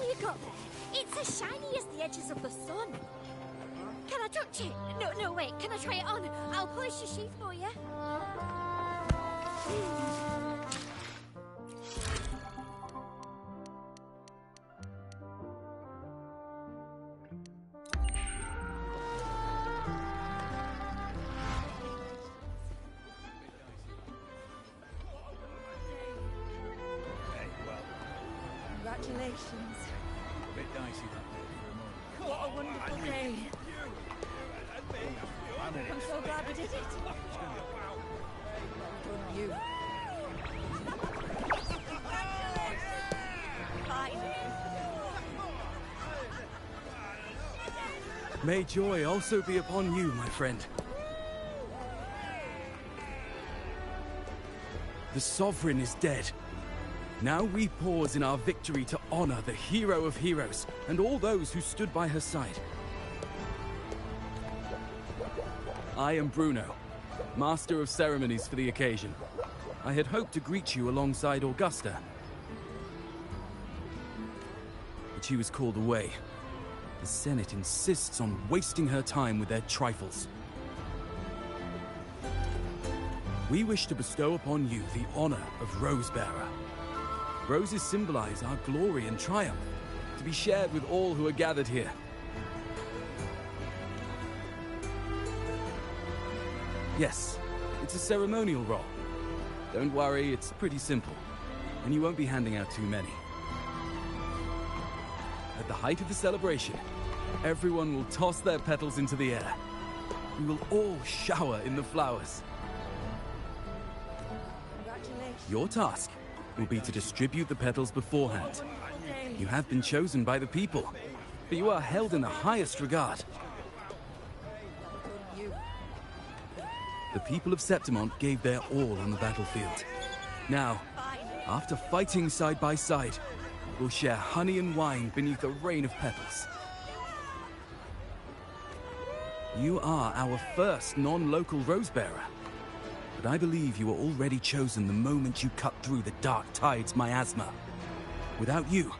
You got there. It's as shiny as the edges of the sun. Can I touch it? No, wait. Can I try it on? I'll polish the sheath for you. Congratulations. A bit dicey that day for a moment. What a wonderful day. I'm so glad we did it. Well done, you. May joy also be upon you, my friend. The Sovereign is dead. Now we pause in our victory to honor the hero of heroes and all those who stood by her side. I am Bruno, Master of Ceremonies for the occasion. I had hoped to greet you alongside Augusta, but she was called away. The Senate insists on wasting her time with their trifles. We wish to bestow upon you the honor of Rosebearer. Roses symbolize our glory and triumph, to be shared with all who are gathered here. Yes, it's a ceremonial role. Don't worry, it's pretty simple, and you won't be handing out too many. At the height of the celebration, everyone will toss their petals into the air. We will all shower in the flowers. Your task will be to distribute the petals beforehand. You have been chosen by the people, but you are held in the highest regard. The people of Septimont gave their all on the battlefield. Now, after fighting side by side, we'll share honey and wine beneath a rain of petals. You are our first non-local Rosebearer, but I believe you were already chosen the moment you cut through the dark tide's miasma. Without you,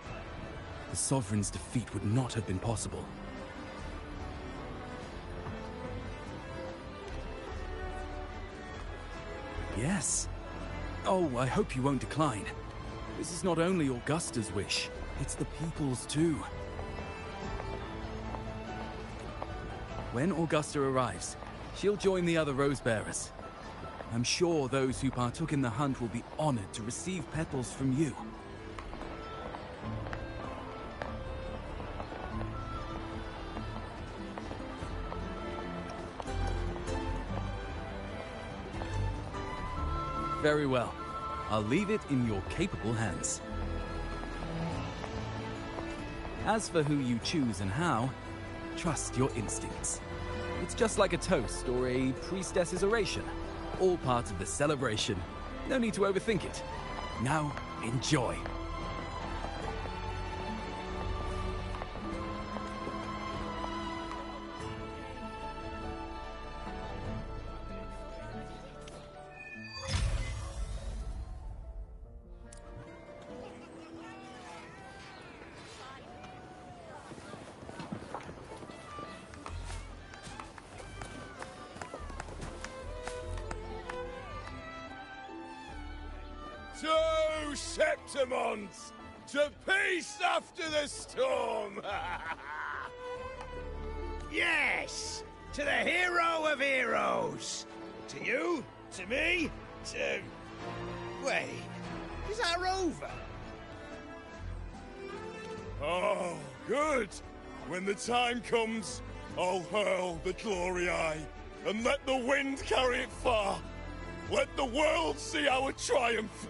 the Sovereign's defeat would not have been possible. Yes. Oh, I hope you won't decline. This is not only Augusta's wish, it's the people's too. When Augusta arrives, she'll join the other Rosebearers. I'm sure those who partook in the hunt will be honored to receive petals from you. Very well. I'll leave it in your capable hands. As for who you choose and how, trust your instincts. It's just like a toast or a priestess's oration. All part of the celebration. No need to overthink it. Now, enjoy. To Septimont! To peace after the storm! Yes! To the hero of heroes! To you, to me, to... Wait, is that Rover? Oh, good! When the time comes, I'll hurl the glory eye, and let the wind carry it far! Let the world see our triumph!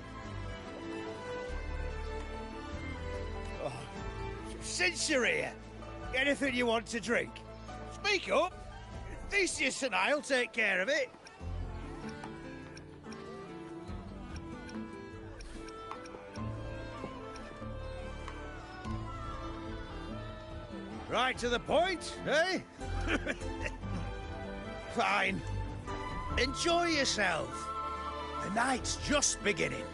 Since you're here, anything you want to drink? Speak up! Theseus and I'll take care of it. Right to the point, eh? Fine. Enjoy yourself. The night's just beginning.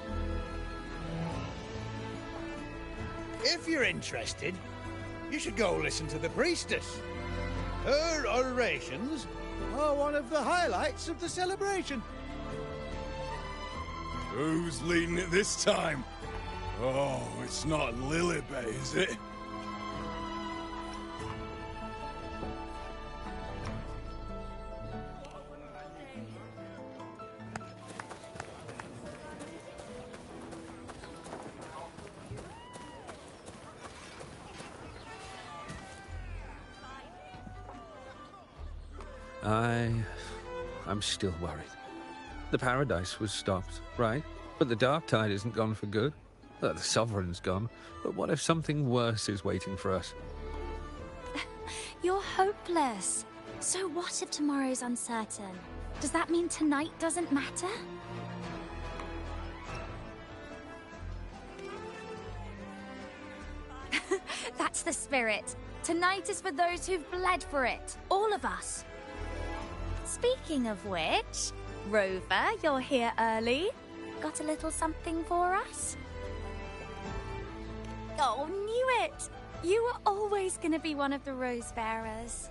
If you're interested, you should go listen to the priestess. Her orations are one of the highlights of the celebration. Who's leading it this time? Oh, it's not Lilibet, is it? I'm still worried. The paradise was stopped, right? But the dark tide isn't gone for good. The Sovereign's gone. But what if something worse is waiting for us? You're hopeless. So what if tomorrow's uncertain? Does that mean tonight doesn't matter? That's the spirit. Tonight is for those who've bled for it. All of us. Speaking of which, Rover, you're here early. Got a little something for us? Oh, knew it! You were always gonna be one of the rose bearers.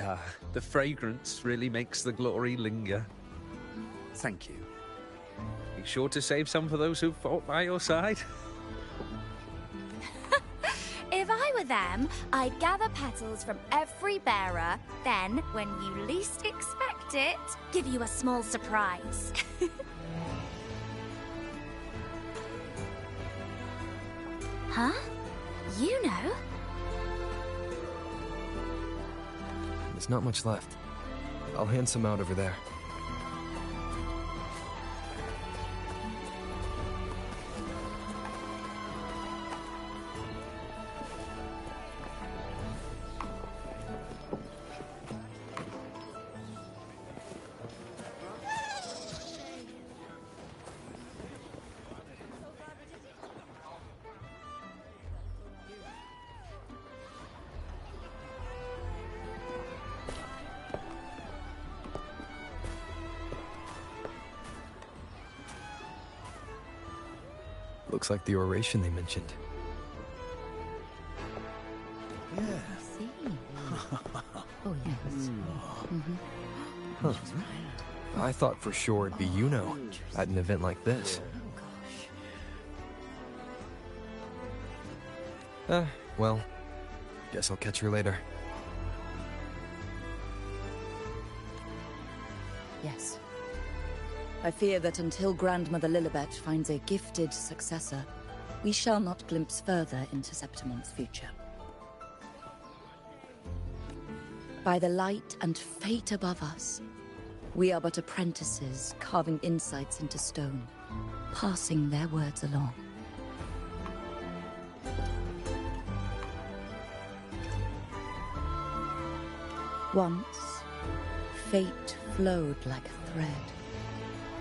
Ah, the fragrance really makes the glory linger. Thank you. Be sure to save some for those who fought by your side. If I were them, I'd gather petals from every bearer, then, when you least expect it, give you a small surprise. Huh? Iuno? There's not much left. I'll hand some out over there. Looks like the oration they mentioned. Yeah. See. Oh, yes. Huh. I thought for sure it'd be Iuno at an event like this. Well, guess I'll catch her later. Yes. I fear that until Grandmother Lilibet finds a gifted successor, we shall not glimpse further into Septimon's future. By the light and fate above us, we are but apprentices carving insights into stone, passing their words along. Once, fate flowed like a thread.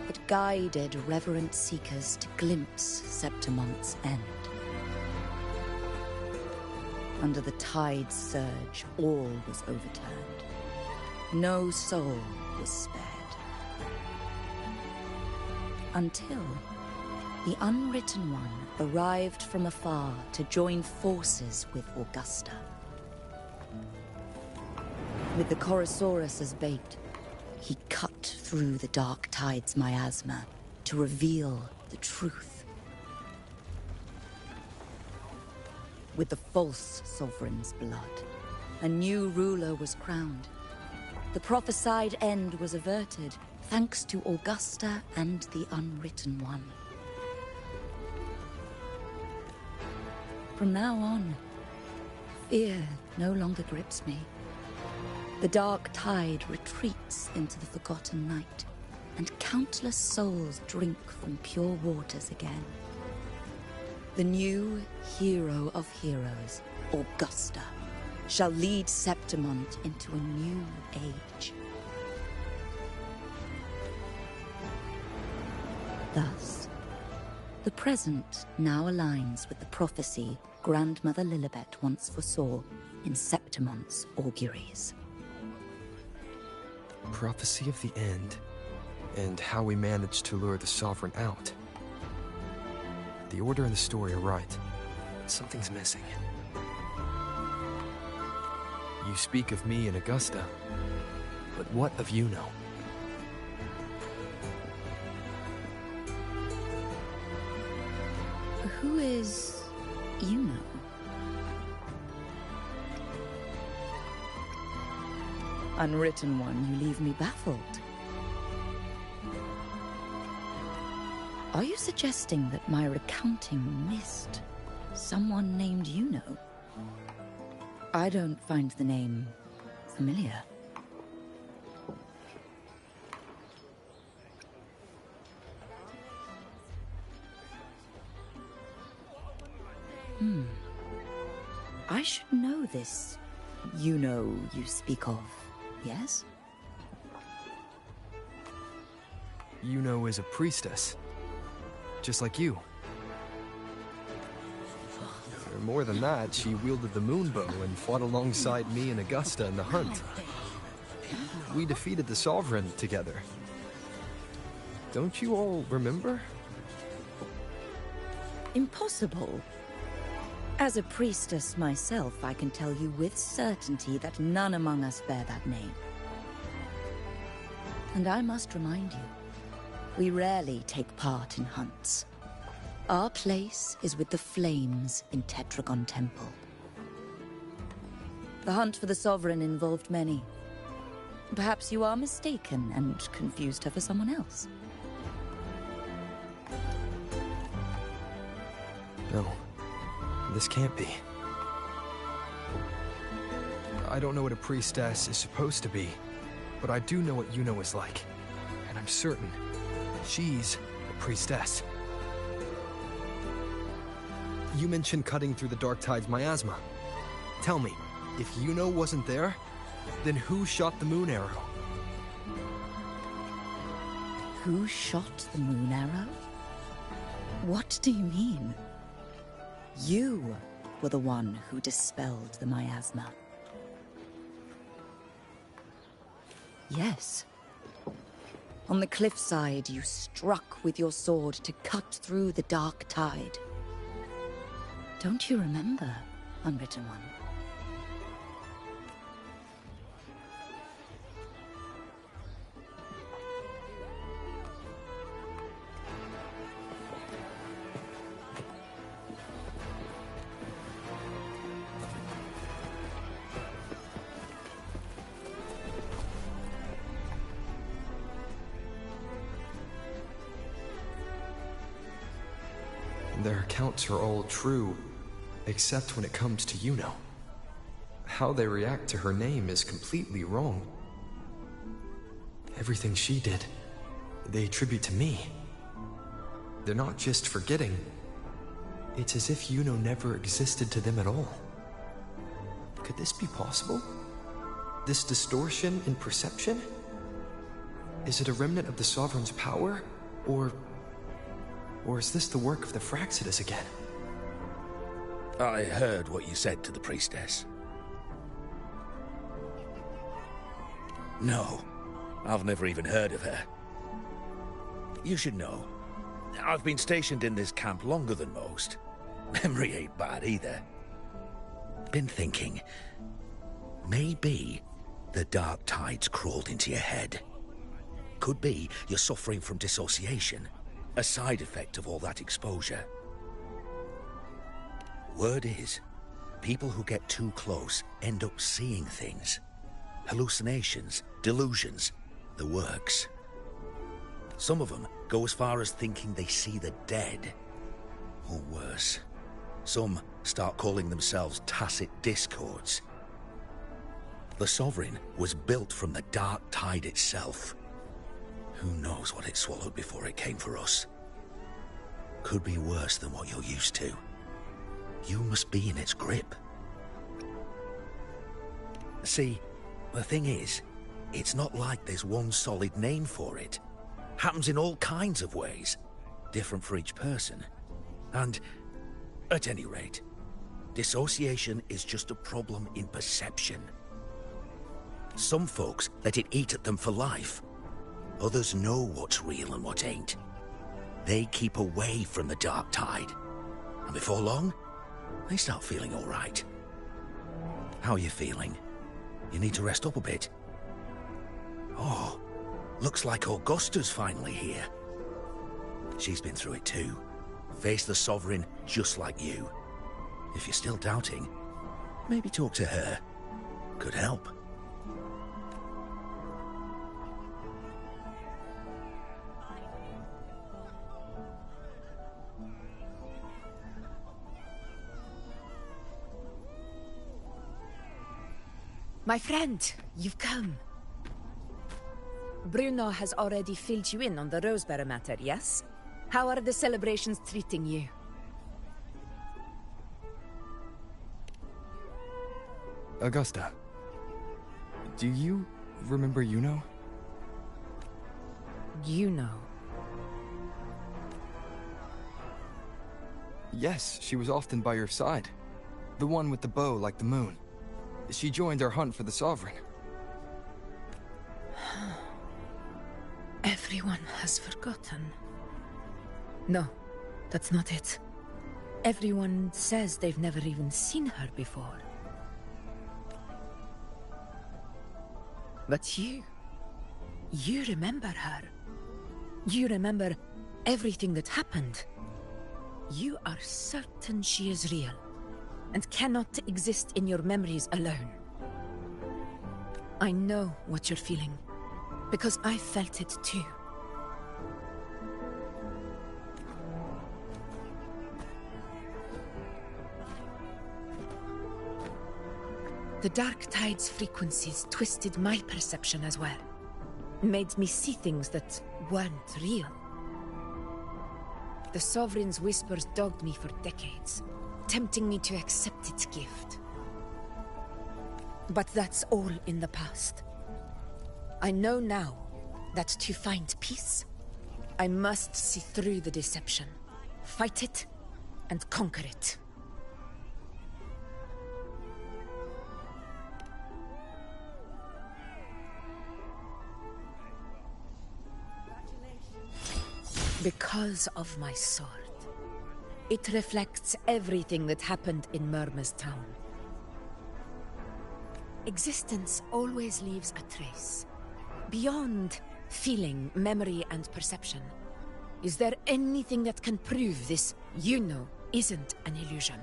It guided reverent seekers to glimpse Septimon's end. Under the tide's surge, all was overturned. No soul was spared. Until the Unwritten One arrived from afar to join forces with Augusta. With the Chorosaurus as bait, he cut through the dark tide's miasma to reveal the truth. With the false sovereign's blood, a new ruler was crowned. The prophesied end was averted, thanks to Augusta and the Unwritten One. From now on, fear no longer grips me. The dark tide retreats into the forgotten night, and countless souls drink from pure waters again. The new hero of heroes, Augusta, shall lead Septimont into a new age. Thus, the present now aligns with the prophecy Grandmother Lilibet once foresaw in Septimont's auguries. Prophecy of the end, and how we managed to lure the Sovereign out. The order and the story are right. Something's missing. You speak of me and Augusta, but what of Iuno? Who is Iuno? Unwritten One, you leave me baffled. Are you suggesting that my recounting missed someone named Iuno? I don't find the name familiar. I should know this Iuno you speak of, yes? Iuno is a priestess. Just like you. More than that, she wielded the moonbow and fought alongside me and Augusta in the hunt. We defeated the Sovereign together. Don't you all remember? Impossible. As a priestess myself, I can tell you with certainty that none among us bear that name. And I must remind you, we rarely take part in hunts. Our place is with the flames in Tetragon Temple. The hunt for the Sovereign involved many. Perhaps you are mistaken and confused her for someone else. No, this can't be. I don't know what a priestess is supposed to be, but I do know what Iuno is like. And I'm certain she's a priestess. You mentioned cutting through the Dark Tide's miasma. Tell me, if Iuno wasn't there, then who shot the moon arrow? Who shot the moon arrow? What do you mean? You were the one who dispelled the miasma. Yes. On the cliffside, you struck with your sword to cut through the Dark Tide. Don't you remember, Unwritten One? Their accounts are all true, except when it comes to Iuno. How they react to her name is completely wrong. Everything she did, they attribute to me. They're not just forgetting. It's as if Iuno never existed to them at all. Could this be possible? This distortion in perception? Is it a remnant of the Sovereign's power? Or is this the work of the Fraxidus again? I heard what you said to the priestess. No, I've never even heard of her. You should know, I've been stationed in this camp longer than most. Memory ain't bad either. Been thinking, maybe the Dark Tide's crawled into your head. Could be you're suffering from dissociation, a side effect of all that exposure. Word is, people who get too close end up seeing things. Hallucinations, delusions, the works. Some of them go as far as thinking they see the dead. Or worse, some start calling themselves tacit discords. The Sovereign was built from the Dark Tide itself. Who knows what it swallowed before it came for us? Could be worse than what you're used to. You must be in its grip. See, the thing is, it's not like there's one solid name for it. Happens in all kinds of ways, different for each person. And, at any rate, dissociation is just a problem in perception. Some folks let it eat at them for life. Others know what's real and what ain't. They keep away from the Dark Tide. And before long, they start feeling all right. How are you feeling? You need to rest up a bit. Oh, looks like Augusta's finally here. She's been through it too. Faced the Sovereign just like you. If you're still doubting, maybe talk to her. Could help. My friend, you've come. Bruno has already filled you in on the Rosebearer matter, yes? How are the celebrations treating you? Augusta, do you remember Iuno? Iuno. Yes, she was often by your side. The one with the bow like the moon. She joined our hunt for the Sovereign. Everyone has forgotten. No, that's not it. Everyone says they've never even seen her before. But you remember her. You remember everything that happened. You are certain she is real, and cannot exist in your memories alone. I know what you're feeling, because I felt it too. The Dark Tide's frequencies twisted my perception as well. Made me see things that weren't real. The Sovereign's whispers dogged me for decades, tempting me to accept its gift. But that's all in the past. I know now that to find peace, I must see through the deception, fight it, and conquer it. Because of my sword. It reflects everything that happened in Murma's town. Existence always leaves a trace. Beyond feeling, memory, and perception. Is there anything that can prove this Iuno isn't an illusion?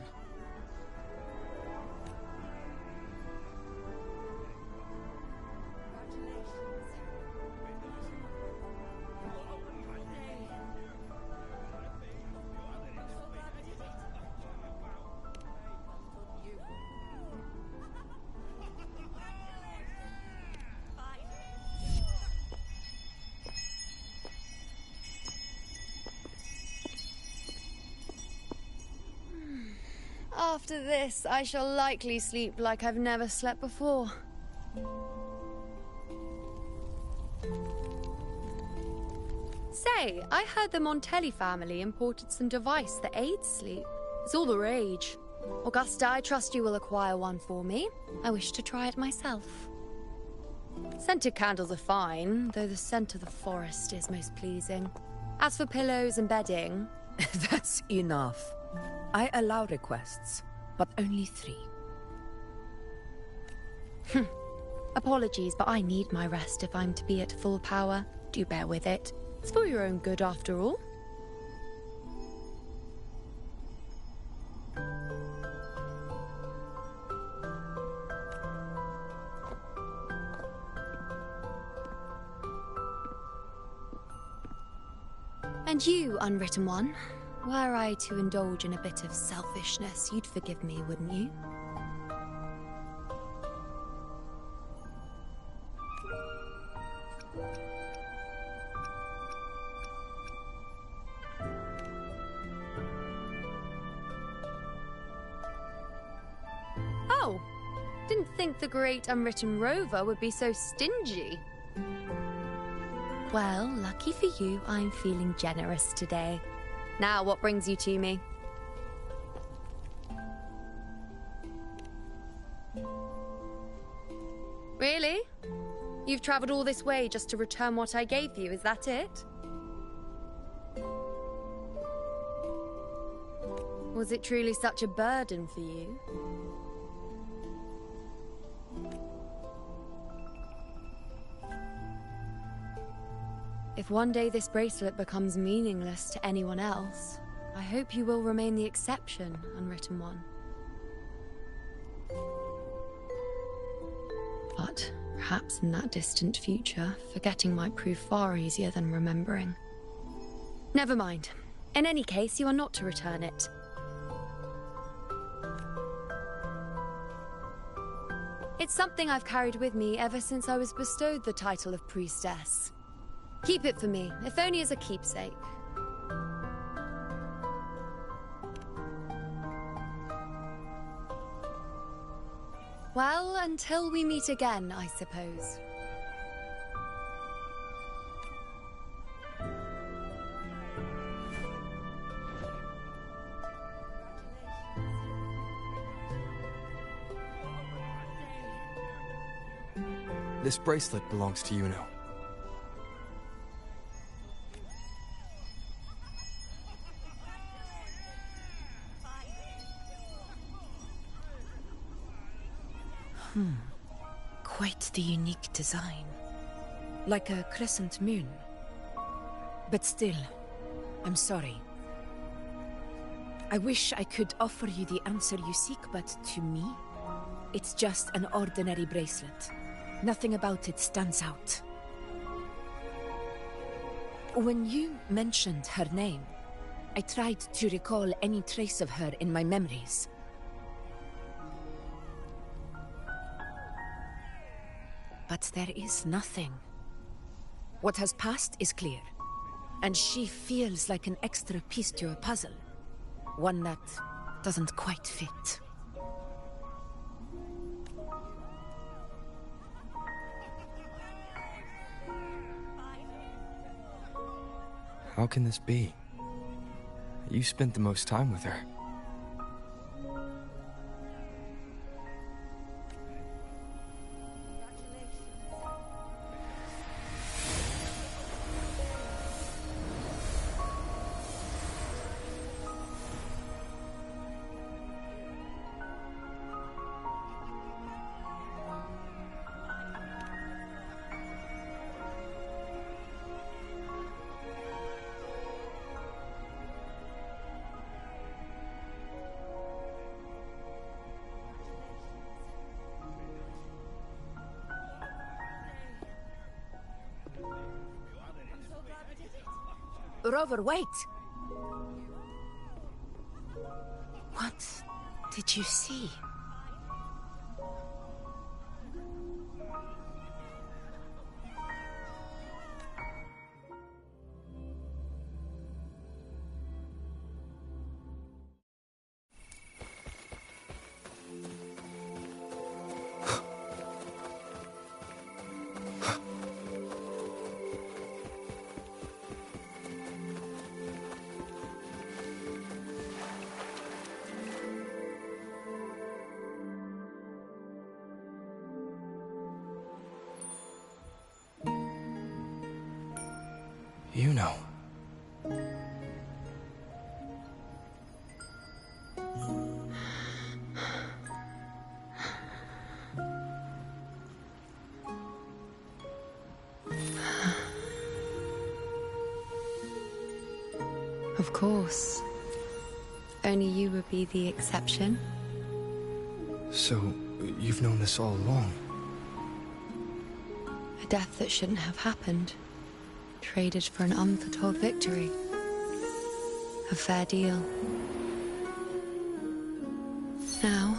After this, I shall likely sleep like I've never slept before. Say, I heard the Montelli family imported some device that aids sleep. It's all the rage. Augusta, I trust you will acquire one for me. I wish to try it myself. Scented candles are fine, though the scent of the forest is most pleasing. As for pillows and bedding... That's enough. I allow requests, but only 3. Apologies, but I need my rest if I'm to be at full power. Do bear with it. It's for your own good, after all. And you, Unwritten One, were I to indulge in a bit of selfishness, you'd forgive me, wouldn't you? Oh, didn't think the great Unwritten Rover would be so stingy. Well, lucky for you, I'm feeling generous today. Now, what brings you to me? Really? You've traveled all this way just to return what I gave you, is that it? Was it truly such a burden for you? If one day this bracelet becomes meaningless to anyone else, I hope you will remain the exception, Unwritten One. But perhaps in that distant future, forgetting might prove far easier than remembering. Never mind. In any case, you are not to return it. It's something I've carried with me ever since I was bestowed the title of priestess. Keep it for me, if only as a keepsake. Well, until we meet again, I suppose. This bracelet belongs to Iuno. Quite the unique design. Like a crescent moon. But still, I'm sorry. I wish I could offer you the answer you seek, but to me, it's just an ordinary bracelet. Nothing about it stands out. When you mentioned her name, I tried to recall any trace of her in my memories. But there is nothing. What has passed is clear, and she feels like an extra piece to a puzzle. One that doesn't quite fit. How can this be? You spent the most time with her. Rover, wait! What did you see? Iuno. Of course. Only you would be the exception. So, you've known this all along? A death that shouldn't have happened. Traded for an unforetold victory. A fair deal. Now...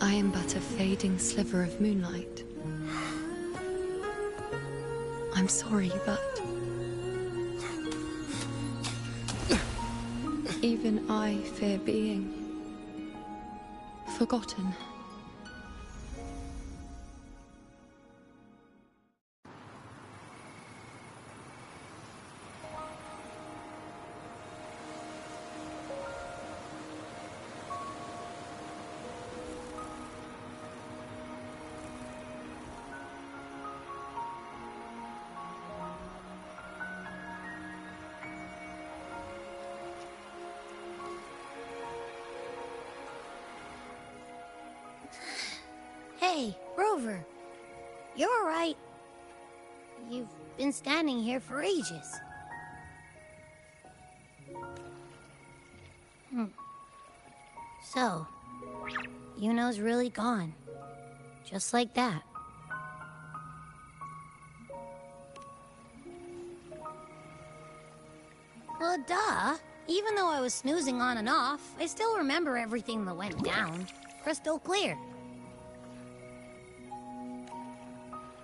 I am but a fading sliver of moonlight. I'm sorry, but... even I fear being... forgotten. Hey, Rover. You're all right. You've been standing here for ages. So, Iuno's really gone. Just like that. Well, duh. Even though I was snoozing on and off, I still remember everything that went down. Crystal clear.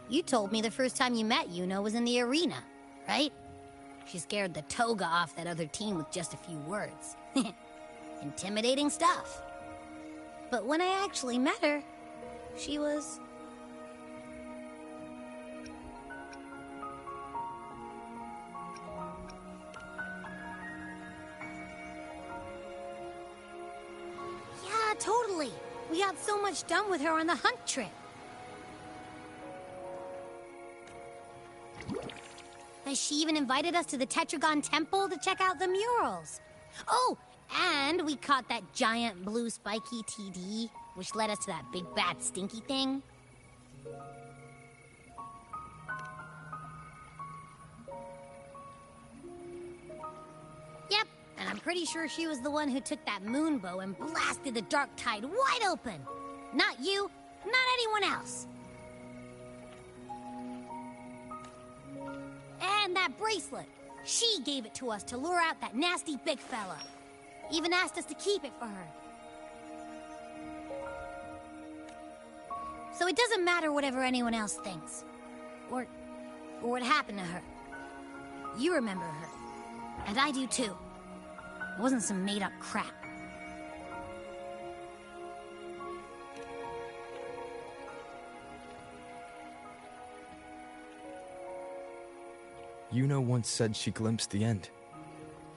You told me the first time you met Iuno was in the arena, right? She scared the toga off that other team with just a few words. Intimidating stuff. But when I actually met her, she was... Yeah, totally. We got so much done with her on the hunt trip. She even invited us to the Tetragon Temple to check out the murals. Oh, and we caught that giant blue spiky TD, which led us to that big bad stinky thing. Yep, and I'm pretty sure she was the one who took that moon bow and blasted the Dark Tide wide open. Not you, not anyone else. And that bracelet. She gave it to us to lure out that nasty big fella. Even asked us to keep it for her. So it doesn't matter whatever anyone else thinks. Or what happened to her. You remember her. And I do too. It wasn't some made-up crap. Iuno once said she glimpsed the end,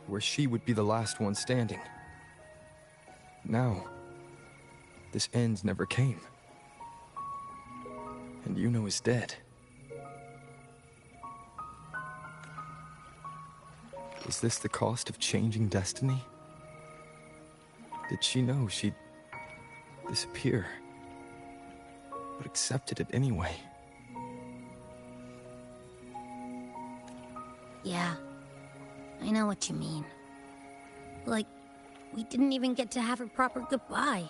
where she would be the last one standing. Now, this end never came. And Iuno is dead. Is this the cost of changing destiny? Did she know she'd disappear, but accepted it anyway? Yeah, I know what you mean. Like, we didn't even get to have a proper goodbye.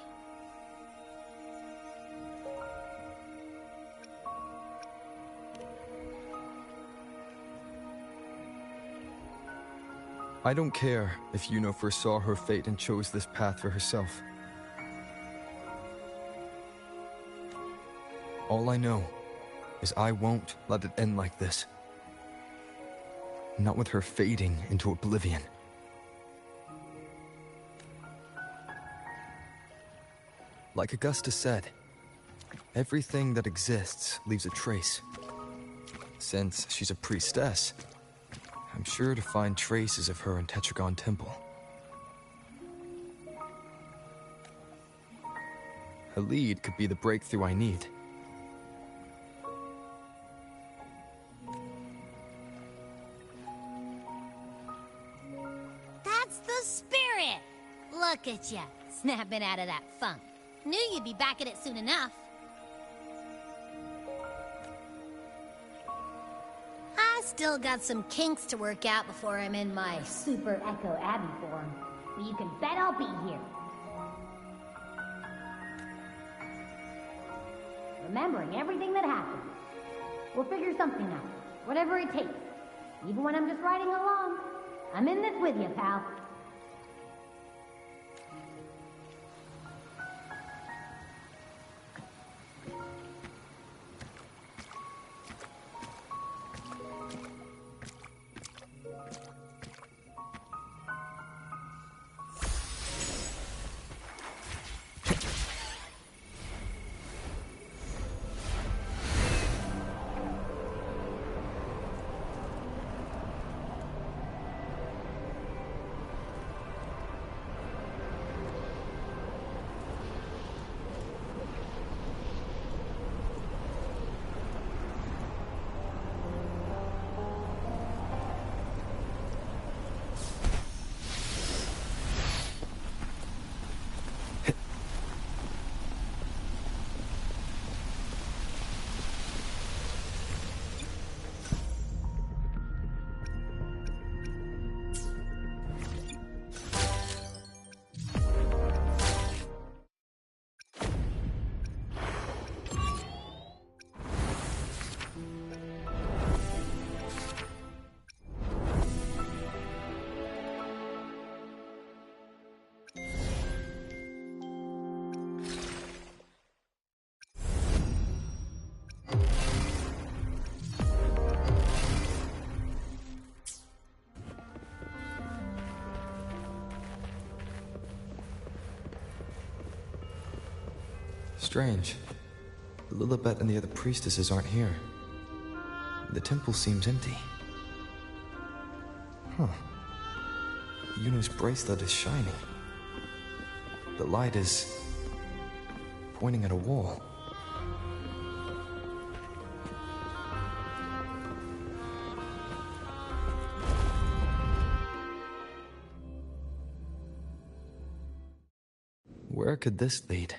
I don't care if Iuno foresaw her fate and chose this path for herself. All I know is I won't let it end like this. Not with her fading into oblivion. Like Augusta said, everything that exists leaves a trace. Since she's a priestess, I'm sure to find traces of her in Tetragon Temple. Her lead could be the breakthrough I need. That's the spirit! Look at ya, snapping out of that funk. Knew you'd be back at it soon enough. I still got some kinks to work out before I'm in my Super Echo Abbey form. But you can bet I'll be here. Remembering everything that happened. We'll figure something out. Whatever it takes. Even when I'm just riding along. I'm in this with you, pal. strange. Lilibet and the other priestesses aren't here. The temple seems empty. Huh. Iuno's bracelet is shining. The light is pointing at a wall. Where could this lead?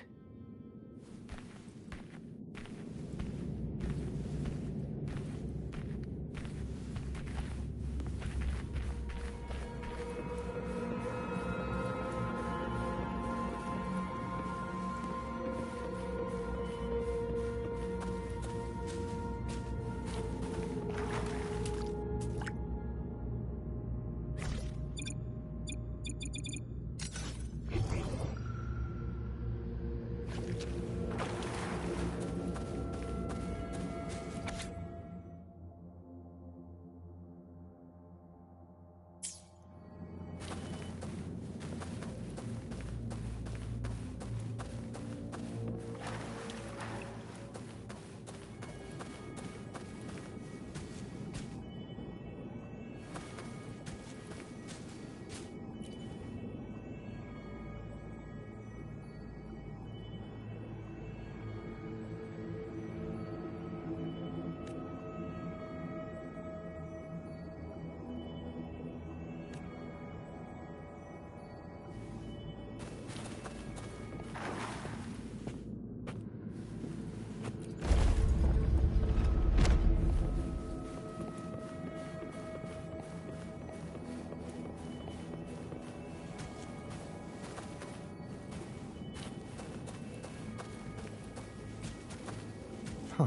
Huh.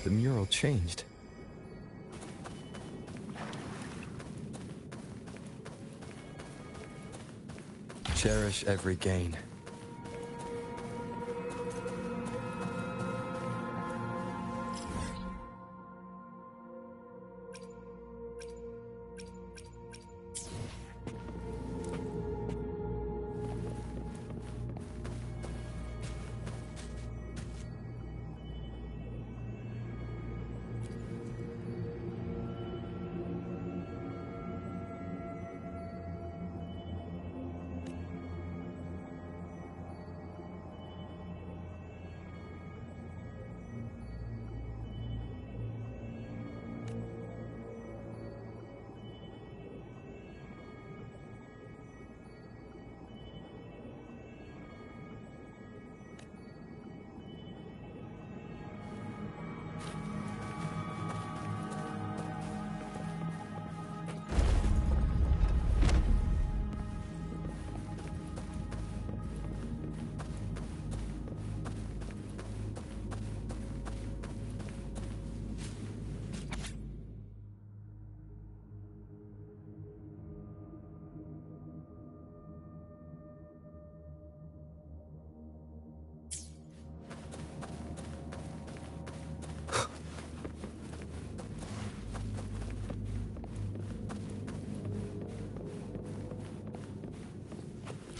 The mural changed. Cherish every gain.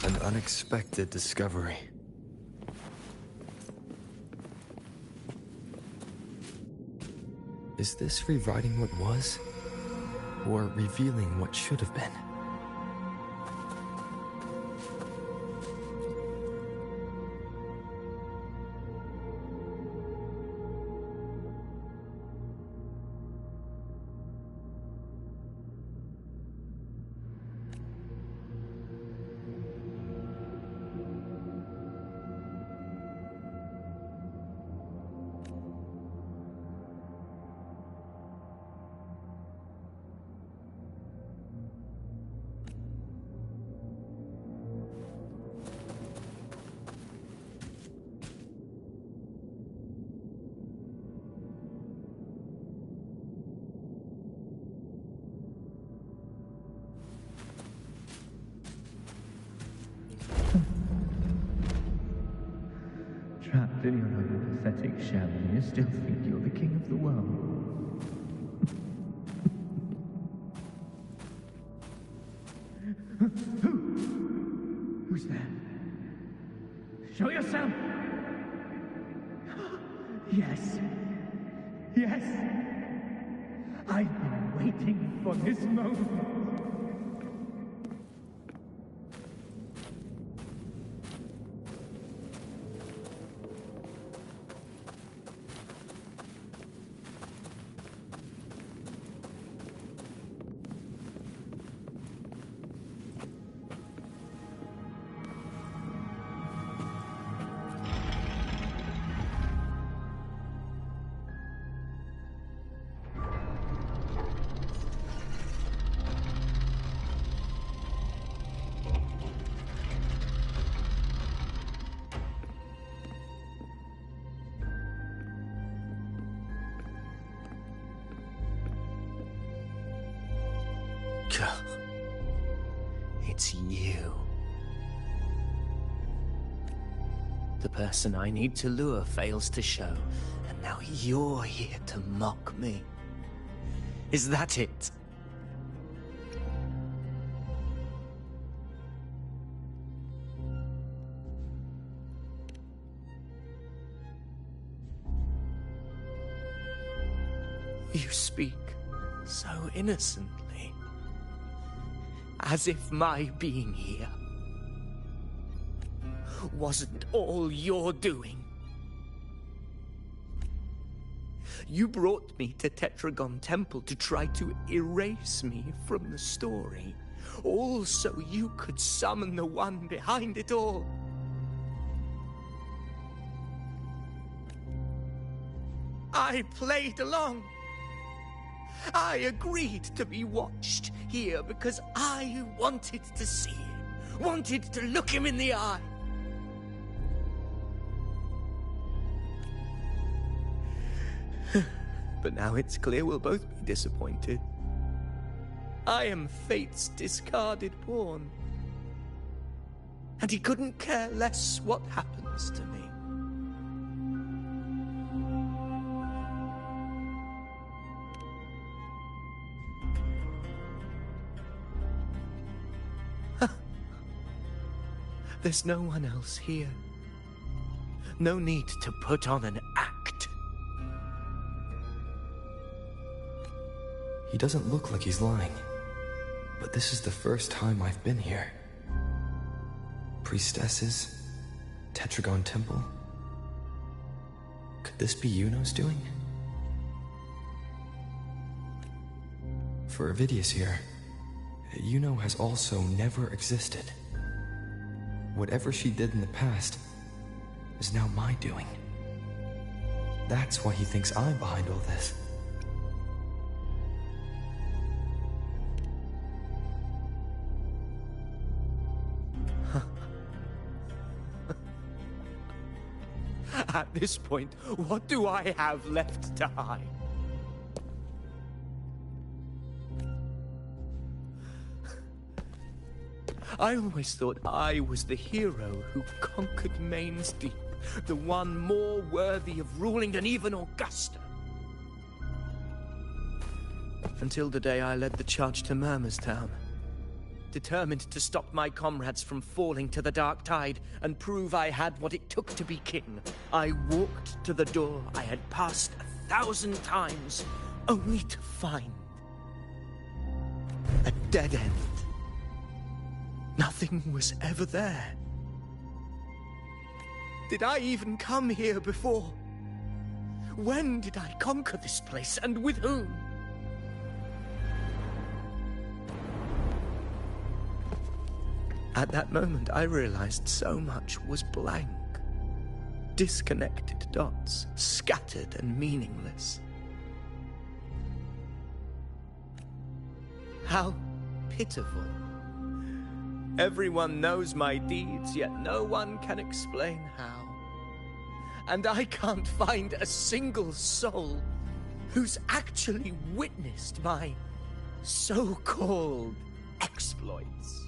An unexpected discovery. Is this rewriting what was? Or revealing what should have been? Trapped in your own pathetic shell, and you still think you're the king of the world. Who's there? Show yourself! Yes. Yes! I've been waiting for this moment. It's you. The person I need to lure fails to show, and now you're here to mock me. Is that it? You speak so innocently, as if my being here wasn't all you're doing. You brought me to Tetragon Temple to try to erase me from the story, all so you could summon the one behind it all. I played along. I agreed to be watched here because I wanted to see him, wanted to look him in the eye. But now it's clear we'll both be disappointed. I am fate's discarded pawn, and he couldn't care less what happens to me. There's no one else here. No need to put on an act. He doesn't look like he's lying. But this is the first time I've been here. Priestesses, Tetragon Temple. Could this be Iuno's doing? For Avidius here, Iuno has also never existed. Whatever she did in the past is now my doing. That's why he thinks I'm behind all this. At this point, what do I have left to hide? I always thought I was the hero who conquered Main's Deep, the one more worthy of ruling than even Augusta. Until the day I led the charge to Murmur's Town, determined to stop my comrades from falling to the dark tide and prove I had what it took to be king. I walked to the door I had passed 1,000 times, only to find a dead end. Nothing was ever there. Did I even come here before? When did I conquer this place, and with whom? At that moment, I realized so much was blank. Disconnected dots, scattered and meaningless. How pitiful. Everyone knows my deeds, yet no one can explain how. And I can't find a single soul who's actually witnessed my so-called exploits.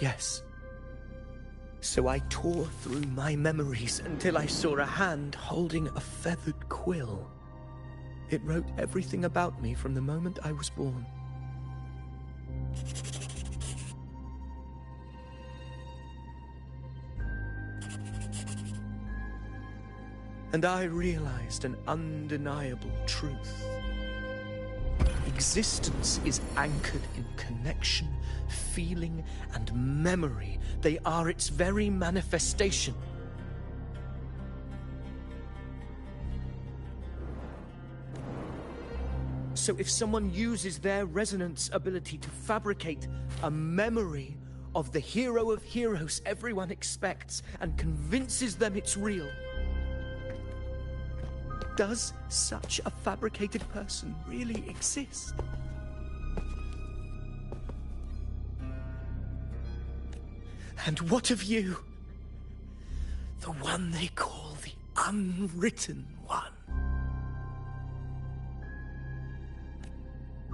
Yes. So I tore through my memories until I saw a hand holding a feathered quill. It wrote everything about me from the moment I was born. and I realized an undeniable truth. Existence is anchored in connection, feeling, and memory. They are its very manifestation. So if someone uses their resonance ability to fabricate a memory of the hero of heroes everyone expects and convinces them it's real, does such a fabricated person really exist? And what of you? The one they call the Unwritten One.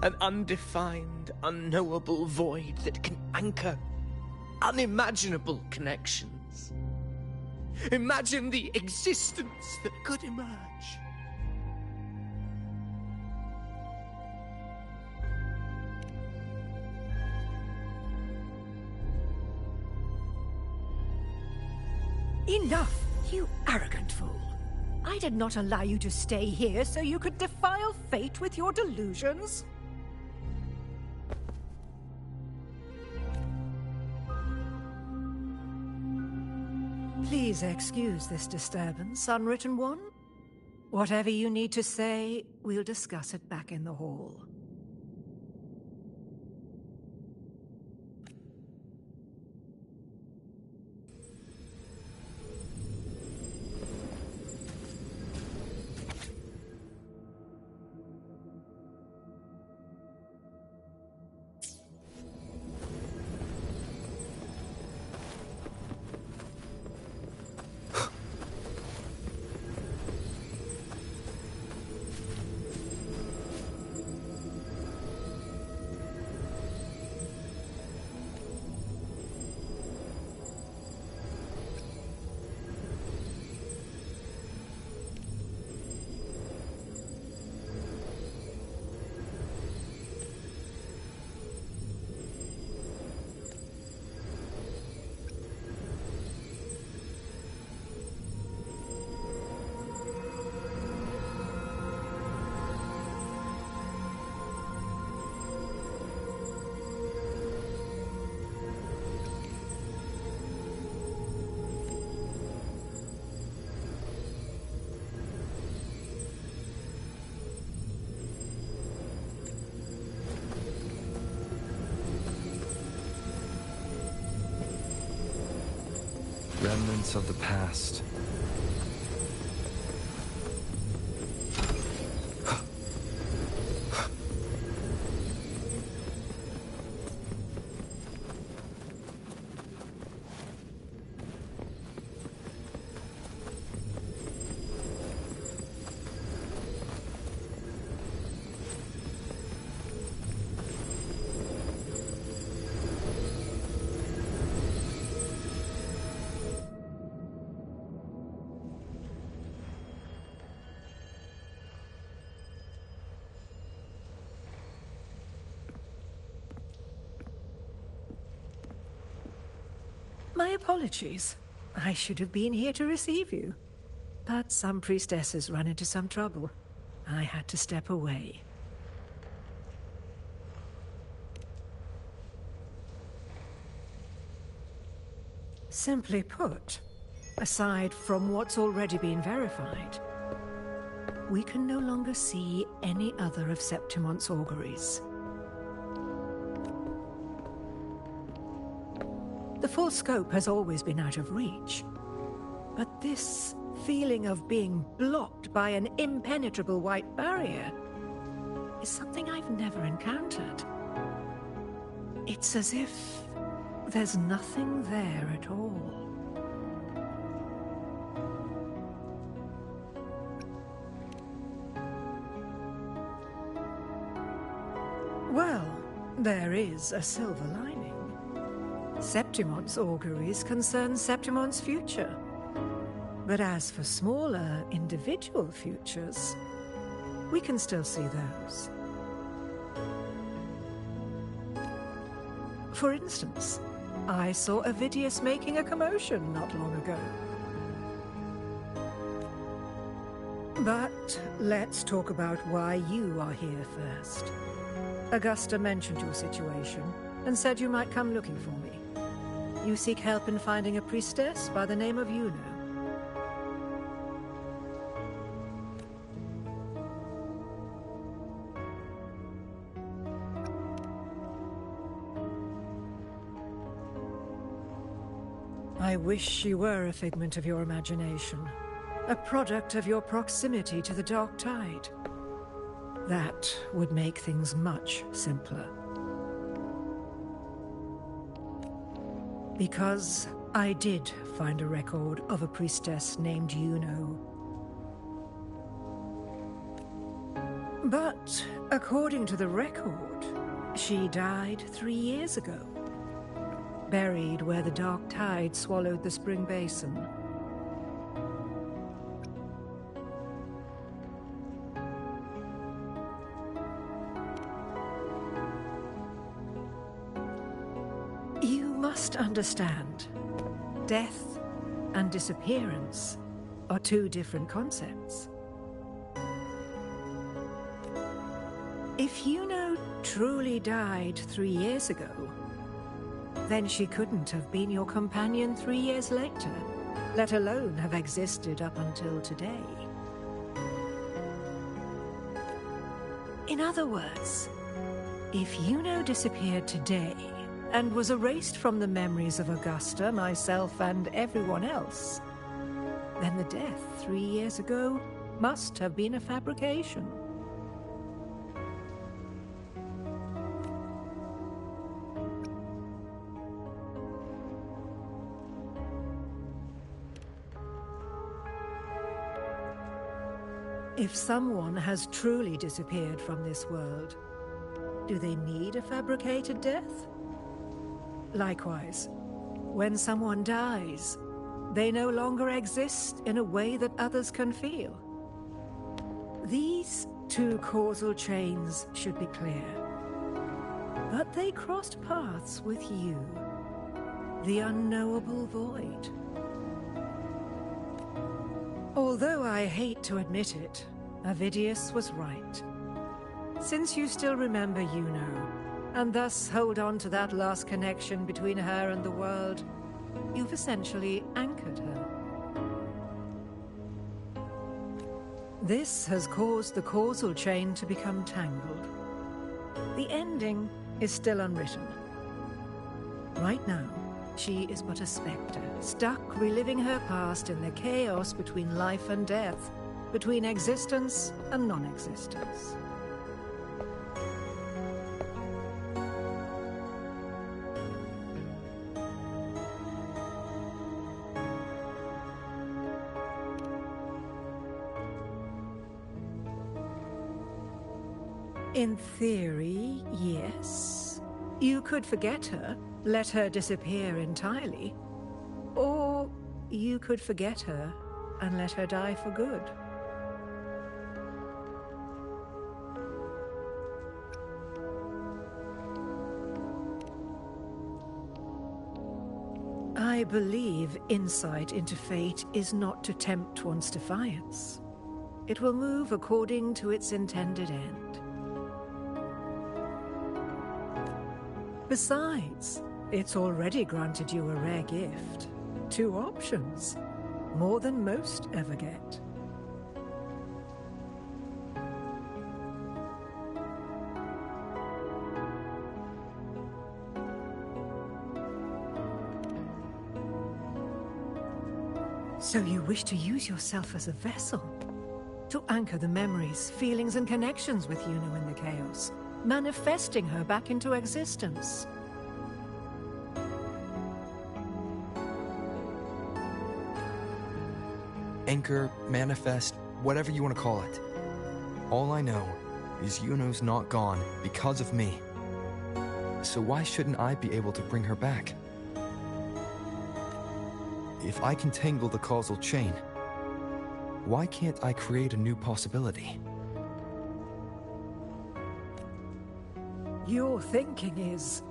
An undefined, unknowable void that can anchor unimaginable connections. Imagine the existence that could emerge. Enough, you arrogant fool. I did not allow you to stay here so you could defile fate with your delusions. Please excuse this disturbance, Unwritten One. Whatever you need to say, we'll discuss it back in the hall. Remnants of the past. My apologies. I should have been here to receive you. But some priestesses run into some trouble. I had to step away. Simply put, aside from what's already been verified, we can no longer see any other of Septimon's auguries. The full scope has always been out of reach, but this feeling of being blocked by an impenetrable white barrier is something I've never encountered. It's as if there's nothing there at all. Well, there is a silver lining. Septimon's auguries concern Septimon's future. But as for smaller, individual futures, we can still see those. For instance, I saw Avidius making a commotion not long ago. But let's talk about why you are here first. Augusta mentioned your situation and said you might come looking for me. You seek help in finding a priestess by the name of Iuno. I wish she were a figment of your imagination, a product of your proximity to the Dark Tide. That would make things much simpler. Because I did find a record of a priestess named Iuno. But according to the record, she died 3 years ago. Buried where the Dark Tide swallowed the Spring Basin. You must understand, death and disappearance are two different concepts. If Iuno truly died 3 years ago, then she couldn't have been your companion 3 years later, let alone have existed up until today. In other words, if Iuno disappeared today and was erased from the memories of Augusta, myself, and everyone else, then the death 3 years ago must have been a fabrication. If someone has truly disappeared from this world, do they need a fabricated death? Likewise, when someone dies, they no longer exist in a way that others can feel. These two causal chains should be clear. But they crossed paths with you, the unknowable void. Although I hate to admit it, Avidius was right. Since you still remember Iuno, and thus hold on to that last connection between her and the world, you've essentially anchored her. This has caused the causal chain to become tangled. The ending is still unwritten. Right now, she is but a spectre, stuck reliving her past in the chaos between life and death, between existence and non-existence. In theory, yes. You could forget her, let her disappear entirely. Or you could forget her and let her die for good. I believe insight into fate is not to tempt one's defiance. It will move according to its intended end. Besides, it's already granted you a rare gift. 2 options. More than most ever get. So you wish to use yourself as a vessel? To anchor the memories, feelings, and connections with Iuno in the chaos, manifesting her back into existence. Anchor, manifest, whatever you want to call it. All I know is Iuno's not gone because of me. So why shouldn't I be able to bring her back? If I can tangle the causal chain, why can't I create a new possibility? Your thinking is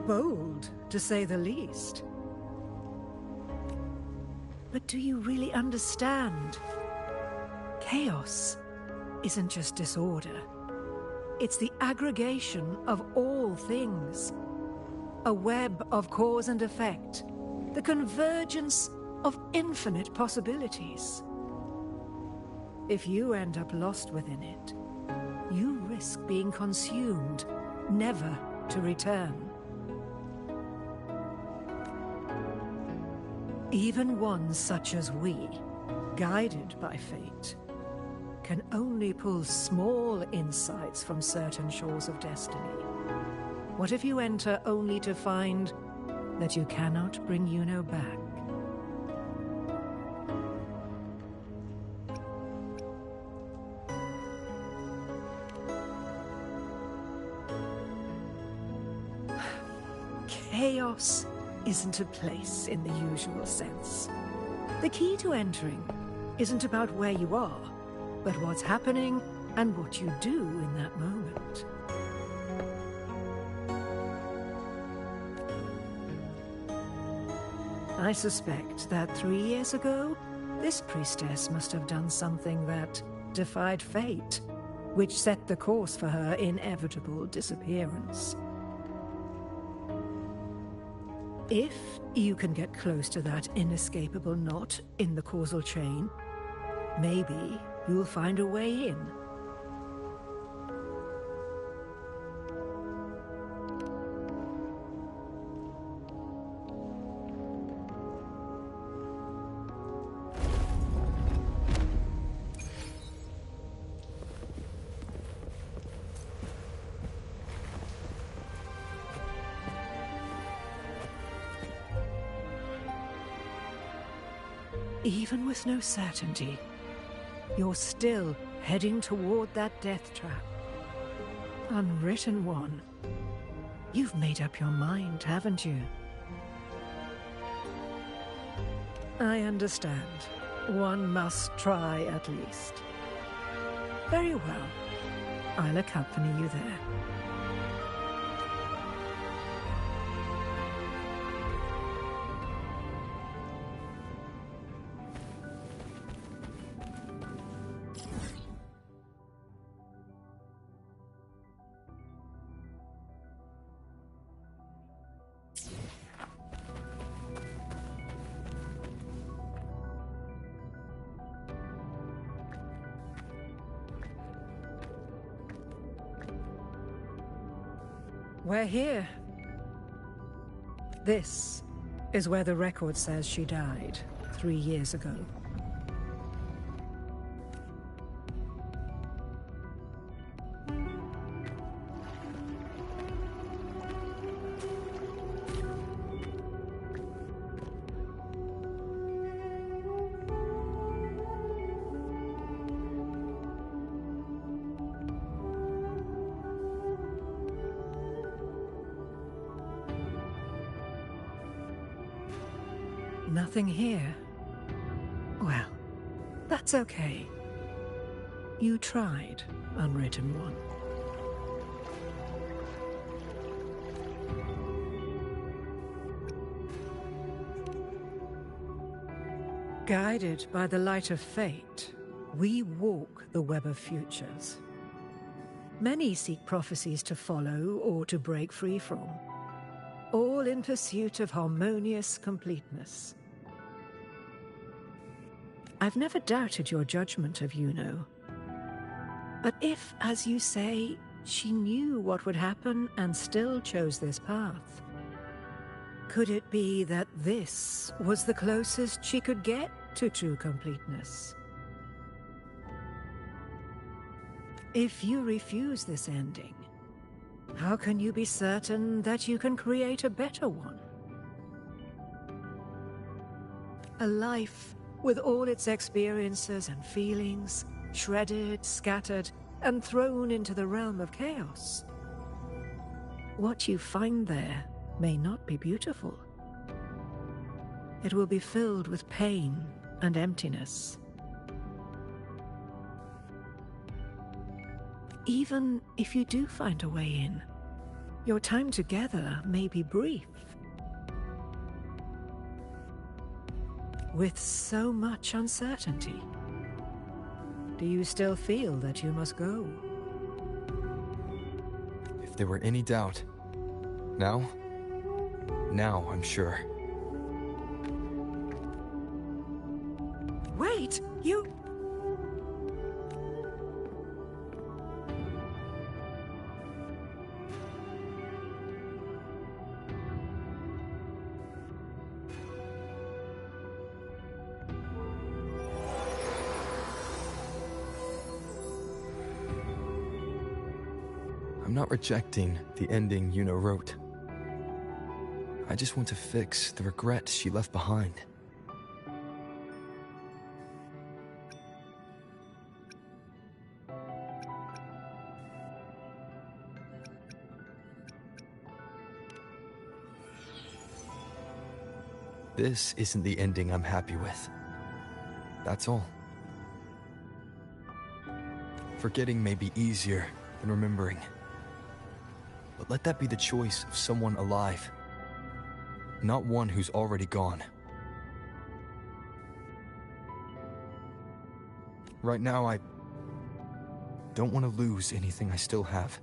bold, to say the least. But do you really understand? Chaos isn't just disorder. It's the aggregation of all things. A web of cause and effect. The convergence of infinite possibilities. If you end up lost within it, you risk being consumed, never to return. Even ones such as we, guided by fate, can only pull small insights from certain shores of destiny. What if you enter only to find that you cannot bring Iuno back? Chaos isn't a place in the usual sense. The key to entering isn't about where you are, but what's happening and what you do in that moment. I suspect that 3 years ago, this priestess must have done something that defied fate, which set the course for her inevitable disappearance. If you can get close to that inescapable knot in the causal chain, maybe you'll find a way in. Even with no certainty, you're still heading toward that death trap. Unwritten one. You've made up your mind, haven't you? I understand. One must try at least. Very well. I'll accompany you there. We're here. This is where the record says she died 3 years ago. Nothing here. Well, that's okay. You tried, Unwritten One. Guided by the light of fate, we walk the web of futures. Many seek prophecies to follow or to break free from, all in pursuit of harmonious completeness. I've never doubted your judgment of Iuno. But if, as you say, she knew what would happen and still chose this path, could it be that this was the closest she could get to true completeness? If you refuse this ending, how can you be certain that you can create a better one? A life with all its experiences and feelings, shredded, scattered, and thrown into the realm of chaos. What you find there may not be beautiful. It will be filled with pain and emptiness. Even if you do find a way in, your time together may be brief. With so much uncertainty. Do you still feel that you must go? If there were any doubt, now I'm sure. Wait, you... I'm not rejecting the ending Iuno wrote. I just want to fix the regret she left behind. This isn't the ending I'm happy with. That's all. Forgetting may be easier than remembering. But let that be the choice of someone alive, not one who's already gone. Right now, I don't want to lose anything I still have.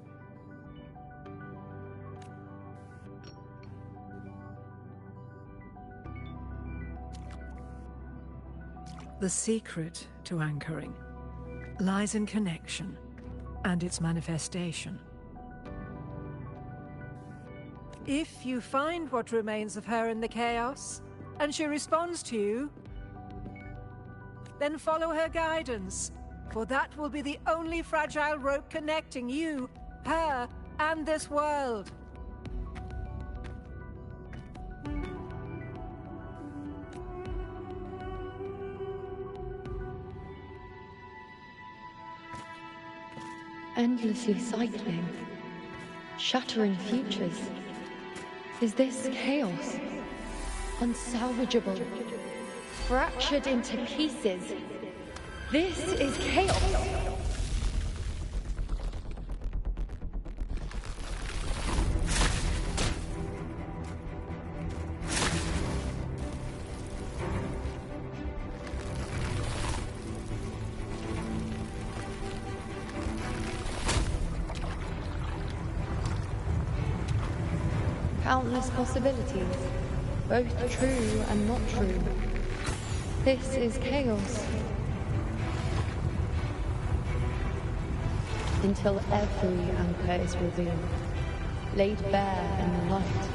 The secret to anchoring lies in connection and its manifestation. If you find what remains of her in the chaos, and she responds to you, then follow her guidance, for that will be the only fragile rope connecting you, her, and this world. Endlessly cycling, shattering futures. Is this chaos? Unsalvageable, fractured into pieces. This is chaos. Countless possibilities, both true and not true. This is chaos. Until every anchor is revealed, laid bare in the light.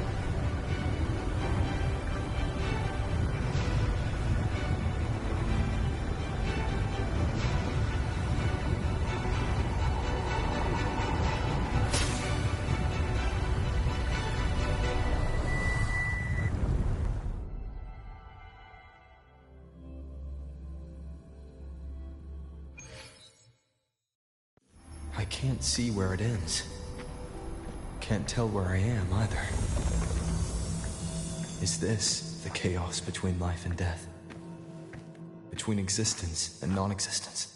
I can't see where it ends. Can't tell where I am either. Is this the chaos between life and death? Between existence and non-existence?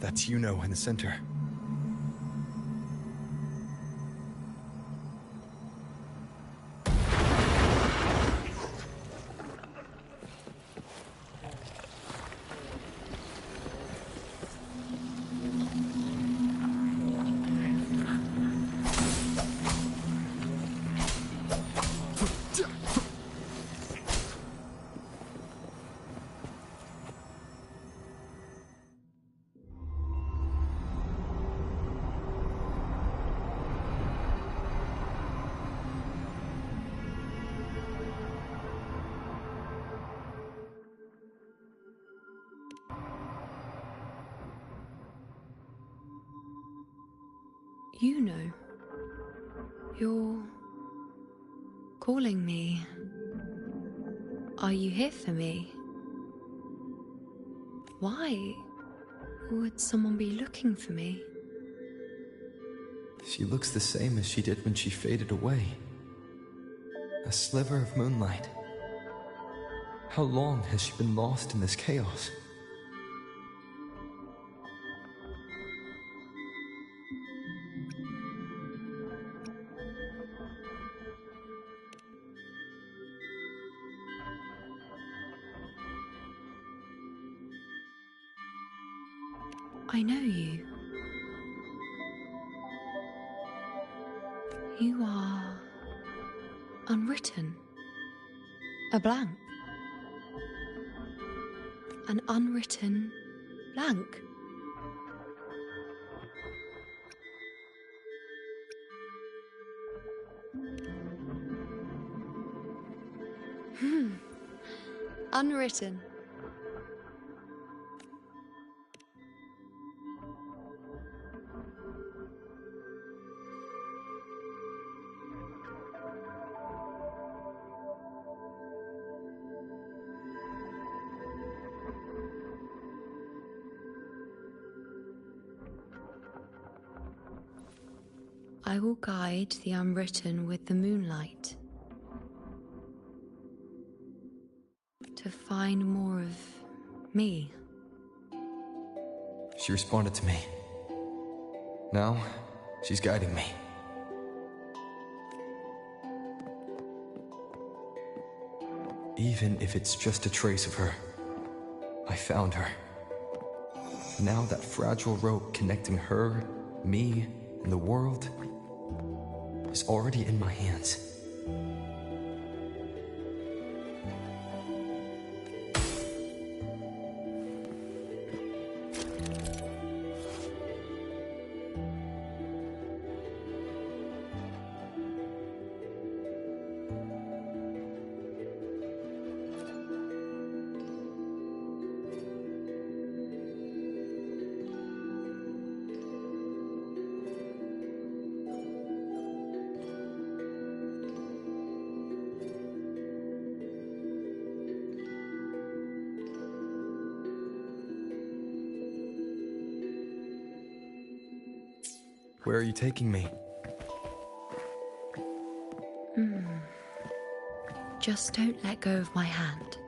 That's Iuno in the center. Iuno, you're calling me. Are you here for me? Why would someone be looking for me? She looks the same as she did when she faded away. A sliver of moonlight. How long has she been lost in this chaos? I know you. You are unwritten. A blank. An unwritten blank. Unwritten. I will guide the unwritten with the moonlight to find more of me. She responded to me. Now, she's guiding me. Even if it's just a trace of her, I found her. Now that fragile rope connecting her, me, and the world is already in my hands. Where are you taking me? Just don't let go of my hand.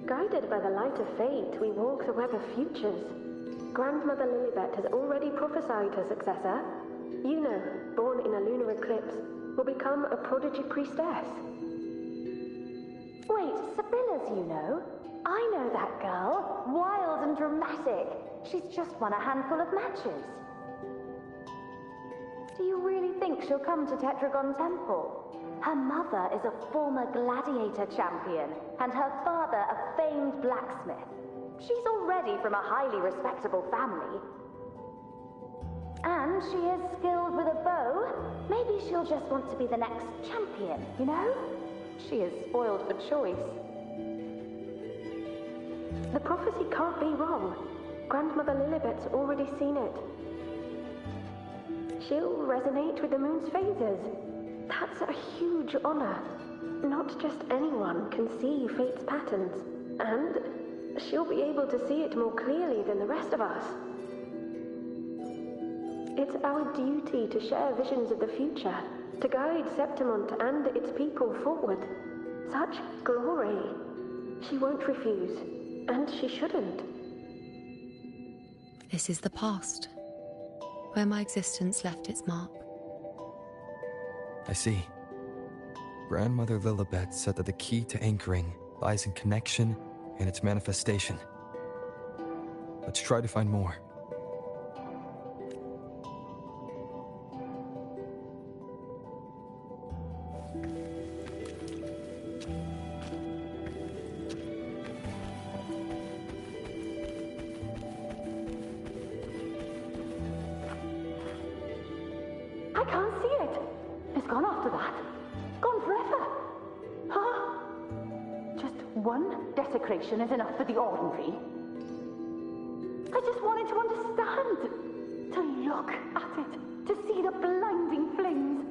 Guided by the light of fate, we walk the web of futures. Grandmother Lilibet has already prophesied her successor. Iuno, born in a lunar eclipse, will become a prodigy priestess. Wait, Sibylla's Iuno? I know that girl. Wild and dramatic. She's just won a handful of matches. Do you really think she'll come to Tetragon Temple? Her mother is a former gladiator champion, and her father a famed blacksmith. She's already from a highly respectable family. And she is skilled with a bow. Maybe she'll just want to be the next champion, you know? She is spoiled for choice. The prophecy can't be wrong. Grandmother Lilibet's already seen it. She'll resonate with the moon's phases. That's a huge honor. Not just anyone can see fate's patterns, and she'll be able to see it more clearly than the rest of us. It's our duty to share visions of the future, to guide Septimont and its people forward. Such glory. She won't refuse, and she shouldn't. This is the past, where my existence left its mark. I see. Grandmother Lilibet said that the key to anchoring lies in connection and its manifestation. Let's try to find more. can't see it. It's gone after that. Gone forever. Huh? Just one desecration is enough for the ordinary. I just wanted to understand. To look at it. To see the blinding flames.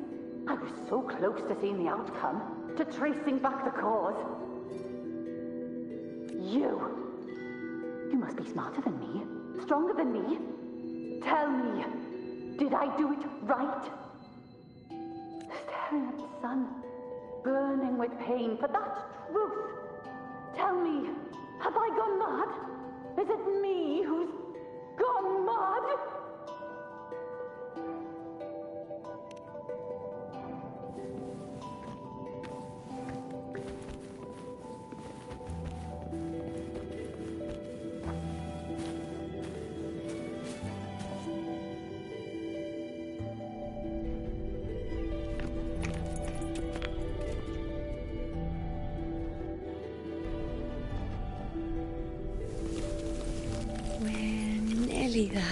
I was so close to seeing the outcome. To tracing back the cause. You must be smarter than me. Stronger than me. Tell me. Did I do it right? Staring at the sun, burning with pain for that truth. Tell me, have I gone mad? Is it me who's gone mad? There.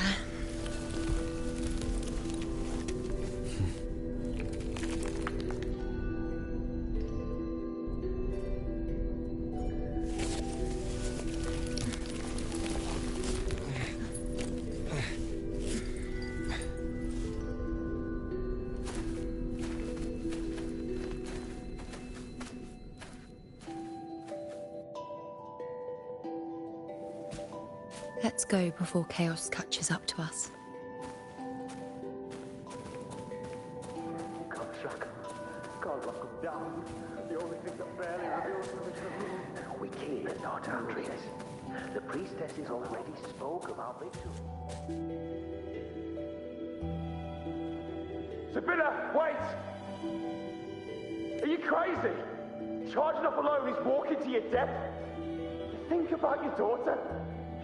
Let's go before chaos catches up to us. Can't lock them down. The only thing that barely reveals them is the moon. We keep it, not Andreas. The priestesses already spoke of our victory. Sibylla, wait! Are you crazy? Charging up alone is walking to your death. Think about your daughter.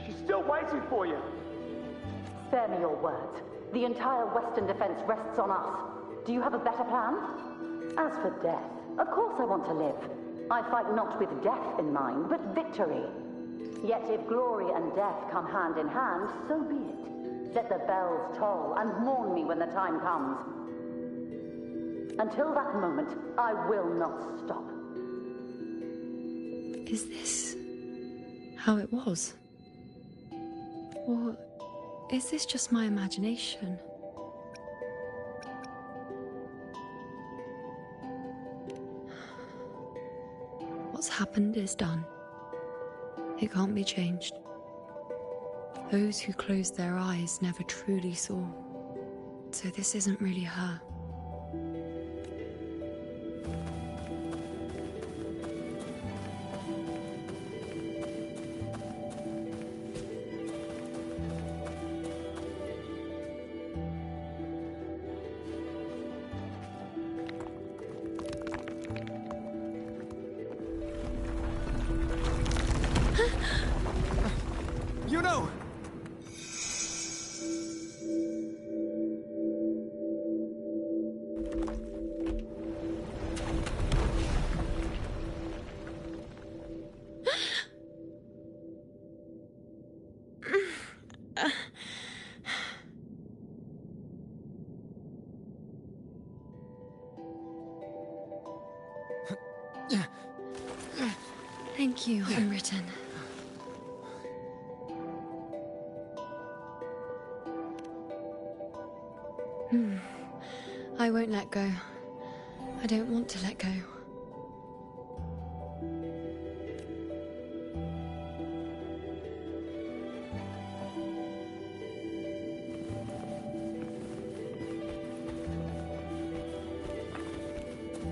She's still waiting for you. Spare me your words. The entire Western defense rests on us. Do you have a better plan? As for death, of course I want to live. I fight not with death in mind, but victory. Yet if glory and death come hand in hand, so be it. Let the bells toll and mourn me when the time comes. Until that moment, I will not stop. Is this how it was? Or is this just my imagination? What's happened is done. It can't be changed. Those who closed their eyes never truly saw. So this isn't really her. Iuno! Thank you, Unwritten. I won't let go. I don't want to let go.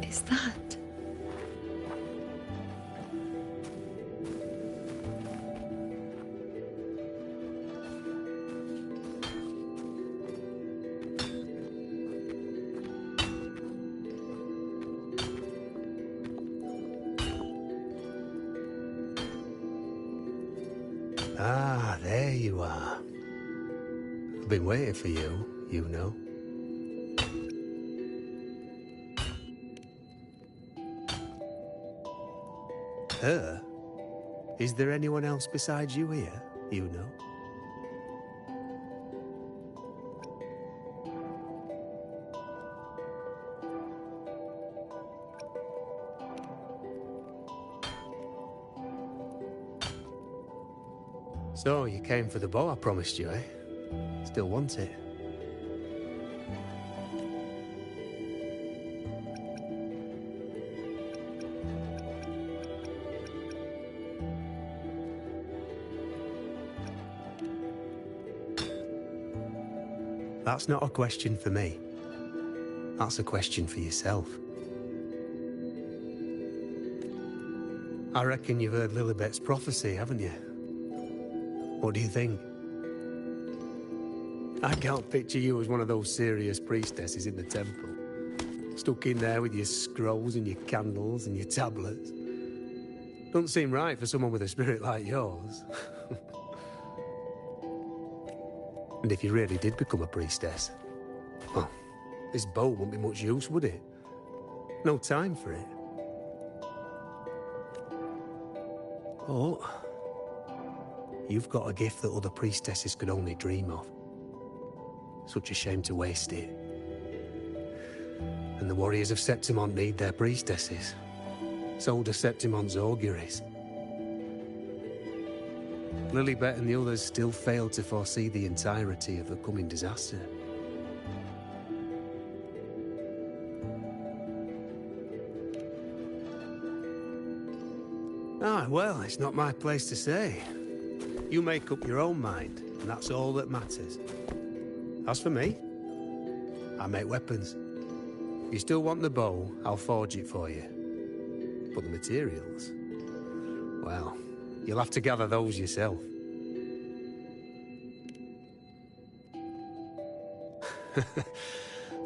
Is that? Ah, there you are. I've been waiting for you, Iuno. Her? Is there anyone else besides you here, Iuno? So, you came for the bow I promised you, eh? Still want it? That's not a question for me. That's a question for yourself. I reckon you've heard Lilibet's prophecy, haven't you? What do you think? I can't picture you as one of those serious priestesses in the temple. Stuck in there with your scrolls and your candles and your tablets. Doesn't seem right for someone with a spirit like yours. And if you really did become a priestess, well, this bow wouldn't be much use, would it? No time for it. Oh, you've got a gift that other priestesses could only dream of. Such a shame to waste it. And the warriors of Septimont need their priestesses. So do Septimont's auguries. Lilibet and the others still failed to foresee the entirety of the coming disaster. Ah, well, it's not my place to say. You make up your own mind, and that's all that matters. As for me, I make weapons. If you still want the bow, I'll forge it for you. But the materials, well, you'll have to gather those yourself.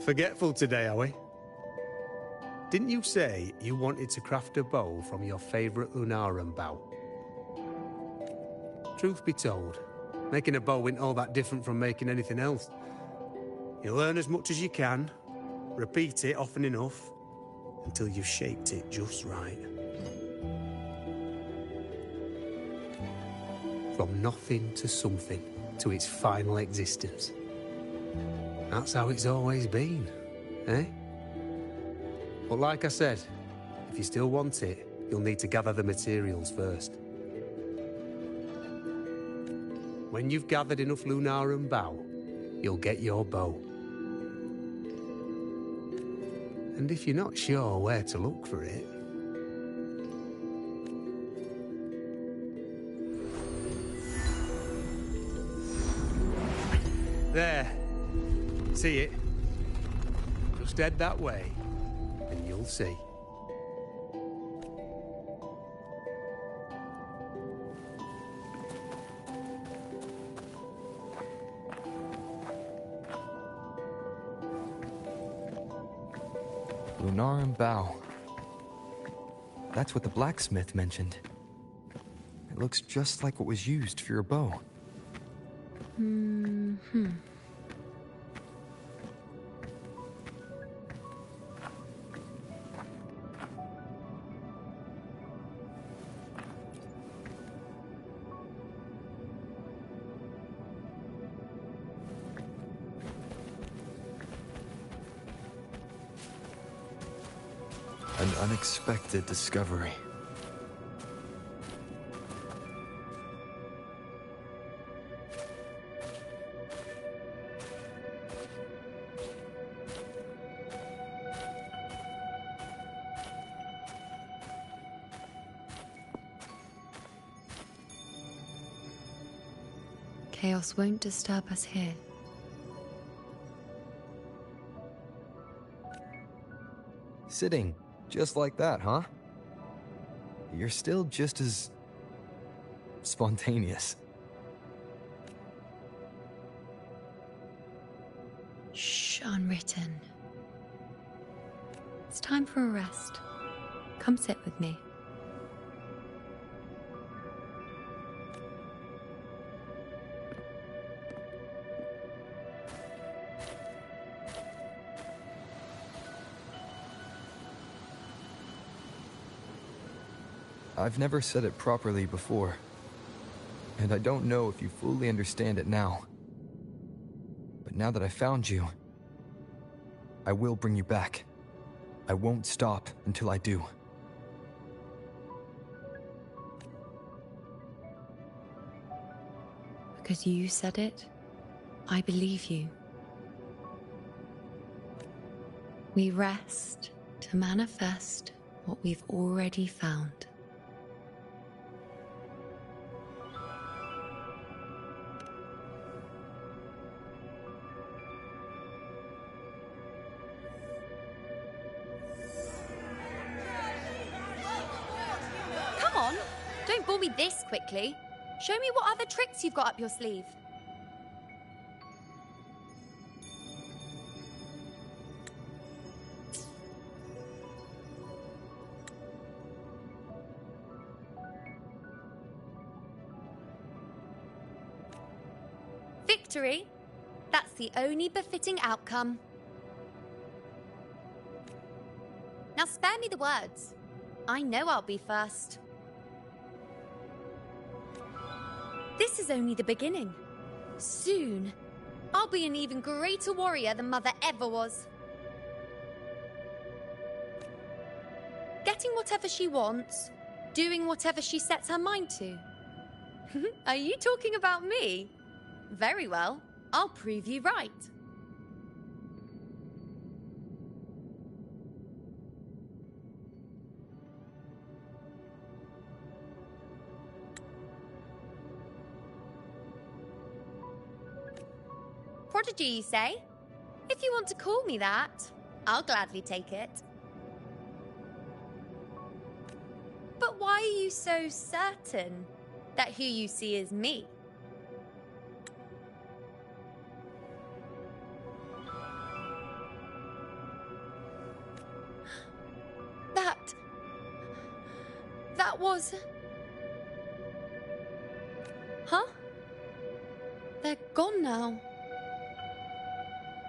Forgetful today, are we? Didn't you say you wanted to craft a bow from your favorite Lunarum bow? Truth be told, making a bow isn't all that different from making anything else. You learn as much as you can, repeat it often enough, until you've shaped it just right. From nothing to something, to its final existence. That's how it's always been, eh? But like I said, if you still want it, you'll need to gather the materials first. When you've gathered enough Lunarum bow, you'll get your bow. And if you're not sure where to look for it, there. See it? Just head that way, and you'll see. Lunarum bow. That's what the blacksmith mentioned. It looks just like what was used for your bow. An unexpected discovery. Chaos won't disturb us here. Sitting just like that, huh? You're still just as spontaneous. Shh, unwritten. It's time for a rest. Come sit with me. I've never said it properly before, and I don't know if you fully understand it now. But now that I found you, I will bring you back. I won't stop until I do. Because you said it, I believe you. We rest to manifest what we've already found. Come on, don't bore me this quickly. Show me what other tricks you've got up your sleeve. Victory? That's the only befitting outcome. Now spare me the words. I know I'll be first. This is only the beginning. Soon, I'll be an even greater warrior than Mother ever was. Getting whatever she wants, doing whatever she sets her mind to. Are you talking about me? Very well, I'll prove you right. Prodigy, you say? If you want to call me that, I'll gladly take it. But why are you so certain that who you see is me? That was... Huh? They're gone now.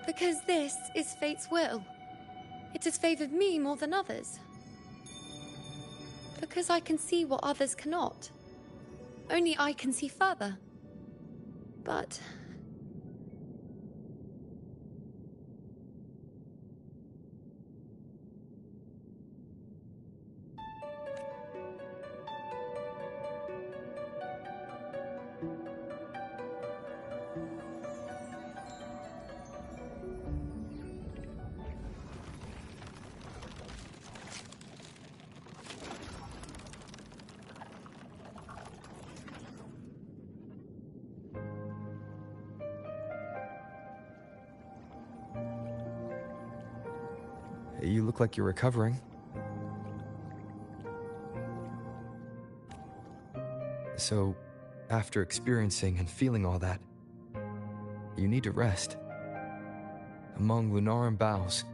Because this is fate's will. It has favored me more than others. Because I can see what others cannot. Only I can see further. But... You look like you're recovering. So, after experiencing and feeling all that, you need to rest among Lunaran boughs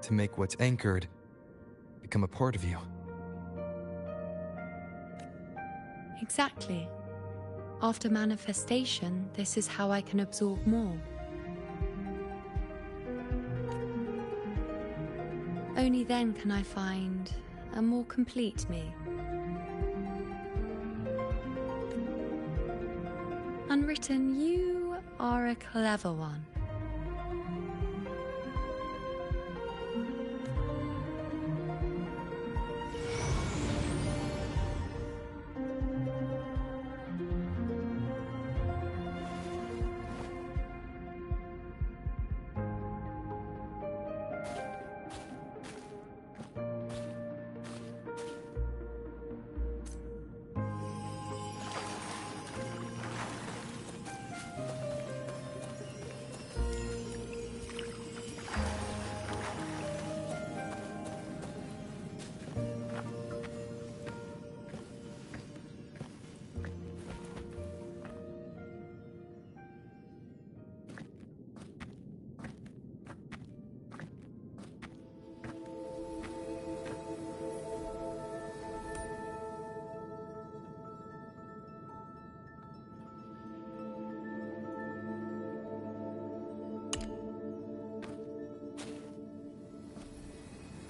to make what's anchored become a part of you. Exactly. After manifestation, this is how I can absorb more. Only then can I find a more complete me. Unwritten, you are a clever one.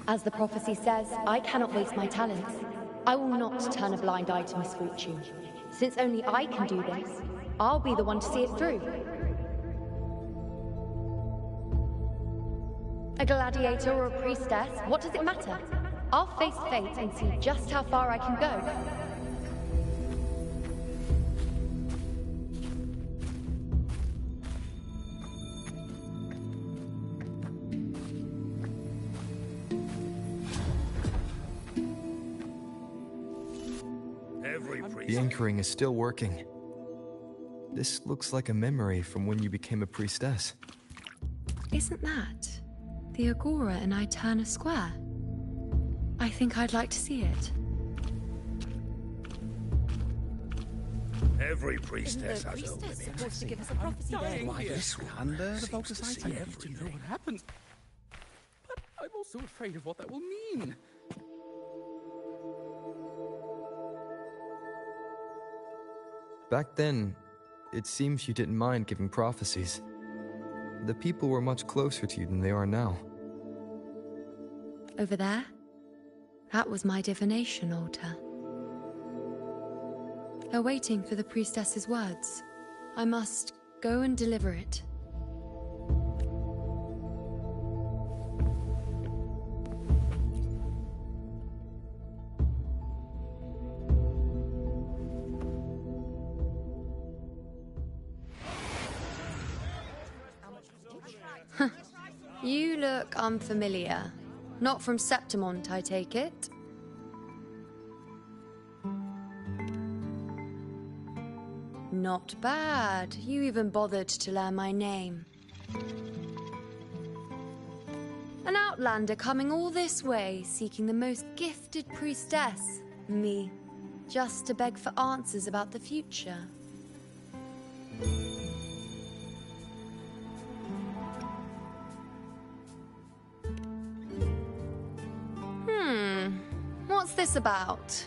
As the prophecy says, I cannot waste my talents. I will not turn a blind eye to misfortune. Since only I can do this, I'll be the one to see it through. A gladiator or a priestess, what does it matter? I'll face fate and see just how far I can go. The anchoring is still working. This looks like a memory from when you became a priestess. Isn't that the Agora in Iuno Square? I think I'd like to see it. Every priestess has priestess open supposed to give us a prophecy then? Why, this one the seems to Volkswagen see everything. everything what happens. But I'm also afraid of what that will mean. Back then, it seems you didn't mind giving prophecies. The people were much closer to you than they are now. Over there? That was my divination altar. They're waiting for the priestess's words. I must go and deliver it. You look unfamiliar. Not from Septimont, I take it. Not bad. You even bothered to learn my name. An outlander coming all this way, seeking the most gifted priestess, me, just to beg for answers about the future. What's this about?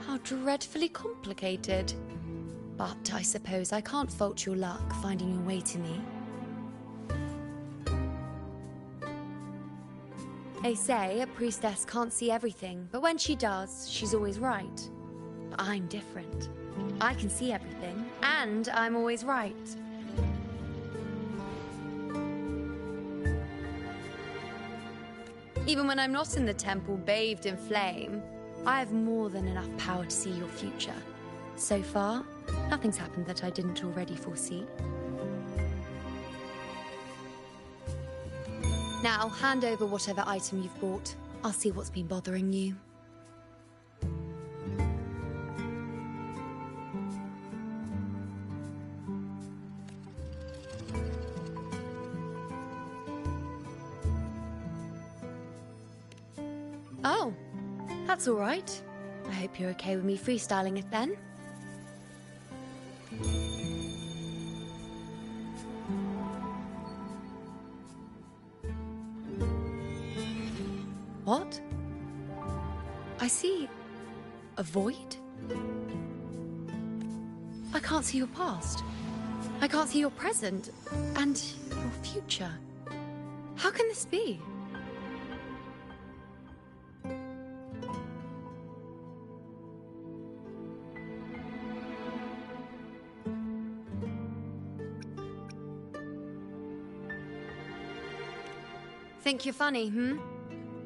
How dreadfully complicated. But I suppose I can't fault your luck finding your way to me. They say a priestess can't see everything, but when she does, she's always right. But I'm different. I can see everything, and I'm always right. Even when I'm not in the temple bathed in flame, I have more than enough power to see your future. So far, nothing's happened that I didn't already foresee. Now, hand over whatever item you've brought. I'll see what's been bothering you. Oh, that's all right. I hope you're okay with me freestyling it then. What? I see a void? I can't see your past. I can't see your present and your future. How can this be? Think you're funny, hmm?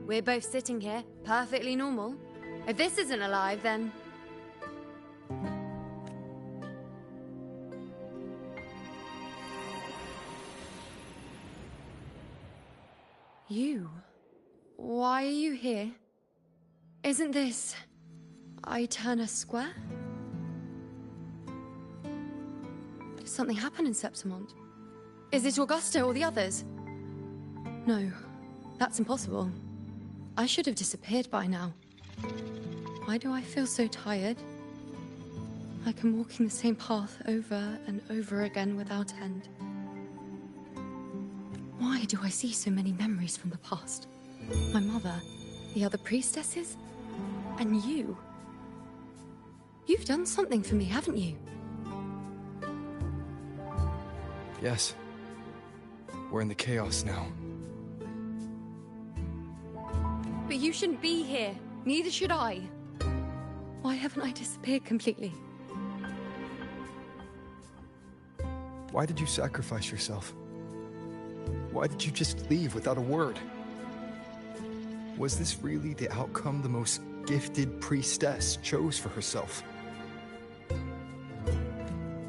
We're both sitting here, perfectly normal. If this isn't alive, then... You? Why are you here? Isn't this... Iuno Square? Did something happen in Septimont? Is it Augusta or the others? No, that's impossible. I should have disappeared by now. Why do I feel so tired? Like I'm walking the same path over and over again without end. Why do I see so many memories from the past? My mother, the other priestesses, and you. You've done something for me, haven't you? Yes. We're in the chaos now. But you shouldn't be here. Neither should I. Why haven't I disappeared completely? Why did you sacrifice yourself? Why did you just leave without a word? Was this really the outcome the most gifted priestess chose for herself?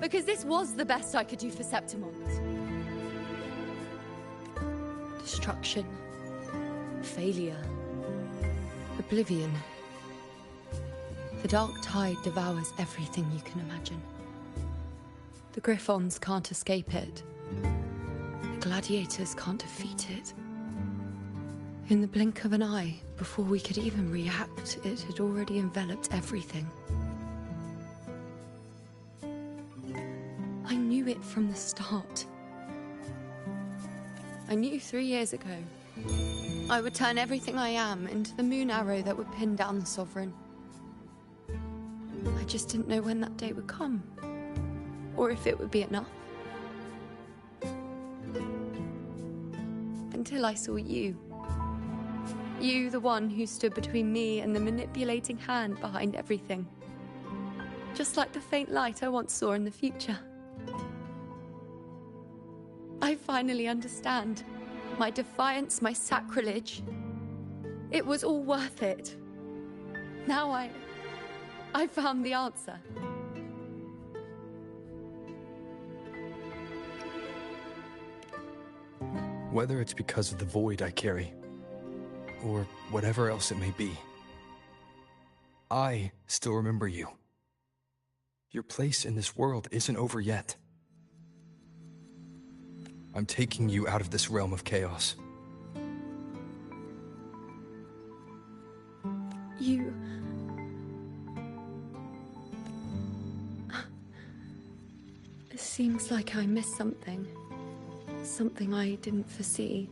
Because this was the best I could do for Septimont. Destruction. Failure. Oblivion. The dark tide devours everything you can imagine. The Griffons can't escape it. The gladiators can't defeat it. In the blink of an eye, before we could even react, it had already enveloped everything. I knew it from the start. I knew 3 years ago I would turn everything I am into the moon arrow that would pin down the Sovereign. I just didn't know when that day would come, or if it would be enough. Until I saw you. You, the one who stood between me and the manipulating hand behind everything. Just like the faint light I once saw in the future. I finally understand. My defiance, my sacrilege. It was all worth it. Now I found the answer. Whether it's because of the void I carry, or whatever else it may be, I still remember you. Your place in this world isn't over yet. I'm taking you out of this realm of chaos. You... It seems like I missed something. Something I didn't foresee.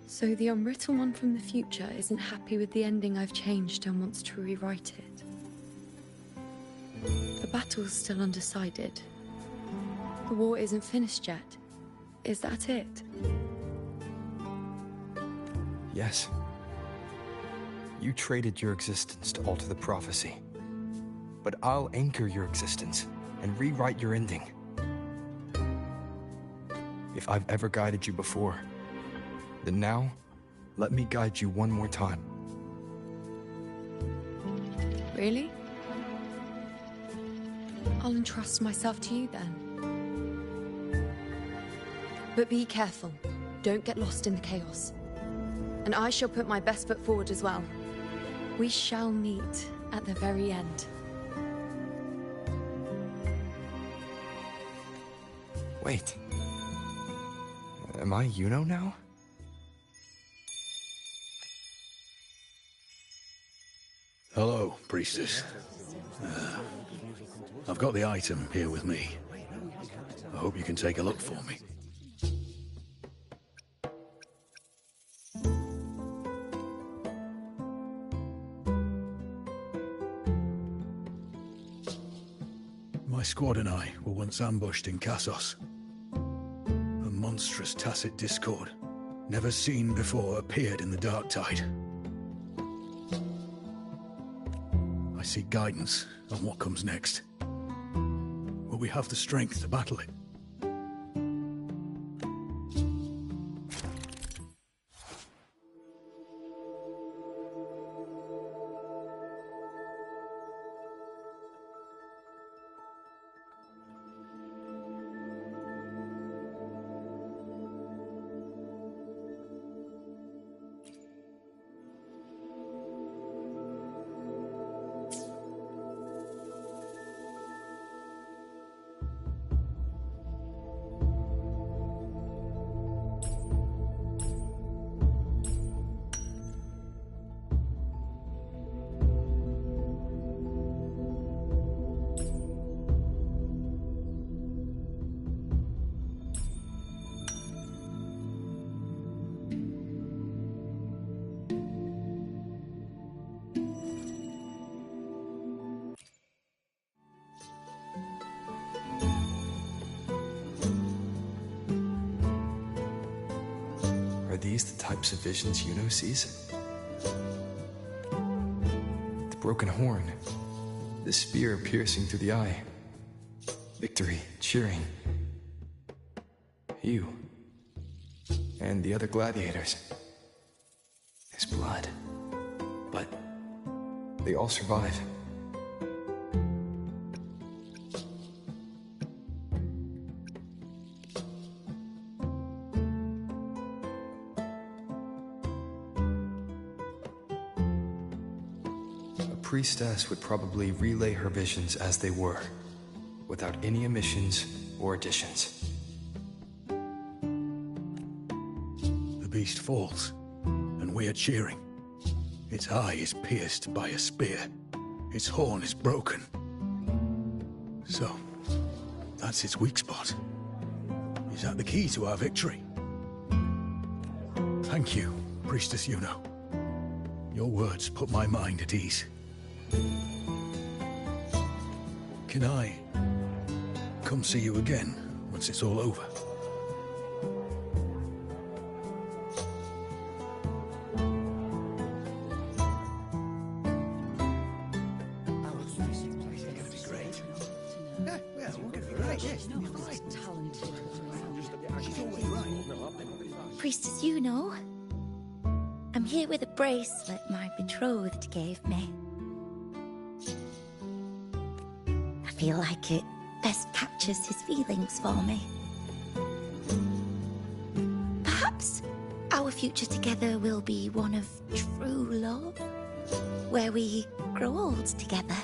So the unwritten one from the future isn't happy with the ending I've changed and wants to rewrite it. The battle's still undecided. The war isn't finished yet. Is that it? Yes. You traded your existence to alter the prophecy. But I'll anchor your existence and rewrite your ending. If I've ever guided you before, then now, let me guide you one more time. Really? I'll entrust myself to you then. But be careful. Don't get lost in the chaos. And I shall put my best foot forward as well. We shall meet at the very end. Wait. Am I Iuno now? Hello, priestess. I've got the item here with me. I hope you can take a look for me. My squad and I were once ambushed in Kassos. A monstrous tacit discord, never seen before, appeared in the dark tide. I seek guidance on what comes next. Will we have the strength to battle it? Are these the types of visions Iuno sees? The broken horn, the spear piercing through the eye, victory cheering. You and the other gladiators. His blood. But they all survive. priestess would probably relay her visions as they were, without any omissions or additions. The beast falls, and we are cheering. Its eye is pierced by a spear. Its horn is broken. So, that's its weak spot. Is that the key to our victory? Thank you, Priestess Iuno. Your words put my mind at ease. Can I come see you again once it's all over? Priestess Iuno, I'm here with a bracelet my betrothed gave me. I feel like it best captures his feelings for me. Perhaps our future together will be one of true love, where we grow old together.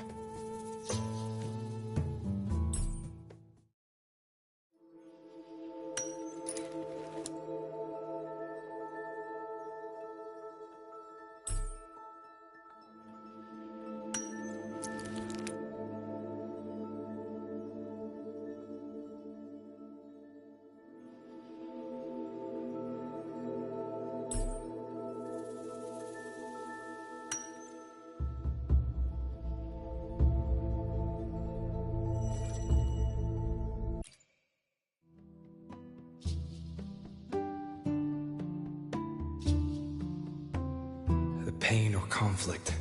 Pain or conflict,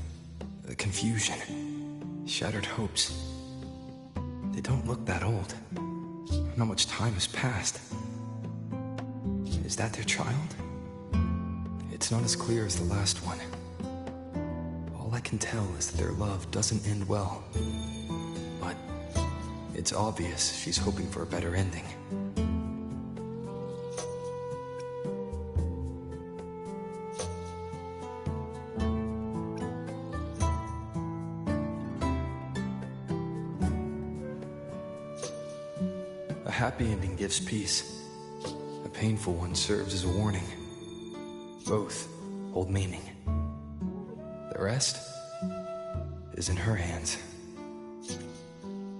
confusion, shattered hopes. They don't look that old. Not much time has passed. Is that their child? It's not as clear as the last one. All I can tell is that their love doesn't end well. But it's obvious she's hoping for a better ending. A happy ending gives peace. A painful one serves as a warning. Both hold meaning. The rest is in her hands.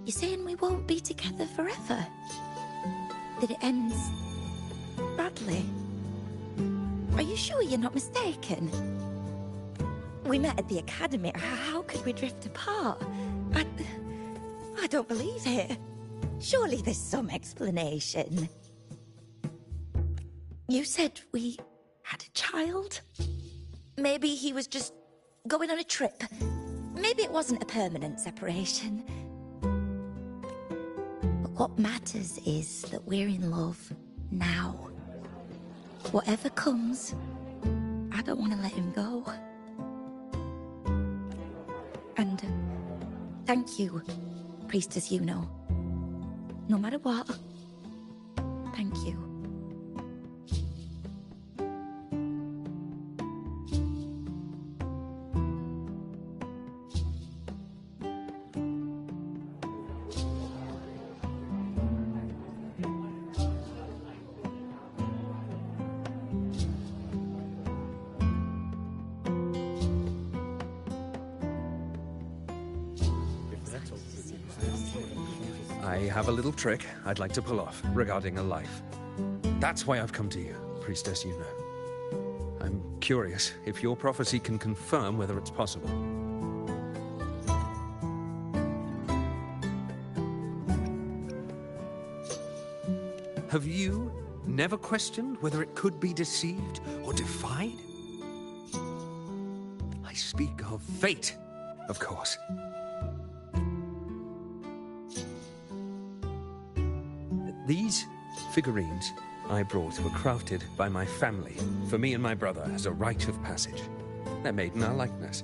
You're saying we won't be together forever? That it ends badly? Are you sure you're not mistaken? We met at the academy. How could we drift apart? I don't believe it. Surely there's some explanation. You said we had a child? Maybe he was just going on a trip. Maybe it wasn't a permanent separation. But what matters is that we're in love now. Whatever comes, I don't want to let him go. And thank you, Priestess Iuno. No matter what, thank you. I have a little trick I'd like to pull off regarding a life. That's why I've come to you, Priestess Iuno. I'm curious if your prophecy can confirm whether it's possible. Have you never questioned whether it could be deceived or defied? I speak of fate, of course. These figurines I brought were crafted by my family for me and my brother as a rite of passage. They're made in our likeness.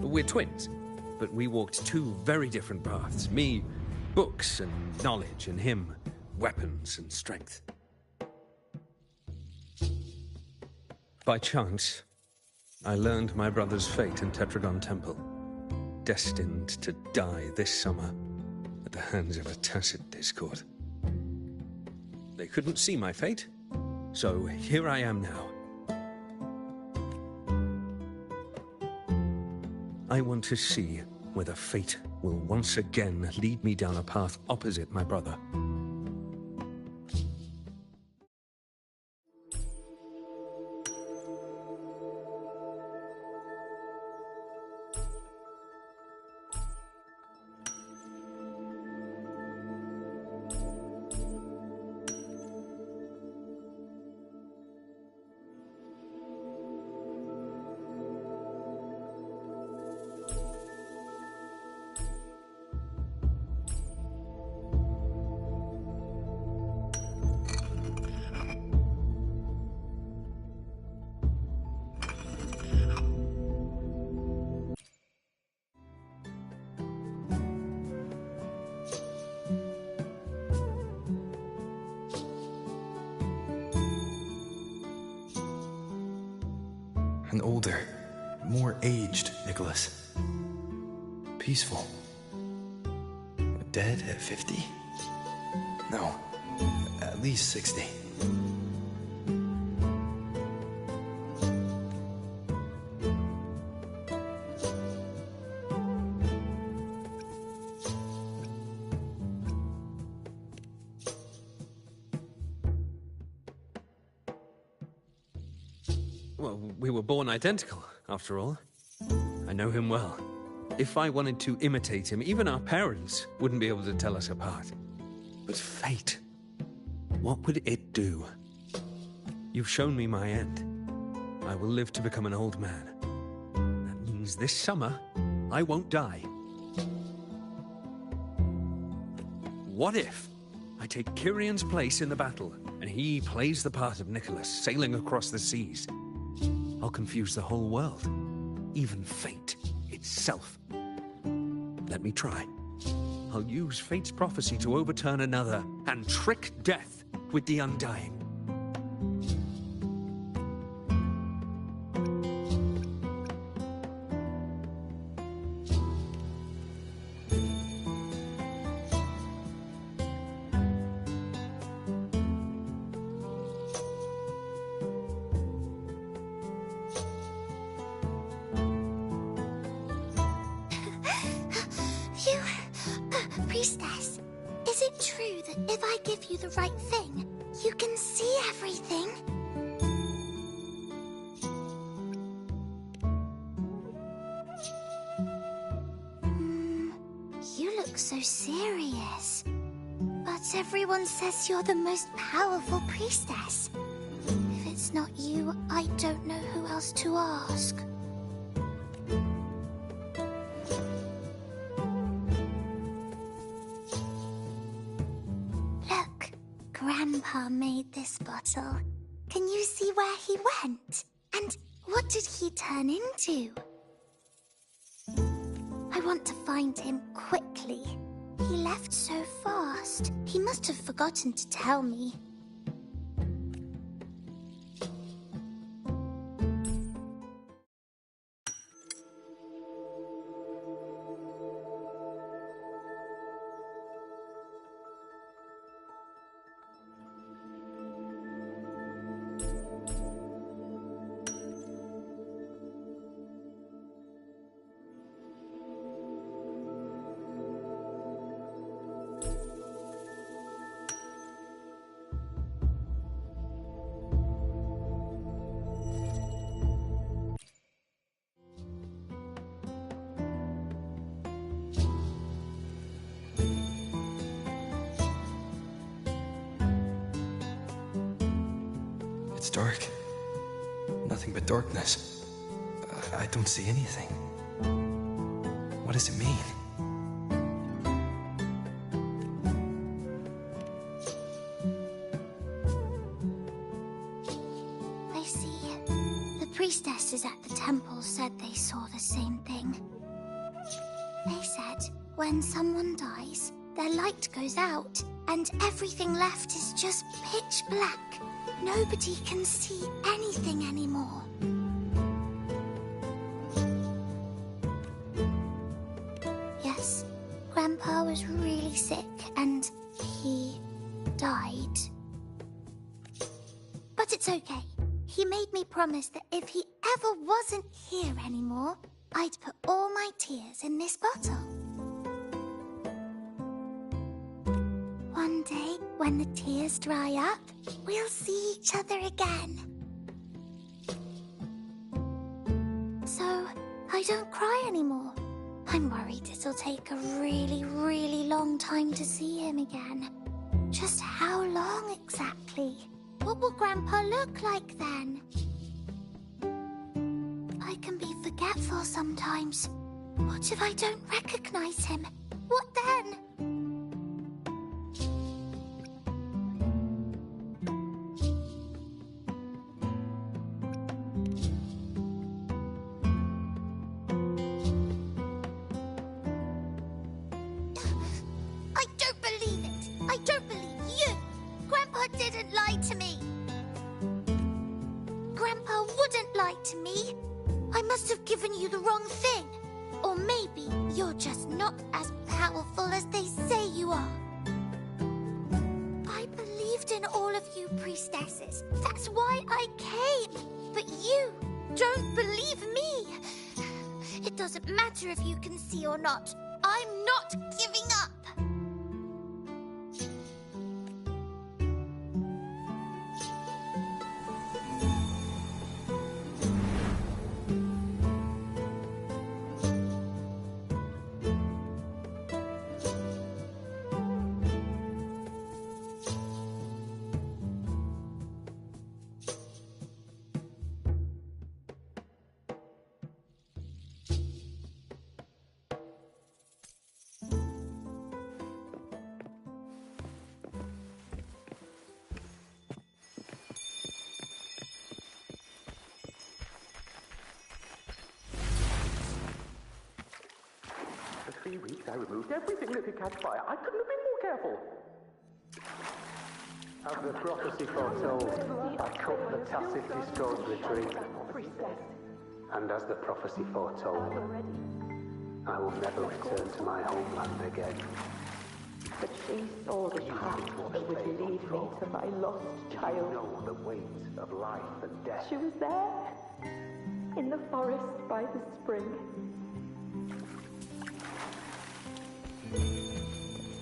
We're twins, but we walked two very different paths. Me, books and knowledge, and him, weapons and strength. By chance, I learned my brother's fate in Tetragon Temple. Destined to die this summer at the hands of a tacit discord. They couldn't see my fate, so here I am now. I want to see whether fate will once again lead me down a path opposite my brother. An older, more aged Nicholas. Peaceful. Dead at 50? No, at least 60. Well, we were born identical, after all. I know him well. If I wanted to imitate him, even our parents wouldn't be able to tell us apart. But fate, what would it do? You've shown me my end. I will live to become an old man. That means this summer, I won't die. What if I take Kyrion's place in the battle, and he plays the part of Nicholas, sailing across the seas? I'll confuse the whole world, even fate itself. Let me try. I'll use fate's prophecy to overturn another and trick death with the undying. Priestess, is it true that if I give you the right thing, you can see everything? You look so serious. But everyone says you're the most powerful priestess. If it's not you, I don't know who else to ask. Grandpa made this bottle. Can you see where he went? And what did he turn into? I want to find him quickly. He left so fast. He must have forgotten to tell me. It's dark. Nothing but darkness. I don't see anything. What does it mean? I see. The priestesses at the temple said they saw the same thing. They said when someone dies, their light goes out, and everything left is just pitch black. Nobody can see anything anymore. was really sick and he died. But it's okay. He made me promise that if he ever wasn't here anymore, I'd put all my tears in this bottle. One day, when the tears dry up, we'll see each other again. So, I don't cry anymore. I'm worried it'll take a really, really long time to see him again. Just how long exactly? What will Grandpa look like then? I can be forgetful sometimes. What if I don't recognize him? What then? I don't believe it. I don't believe you. Grandpa didn't lie to me. Grandpa wouldn't lie to me. I must have given you the wrong thing. Or maybe you're just not as powerful as they say you are. I believed in all of you priestesses. That's why I came. But you don't believe me. It doesn't matter if you can see or not. I'm not giving up. For 3 weeks, I removed everything that could catch fire. I couldn't have been more careful. As the prophecy foretold, I cut the tacit discord's retreat. And as the prophecy foretold, I will never return to my homeland again. But she saw the path that would lead me to my lost child. You know the weight of life and death. She was there, in the forest by the spring.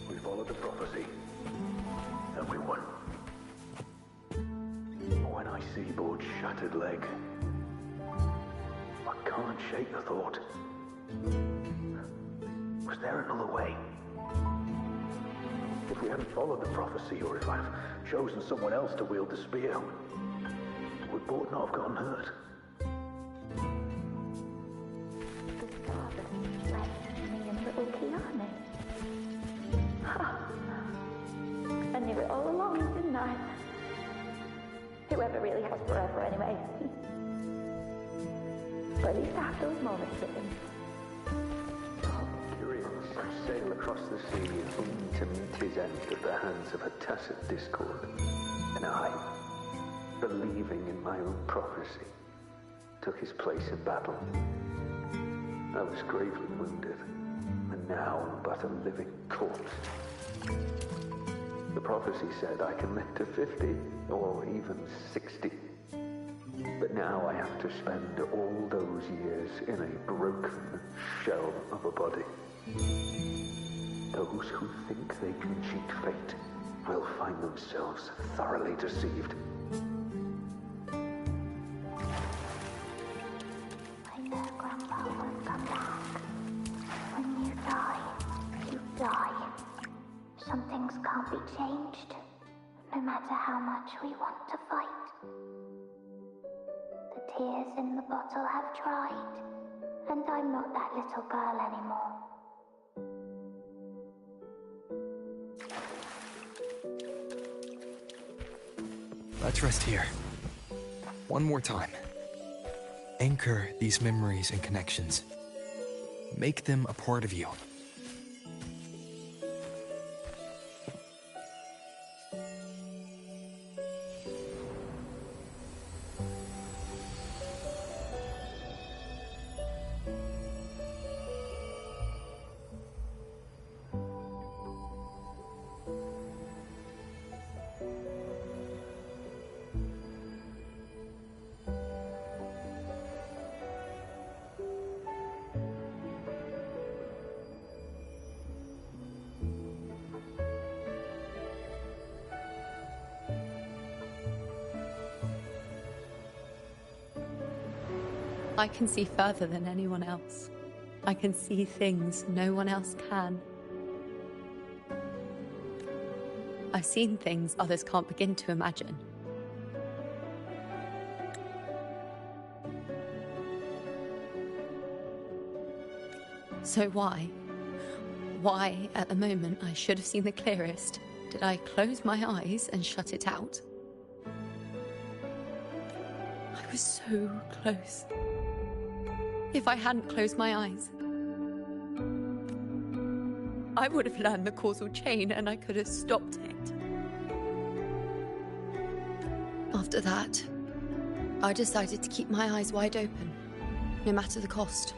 We followed the prophecy, and we won. When I see Bord's shattered leg, I can't shake the thought. Was there another way? If we hadn't followed the prophecy, or if I'd chosen someone else to wield the spear, would Bord not have gotten hurt? The star that left me and little Kiane. I knew it all along, didn't I? Whoever really has forever anyway. But at least I have those moments with him. Curious, sail across the sea only to meet his end at the hands of a tacit discord. And I, believing in my own prophecy, took his place in battle. I was gravely wounded, and now I'm but a living corpse. The prophecy said I can live to 50, or even 60. But now I have to spend all those years in a broken shell of a body. Those who think they can cheat fate will find themselves thoroughly deceived. I know Grandpa won't come back. When you die, you die. Some things can't be changed, no matter how much we want to fight. The tears in the bottle have dried, and I'm not that little girl anymore. Let's rest here. One more time. Anchor these memories and connections. Make them a part of you. I can see further than anyone else. I can see things no one else can. I've seen things others can't begin to imagine. So why, at the moment I should have seen the clearest, did I close my eyes and shut it out? I was so close. If I hadn't closed my eyes, I would have learned the causal chain and I could have stopped it. After that, I decided to keep my eyes wide open, no matter the cost.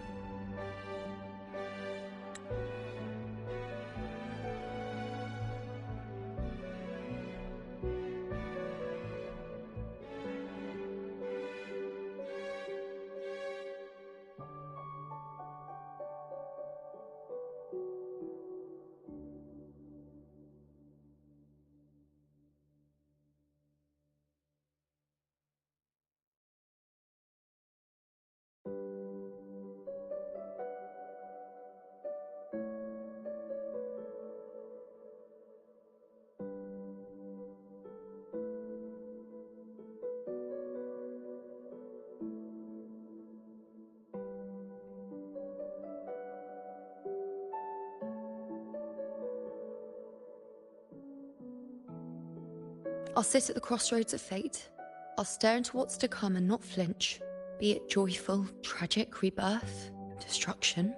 I'll sit at the crossroads of fate. I'll stare into what's to come and not flinch, be it joyful, tragic rebirth, destruction.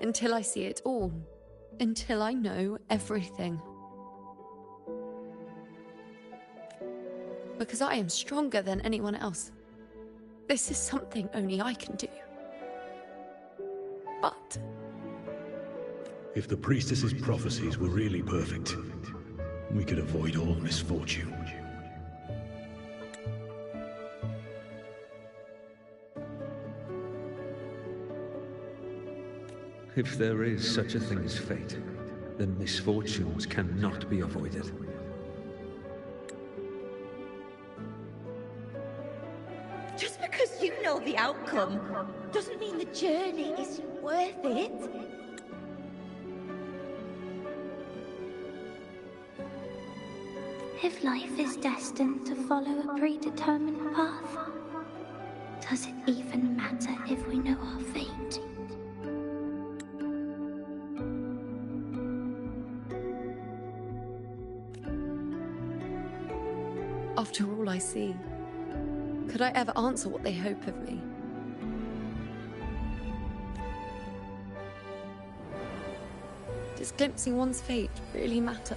Until I see it all. Until I know everything. Because I am stronger than anyone else. This is something only I can do. But if the priestess's prophecies were really perfect, we could avoid all misfortune. If there is such a thing as fate, then misfortunes cannot be avoided. Just because you know the outcome doesn't mean the journey is worth it. If life is destined to follow a predetermined path, does it even matter if we know our fate? after all I see, could I ever answer what they hope of me? Does glimpsing one's fate really matter?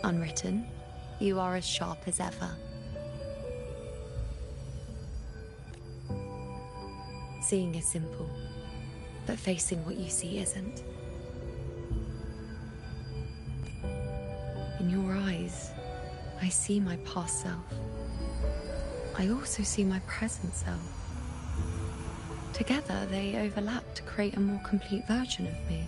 Unwritten, you are as sharp as ever. Seeing is simple, but facing what you see isn't. In your eyes, I see my past self. I also see my present self. Together, they overlap to create a more complete version of me.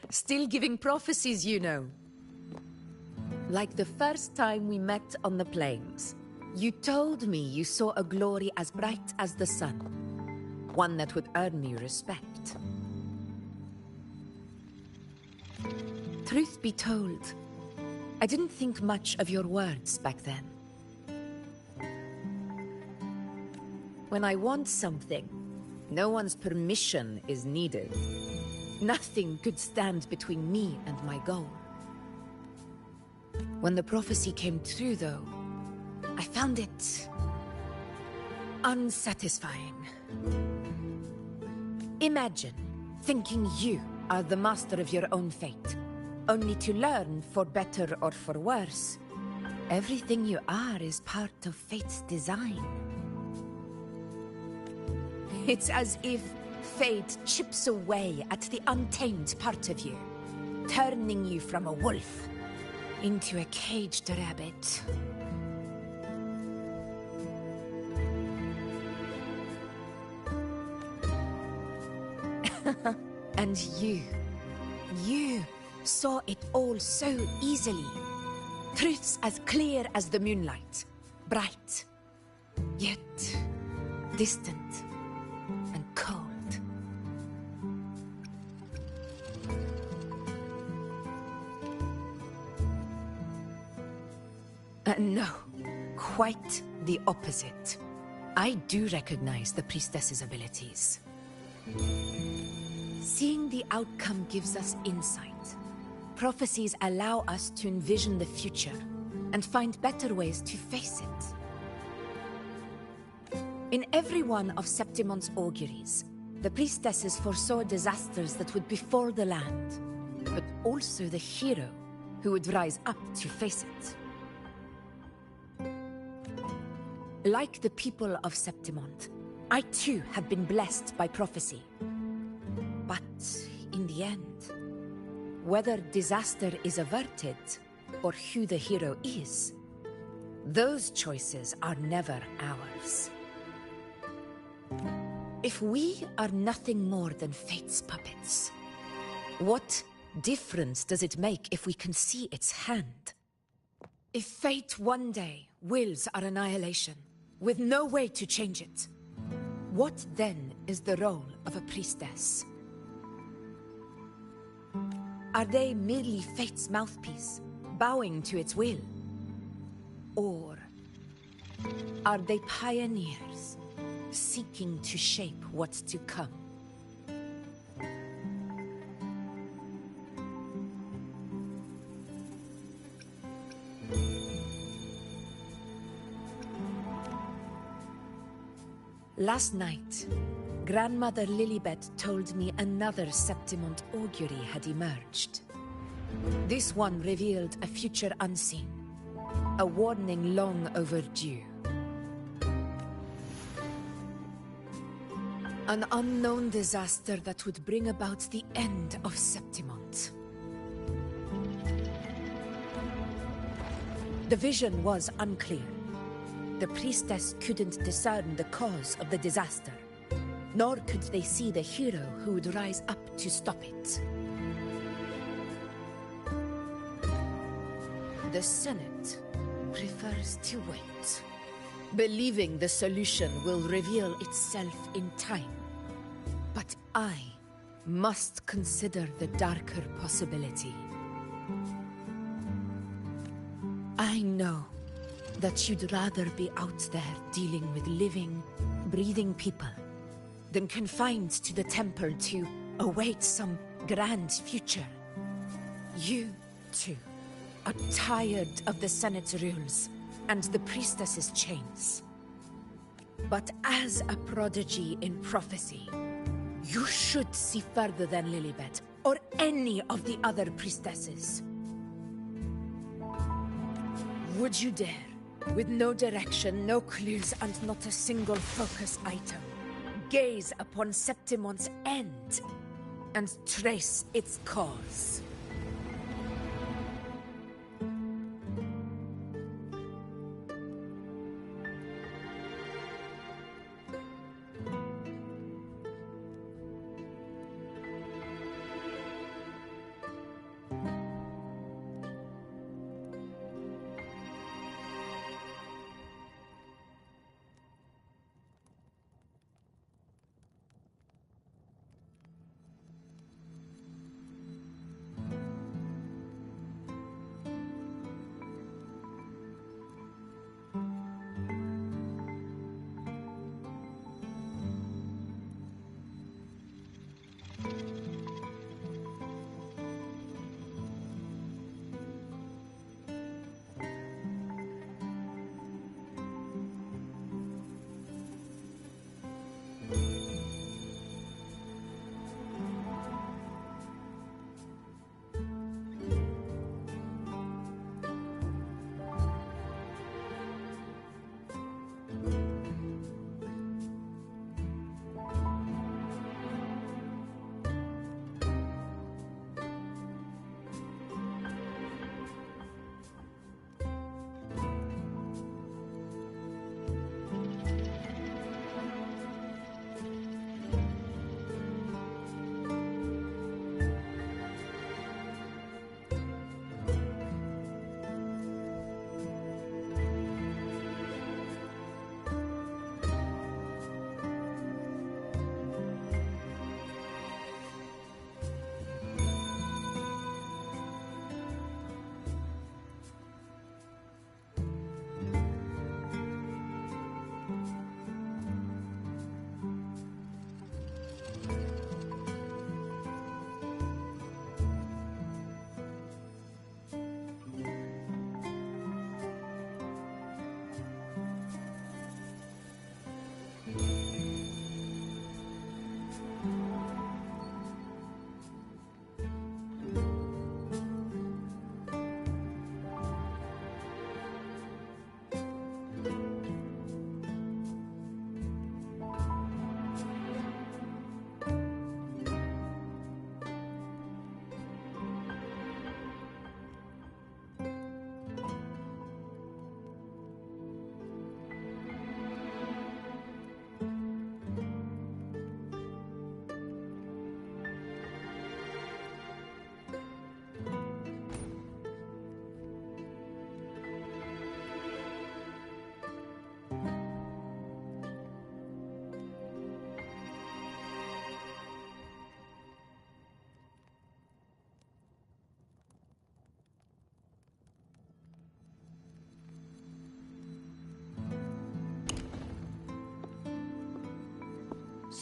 Still giving prophecies, you know. Like the first time we met on the plains, you told me you saw a glory as bright as the sun. One that would earn me respect. Truth be told, I didn't think much of your words back then. When I want something, no one's permission is needed. Nothing could stand between me and my goal. When the prophecy came true, though, I found it unsatisfying. Imagine thinking you are the master of your own fate, only to learn, for better or for worse, everything you are is part of fate's design. It's as if fate chips away at the untamed part of you, turning you from a wolf into a caged rabbit. And you saw it all so easily. Truths as clear as the moonlight, bright, yet distant and cold. No, quite the opposite. I do recognize the priestess's abilities. Seeing the outcome gives us insight. Prophecies allow us to envision the future and find better ways to face it. In every one of Septimon's auguries, the priestesses foresaw disasters that would befall the land, but also the hero who would rise up to face it. Like the people of Septimont, I too have been blessed by prophecy. But in the end, whether disaster is averted or who the hero is, those choices are never ours. If we are nothing more than fate's puppets, what difference does it make if we can see its hand? If fate one day wills our annihilation, with no way to change it, what then is the role of a priestess? Are they merely fate's mouthpiece, bowing to its will? Or are they pioneers, seeking to shape what's to come? Last night, Grandmother Lilibet told me another Septimont augury had emerged. This one revealed a future unseen, a warning long overdue. An unknown disaster that would bring about the end of Septimont. The vision was unclear. The priestess couldn't discern the cause of the disaster, nor could they see the hero who would rise up to stop it. The Senate prefers to wait, believing the solution will reveal itself in time. But I must consider the darker possibility. I know that you'd rather be out there dealing with living, breathing people than confined to the temple to await some grand future. You, too, are tired of the Senate's rules and the priestess's chains. But as a prodigy in prophecy, you should see further than Lilibet or any of the other priestesses. Would you dare, with no direction, no clues, and not a single focus item, gaze upon Septimont's end and trace its cause?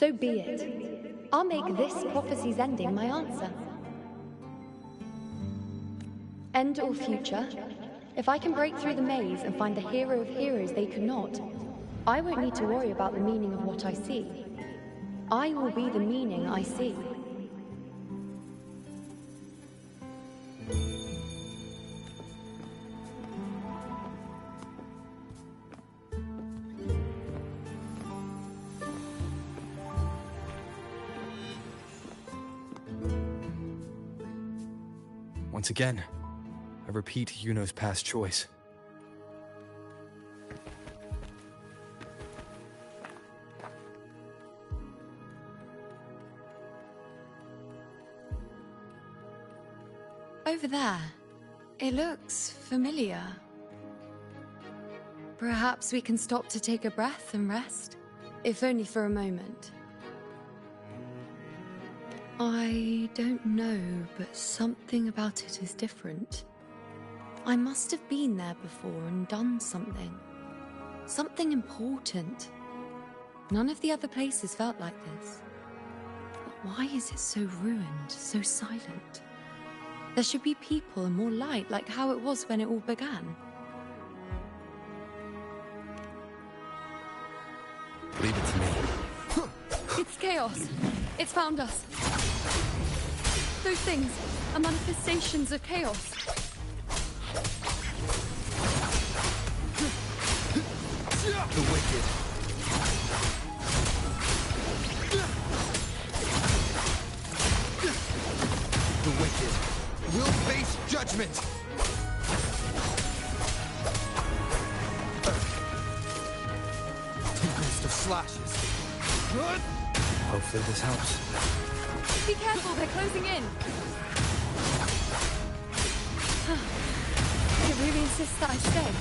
So be it. I'll make this prophecy's ending my answer. End or future, if I can break through the maze and find the hero of heroes they could not, I won't need to worry about the meaning of what I see. I will be the meaning I see. Once again, I repeat Iuno's past choice. Over there, it looks familiar. Perhaps we can stop to take a breath and rest, if only for a moment. I don't know, but something about it is different. I must have been there before and done something. Something important. None of the other places felt like this. But why is it so ruined, so silent? There should be people and more light, like how it was when it all began. Leave it to me. It's chaos. It's found us. Those things are manifestations of chaos. The wicked. The wicked will face judgment. Tempest of slashes. Hopefully this helps. Be careful, they're closing in. It really insists that I stay.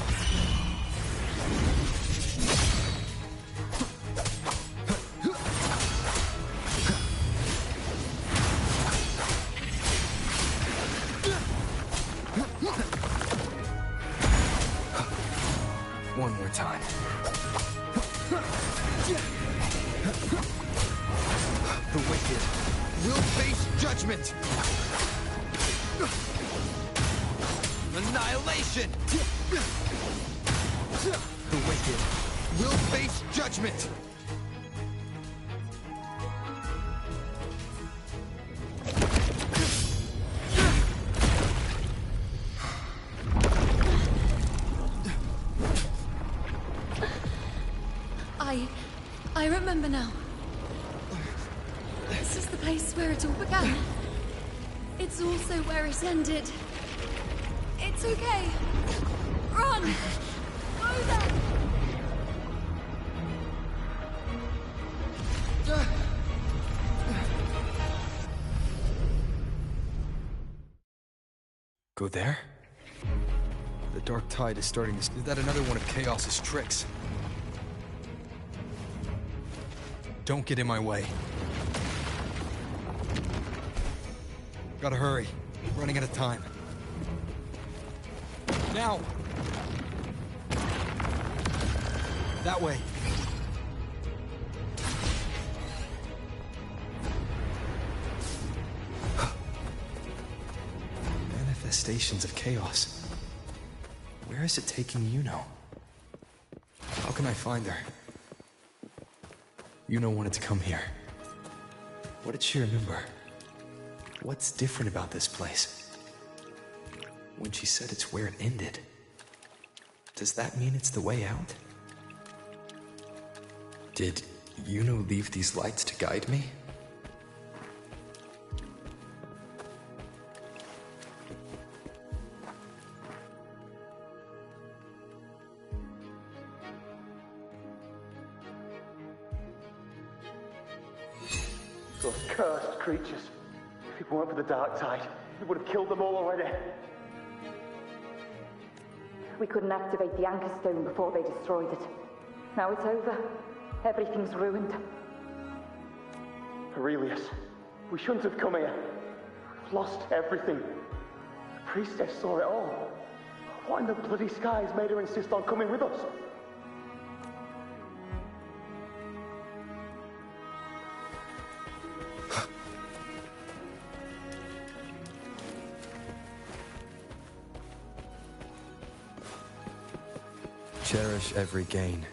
One more time. The wicked will face judgment. Annihilation. The wicked will face judgment. I remember now. This is the place where it all began. It's also where it ended. It's okay. Run! Go there! Go there? The dark tide is starting to... Is that another one of Chaos's tricks? Don't get in my way. Gotta hurry. Running out of time. Now! That way. Manifestations of chaos. Where is it taking Iuno? How can I find her? Iuno wanted to come here. What did she remember? What's different about this place? When she said it's where it ended, does that mean it's the way out? Did Iuno leave these lights to guide me? Those cursed creatures. If it weren't for the dark tide, it would have killed them all already. We couldn't activate the anchor stone before they destroyed it. Now it's over. Everything's ruined. Aurelius, we shouldn't have come here. We've lost everything. The priestess saw it all. What in the bloody skies made her insist on coming with us? Cherish every gain.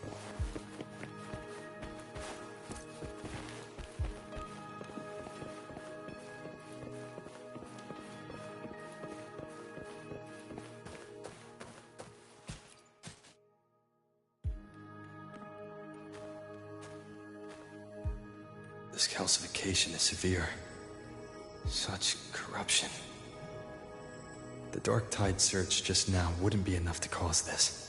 This calcification is severe. Such corruption. The Dark Tide surge just now wouldn't be enough to cause this.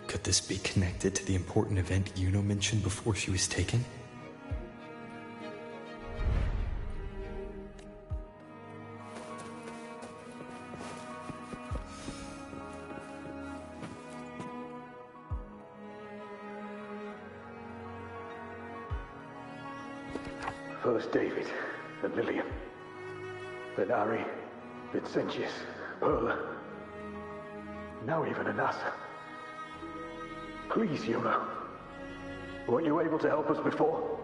Could this be connected to the important event Iuno mentioned before she was taken? First David, then Lillian, then Ari, Vincentius, Perla, now even Anassa. Please, Iuno. Weren't you able to help us before?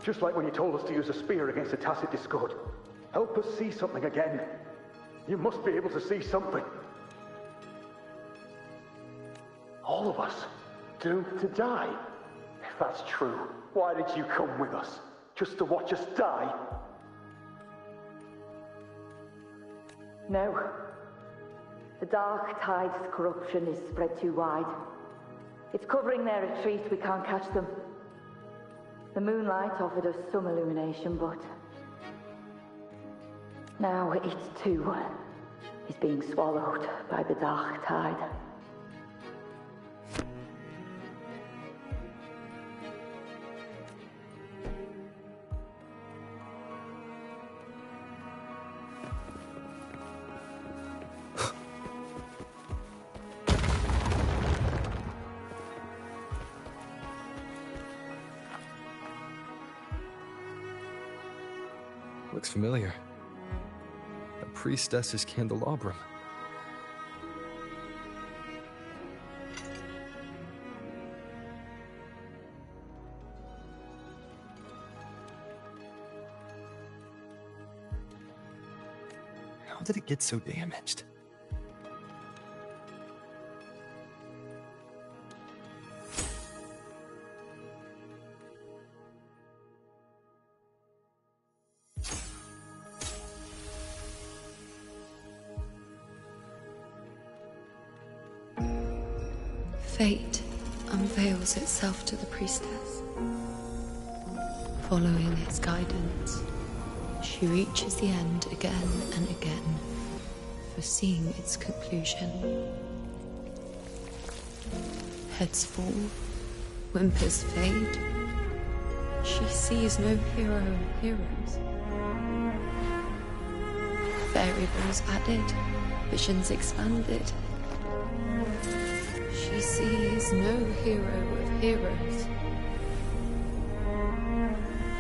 Just like when you told us to use a spear against a tacit discord. Help us see something again. You must be able to see something. All of us, doomed to die. If that's true, why did you come with us? Just to watch us die? No. The Dark Tide's corruption is spread too wide. It's covering their retreat, we can't catch them. The moonlight offered us some illumination, but now it too is being swallowed by the Dark Tide. Looks familiar. A priestess's candelabrum. How did it get so damaged? Fate unveils itself to the priestess. Following its guidance, she reaches the end again and again, foreseeing its conclusion. Heads fall, whimpers fade. She sees no hero of heroes. Variables added, visions expanded. She sees no hero of heroes.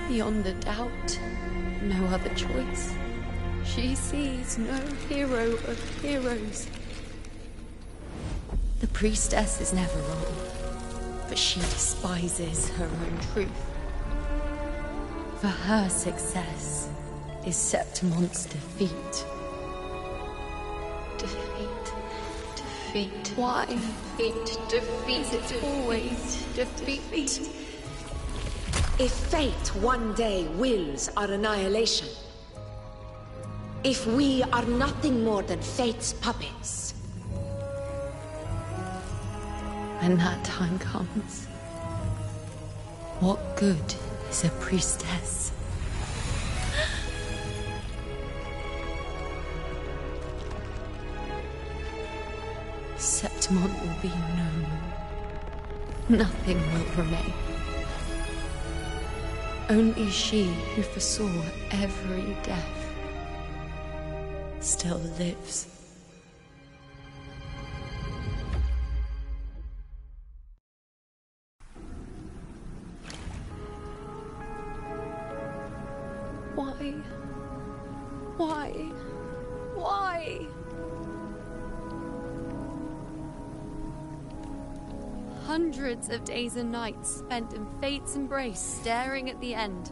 Beyond a doubt, no other choice. She sees no hero of heroes. The priestess is never wrong, but she despises her own truth. For her success is Septimon's defeat. Defeat. Why? Defeat. It's always defeat. If fate one day wills our annihilation, if we are nothing more than fate's puppets, when that time comes, what good is a priestess? Septimon will be known. Nothing will remain. Only she who foresaw every death still lives. Why? Why? Hundreds of days and nights spent in fate's embrace, staring at the end.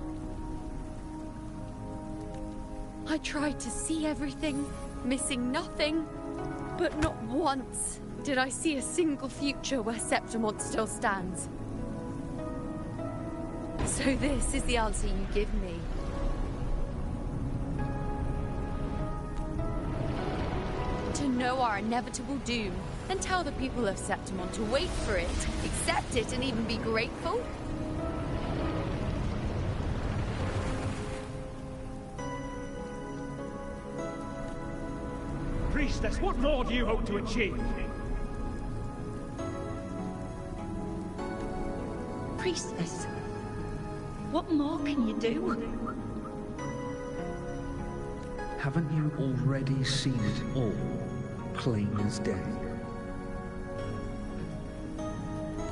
I tried to see everything, missing nothing, but not once did I see a single future where Septimont still stands. So this is the answer you give me. To know our inevitable doom, and tell the people of Septimont to wait for it, accept it, and even be grateful? Priestess, what more do you hope to achieve? Priestess, what more can you do? Haven't you already seen it all, plain as day?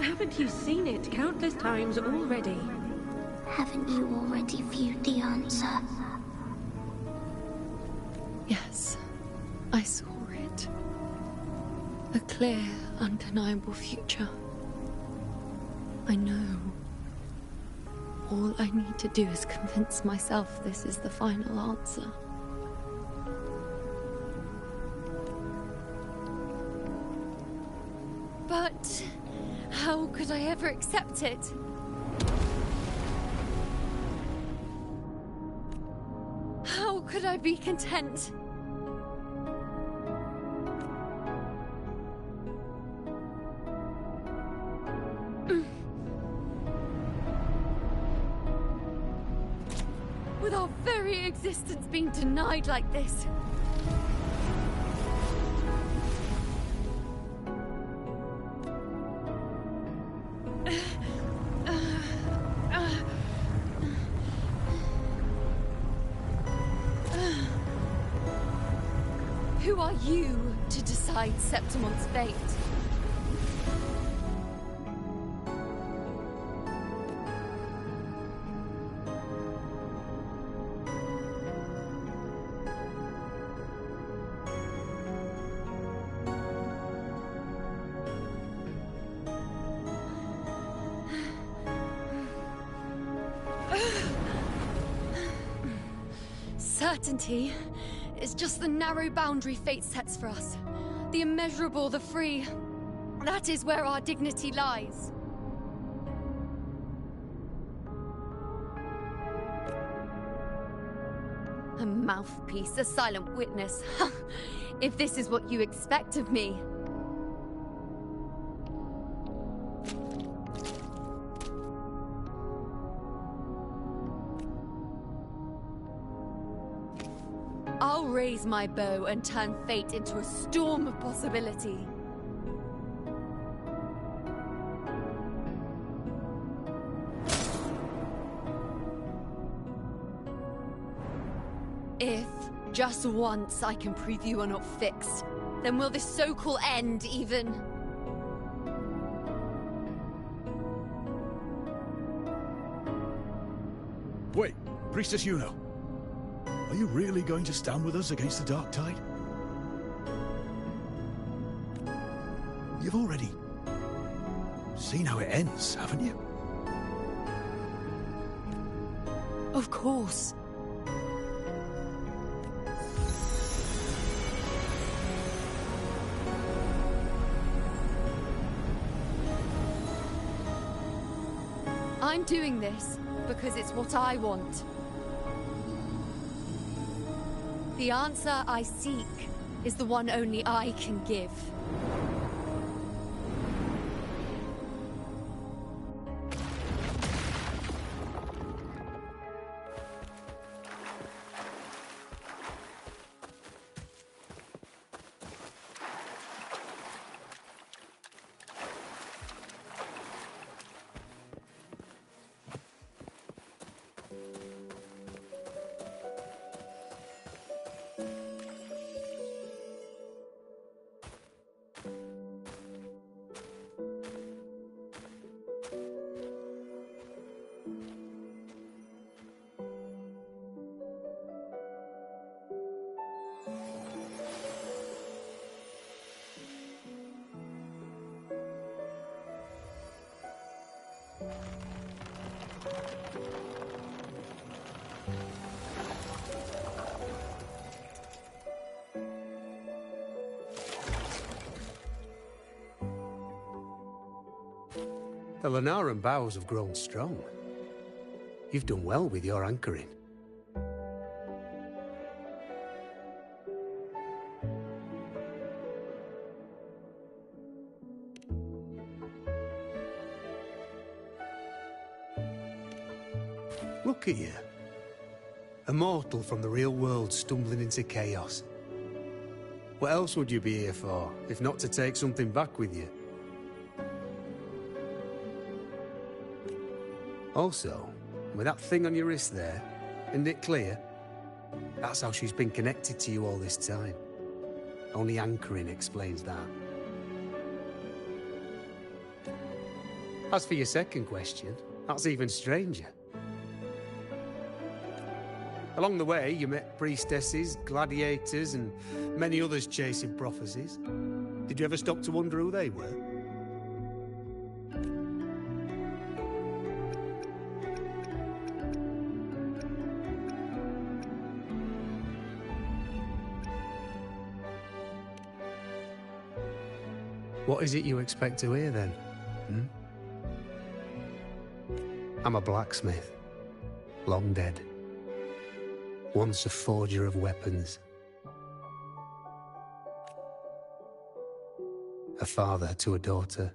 Haven't you seen it countless times already? Haven't you already viewed the answer? Yes, I saw it. A clear, undeniable future. I know. All I need to do is convince myself this is the final answer. But how could I ever accept it? How could I be content? With our very existence being denied like this. Who are you to decide Septimont's fate? Certainty is just the narrow boundary fate sets for us. The immeasurable, the free. That is where our dignity lies. A mouthpiece, a silent witness. If this is what you expect of me. I'll raise my bow and turn fate into a storm of possibility. If, just once, I can prove you are not fixed, then will this so-called end even... Wait, Priestess Iuno. Are you really going to stand with us against the Dark Tide? You've already seen how it ends, haven't you? Of course. I'm doing this because it's what I want. The answer I seek is the one only I can give. The Lunaran bows have grown strong. You've done well with your anchoring. Look at you. A mortal from the real world stumbling into chaos. What else would you be here for, if not to take something back with you? Also, with that thing on your wrist there, isn't it clear? That's how she's been connected to you all this time. Only anchoring explains that. As for your second question, that's even stranger. Along the way, you met priestesses, gladiators, and many others chasing prophecies. Did you ever stop to wonder who they were? What is it you expect to hear, then? I'm a blacksmith. Long dead. Once a forger of weapons. A father to a daughter.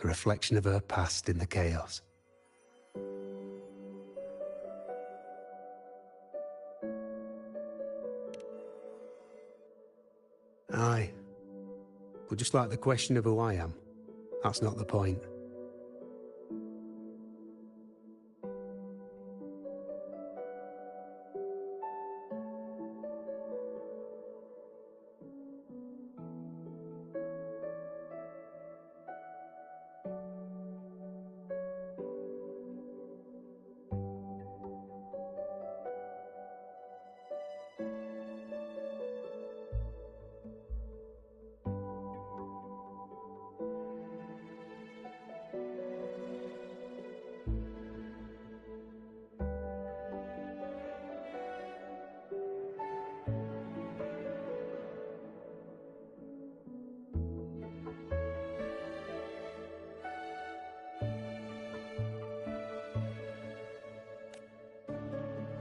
A reflection of her past in the chaos. Aye. But just like the question of who I am, that's not the point.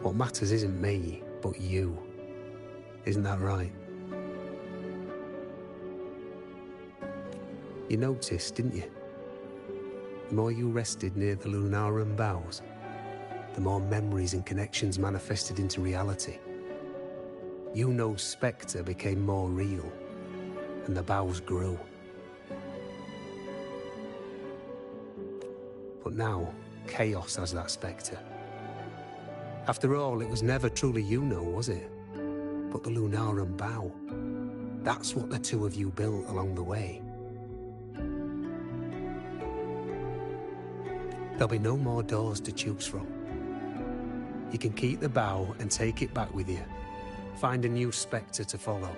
What matters isn't me, but you. Isn't that right? You noticed, didn't you? The more you rested near the Lunaran bows, the more memories and connections manifested into reality. Iuno's spectre became more real, and the bows grew. But now, chaos has that spectre. After all, it was never truly Iuno, was it? But the Lunaran bow. That's what the two of you built along the way. There'll be no more doors to choose from. You can keep the bow and take it back with you. Find a new spectre to follow.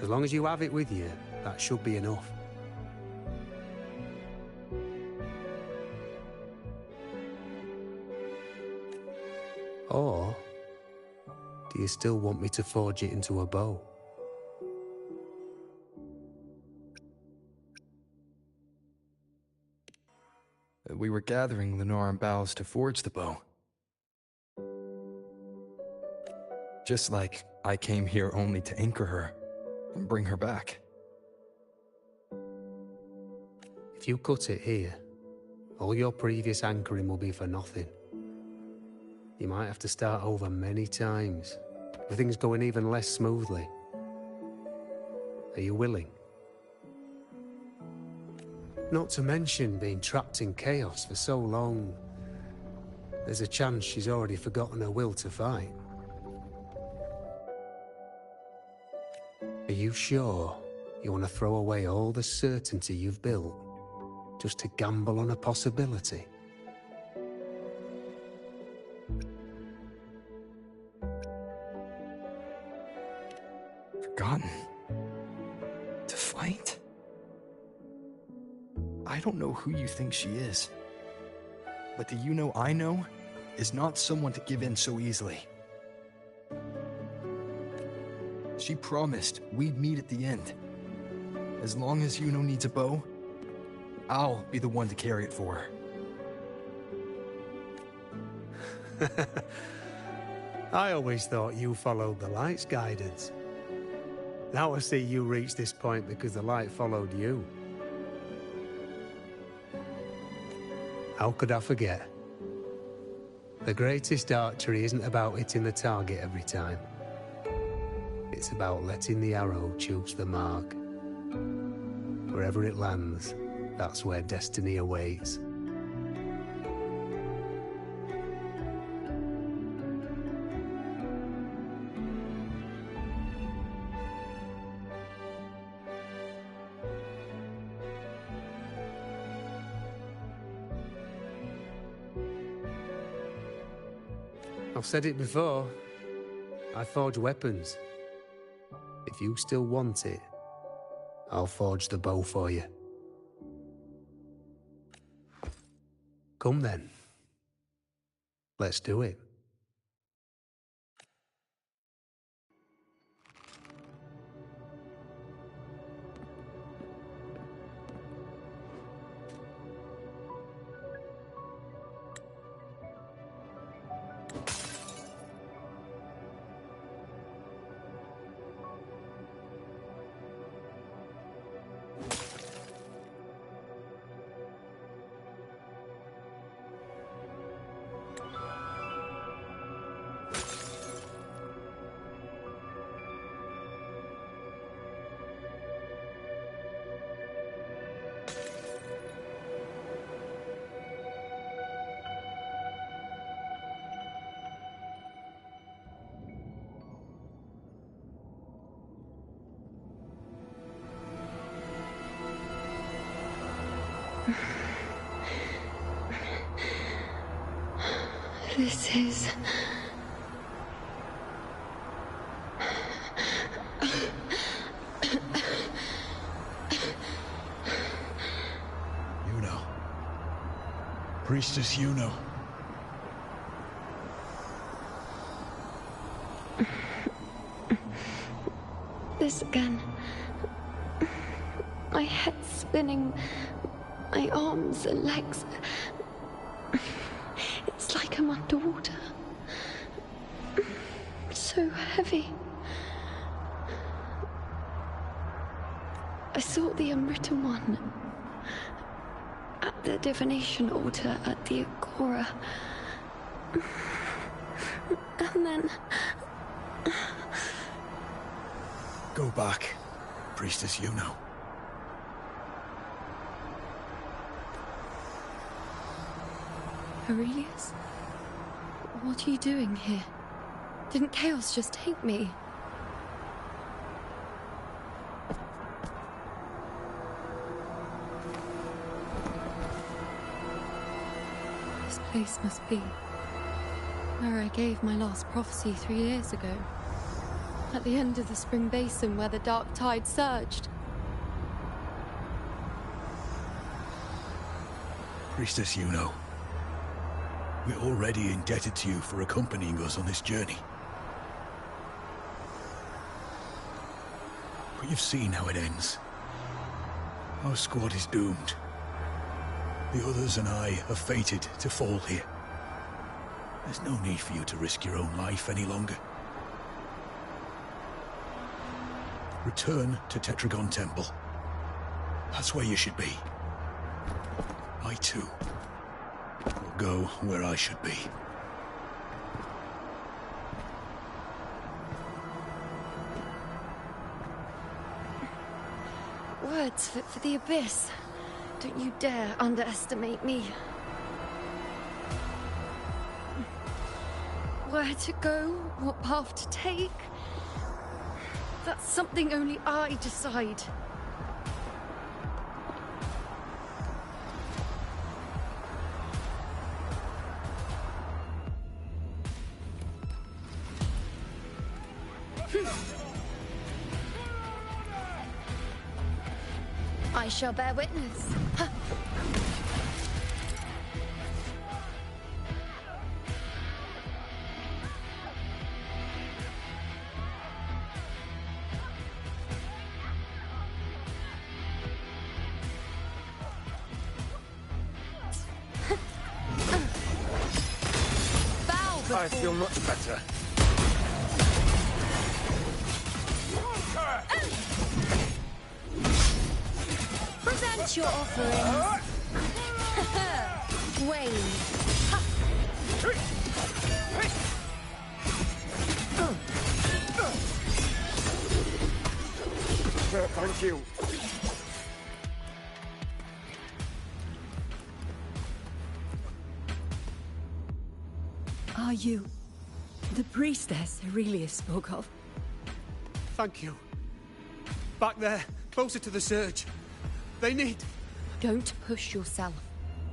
As long as you have it with you, that should be enough. Or do you still want me to forge it into a bow? We were gathering Lunaran boughs to forge the bow. Just like I came here only to anchor her and bring her back. If you cut it here, all your previous anchoring will be for nothing. You might have to start over many times, with things going even less smoothly. Are you willing? Not to mention being trapped in chaos for so long. There's a chance she's already forgotten her will to fight. Are you sure you want to throw away all the certainty you've built just to gamble on a possibility? Forgotten? To fight? I don't know who you think she is, but the Iuno I know is not someone to give in so easily. She promised we'd meet at the end, As long as Iuno needs a bow, I'll be the one to carry it for her. I always thought you followed the light's guidance. Now I see you reached this point because the light followed you. How could I forget? The greatest archery isn't about hitting the target every time. It's about letting the arrow choose the mark. Wherever it lands, that's where destiny awaits. I've said it before. I forge weapons. If you still want it, I'll forge the bow for you. Come then. Let's do it. This is... Iuno. Priestess Iuno. This again. My head spinning, my arms and legs. It's like I'm underwater. So heavy. I saw the unwritten one at the divination altar at the Agora. And then... Go back, Priestess Iuno. Aurelius? What are you doing here? Didn't Chaos just take me? This place must be where I gave my last prophecy 3 years ago. At the end of the spring basin where the dark tide surged. Priestess Iuno. We're already indebted to you for accompanying us on this journey. But you've seen how it ends. Our squad is doomed. The others and I are fated to fall here. There's no need for you to risk your own life any longer. Return to Tetragon Temple. That's where you should be. I too will go where I should be. Words fit for the abyss. Don't you dare underestimate me. Where to go, what path to take, that's something only I decide. I shall bear witness. I feel much better. Present your offerings. Wayne. Thank you. Are you the priestess Aurelius spoke of? Thank you. Back there, closer to the surge. They need... Don't push yourself.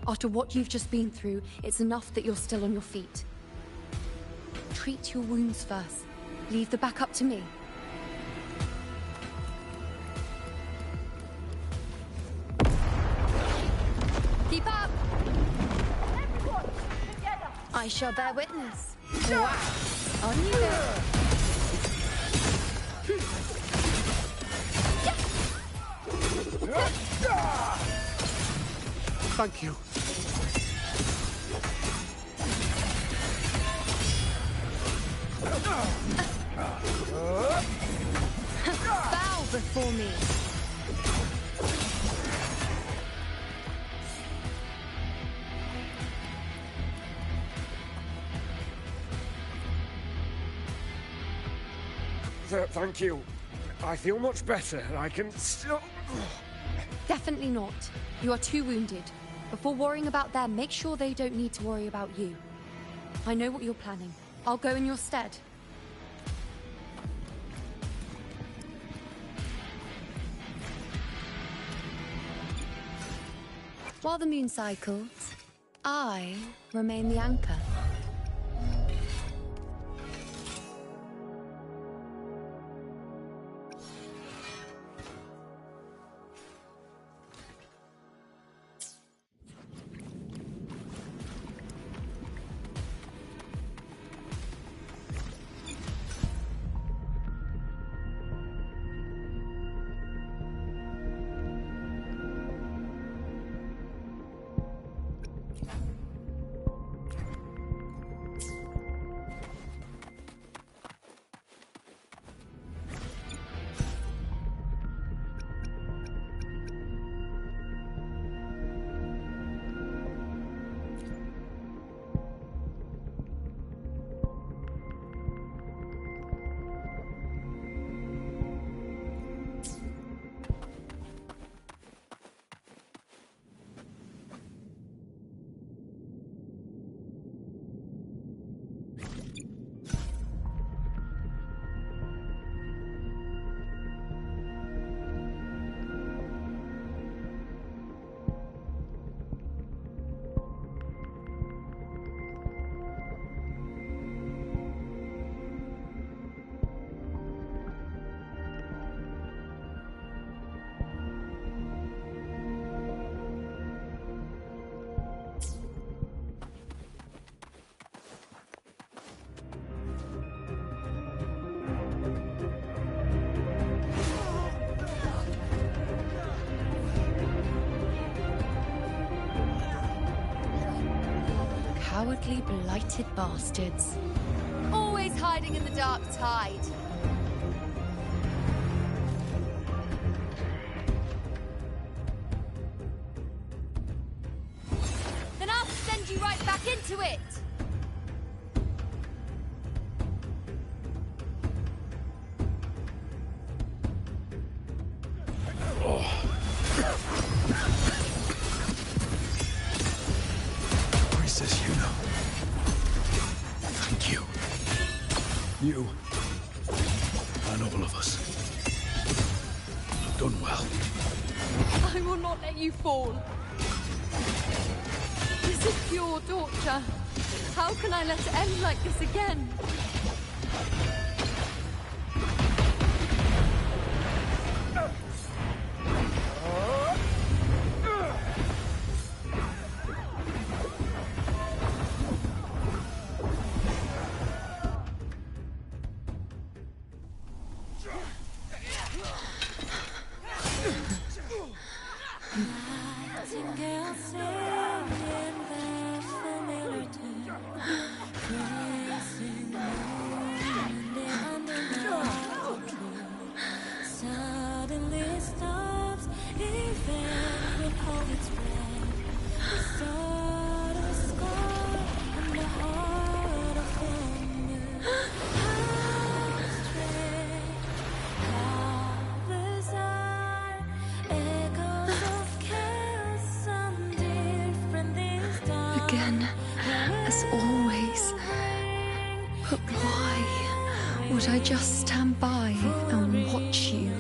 After what you've just been through, it's enough that you're still on your feet. Treat your wounds first. Leave the back up to me. Keep up! Everyone, together! I shall bear witness. Wow. On you go. Thank you. Bow before me. Thank you. I feel much better. I can still... Definitely not. You are too wounded. Before worrying about them, make sure they don't need to worry about you. I know what you're planning. I'll go in your stead. While the moon cycles, I remain the anchor. Cowardly, blighted bastards. Always hiding in the dark tide. Then I'll send you right back into it! Priestess Iuno. Thank you. You and all of us have done well. I will not let you fall. This is pure torture. How can I let it end like this again? Nightingale singing their familiar tune. Again, as always. But why would I just stand by and watch you,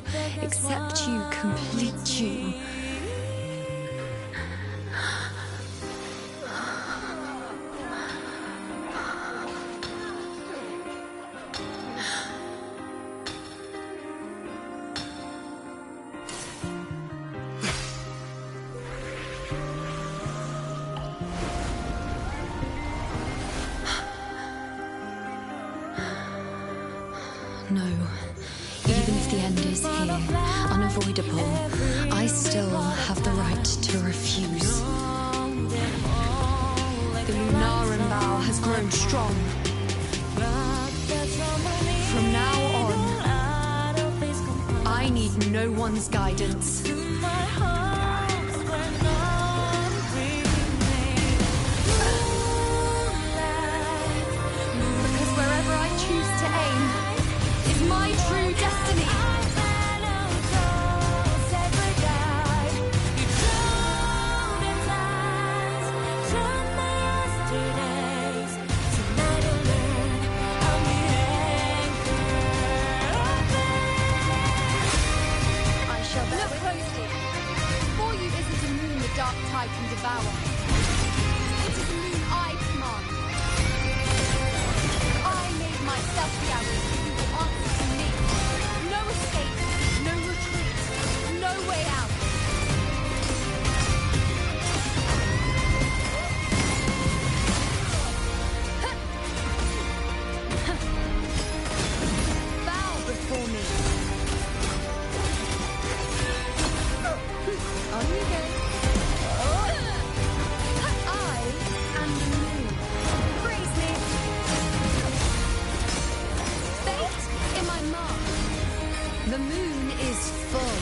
accept you, complete you? No. Even if the end is here, unavoidable, I still have the right to refuse. The Lunaran vow has grown strong. From now on, I need no one's guidance. Because wherever I choose to aim is my true destiny. I shall look closely. Before you isn't a moon the dark tide can devour. It is a moon I command. I made myself the arrow, so you will answer to me. No escape, no retreat, no way out. Bow before me. On you go. I am the moon. Praise me. Fate in my mark. The moon is full.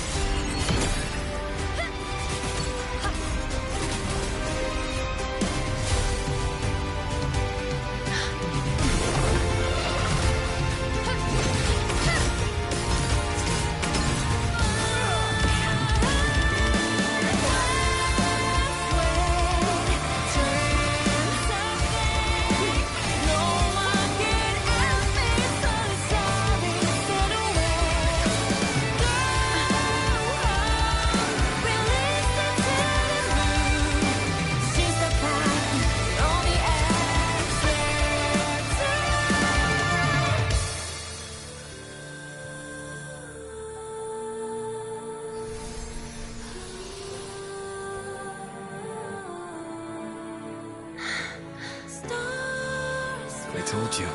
I told you.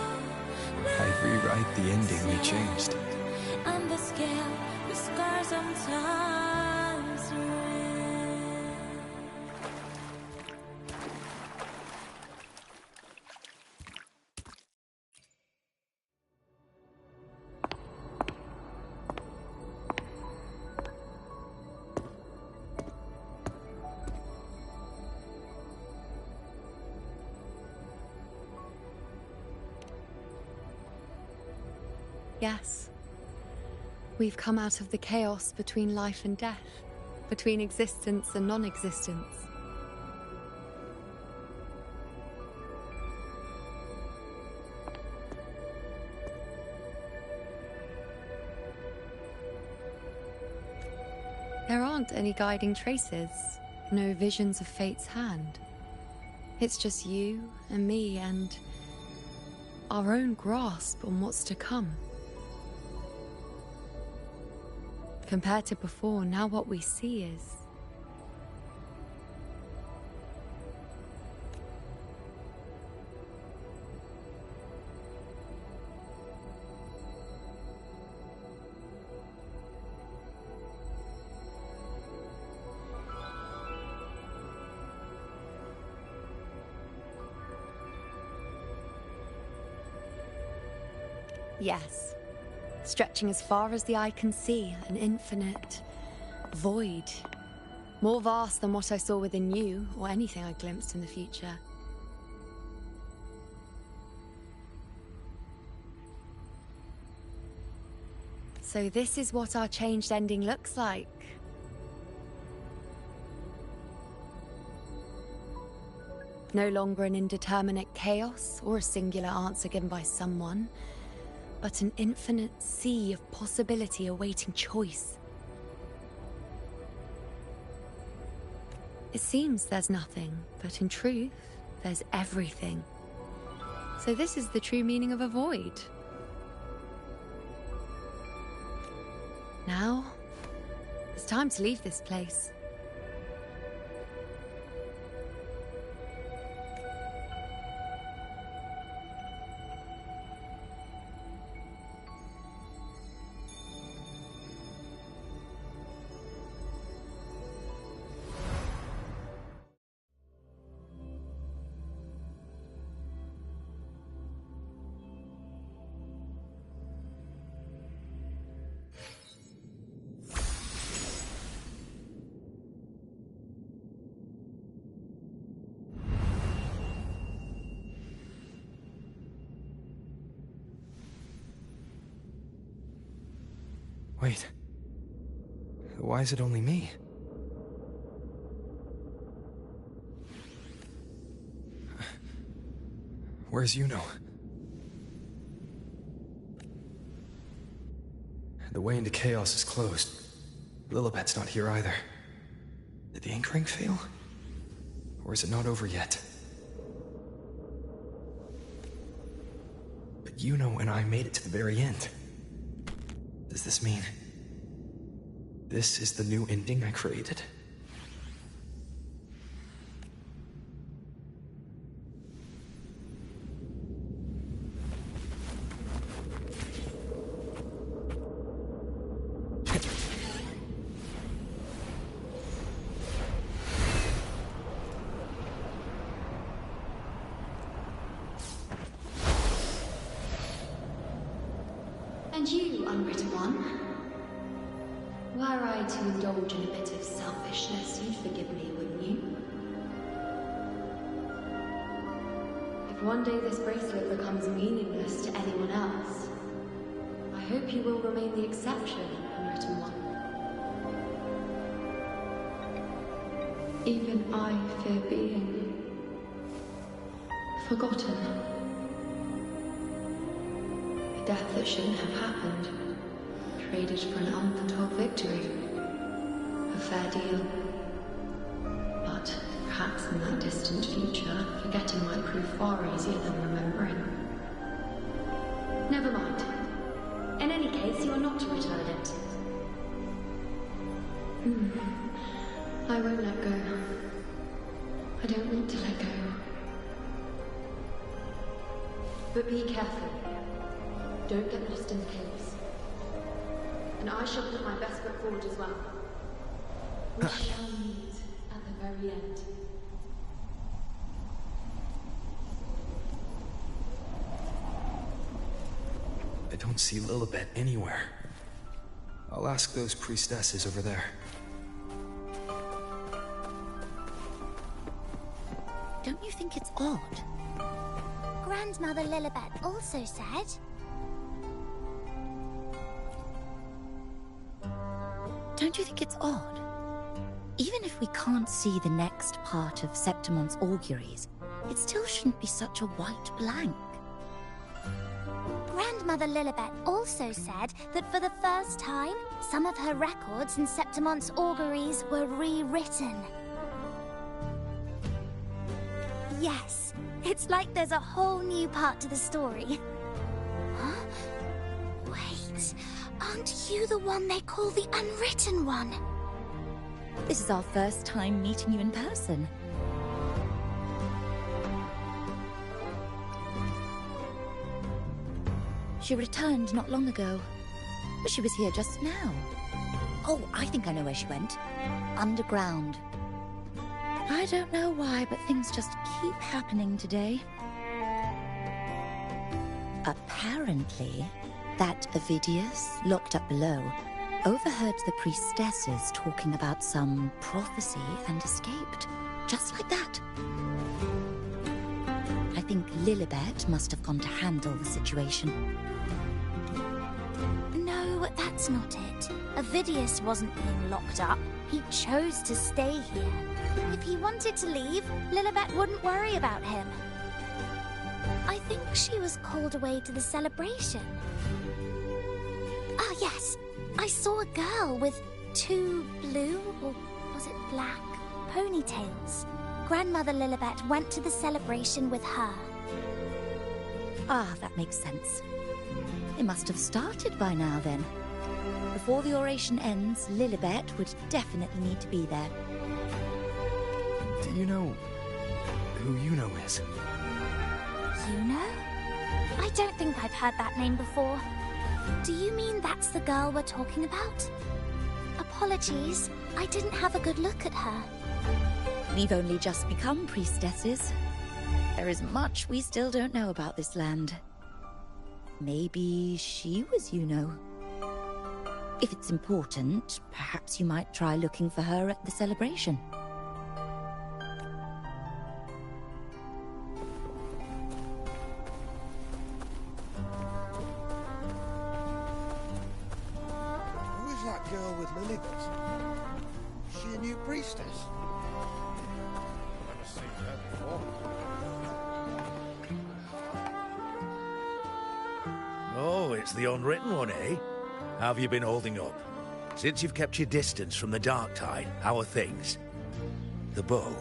I'd rewrite the ending we changed. On the scale, the scars sometimes ring. Yes. We've come out of the chaos between life and death, between existence and non-existence. There aren't any guiding traces, no visions of fate's hand. It's just you and me and our own grasp on what's to come. Compared to before, now what we see is... Yes. Stretching as far as the eye can see, an infinite void. More vast than what I saw within you, or anything I glimpsed in the future. So this is what our changed ending looks like. No longer an indeterminate chaos or a singular answer given by someone, but an infinite sea of possibility awaiting choice. It seems there's nothing, but in truth, there's everything. So this is the true meaning of a void. Now, it's time to leave this place. Wait. Why is it only me? Where's Iuno? The way into chaos is closed. Lilibet's not here either. Did the ink ring fail? Or is it not over yet? But Iuno and I made it to the very end. Does this mean this is the new ending I created? And you, unwritten one, were I to indulge in a bit of selfishness, you'd forgive me, wouldn't you? If one day this bracelet becomes meaningless to anyone else, I hope you will remain the exception, unwritten one. Even I fear being forgotten. A death that shouldn't have happened, traded for an unforetold victory. A fair deal. But perhaps in that distant future, forgetting might prove far easier than remembering. Never mind. In any case, you are not to return it. I won't let go. I don't want to let go. But be careful. Don't get lost in the caves. And I shall put my best foot forward as well. We shall meet at the very end. I don't see Lilibet anywhere. I'll ask those priestesses over there. Don't you think it's odd? Grandmother Lilibet also said... Don't you think it's odd? Even if we can't see the next part of Septimon's auguries, it still shouldn't be such a white blank. Grandmother Lilibet also said that for the first time, some of her records in Septimon's auguries were rewritten. Yes, it's like there's a whole new part to the story. Huh? Wait, aren't you the one they call the Unwritten One? This is our first time meeting you in person. She returned not long ago, but she was here just now. Oh, I think I know where she went. Underground. I don't know why, but things just keep happening today. Apparently, that Avidius, locked up below, overheard the priestesses talking about some prophecy and escaped. Just like that. I think Lilibet must have gone to handle the situation. No, that's not it. Ovidius wasn't being locked up. He chose to stay here. If he wanted to leave, Lilibet wouldn't worry about him. I think she was called away to the celebration. Ah, yes. I saw a girl with 2 blue, or was it black, ponytails. Grandmother Lilibet went to the celebration with her. Ah, that makes sense. It must have started by now, then. Before the oration ends, Lilibet would definitely need to be there. Do you know who Iuno is? Iuno? I don't think I've heard that name before. Do you mean that's the girl we're talking about? Apologies, I didn't have a good look at her. We've only just become priestesses. There is much we still don't know about this land. Maybe she was Iuno. If it's important, perhaps you might try looking for her at the celebration. Who is that girl with Lilibet? Is she a new priestess? I've never seen her before. Oh, it's the unwritten one, eh? How have you been holding up? Since you've kept your distance from the dark tide, how are things? The bow,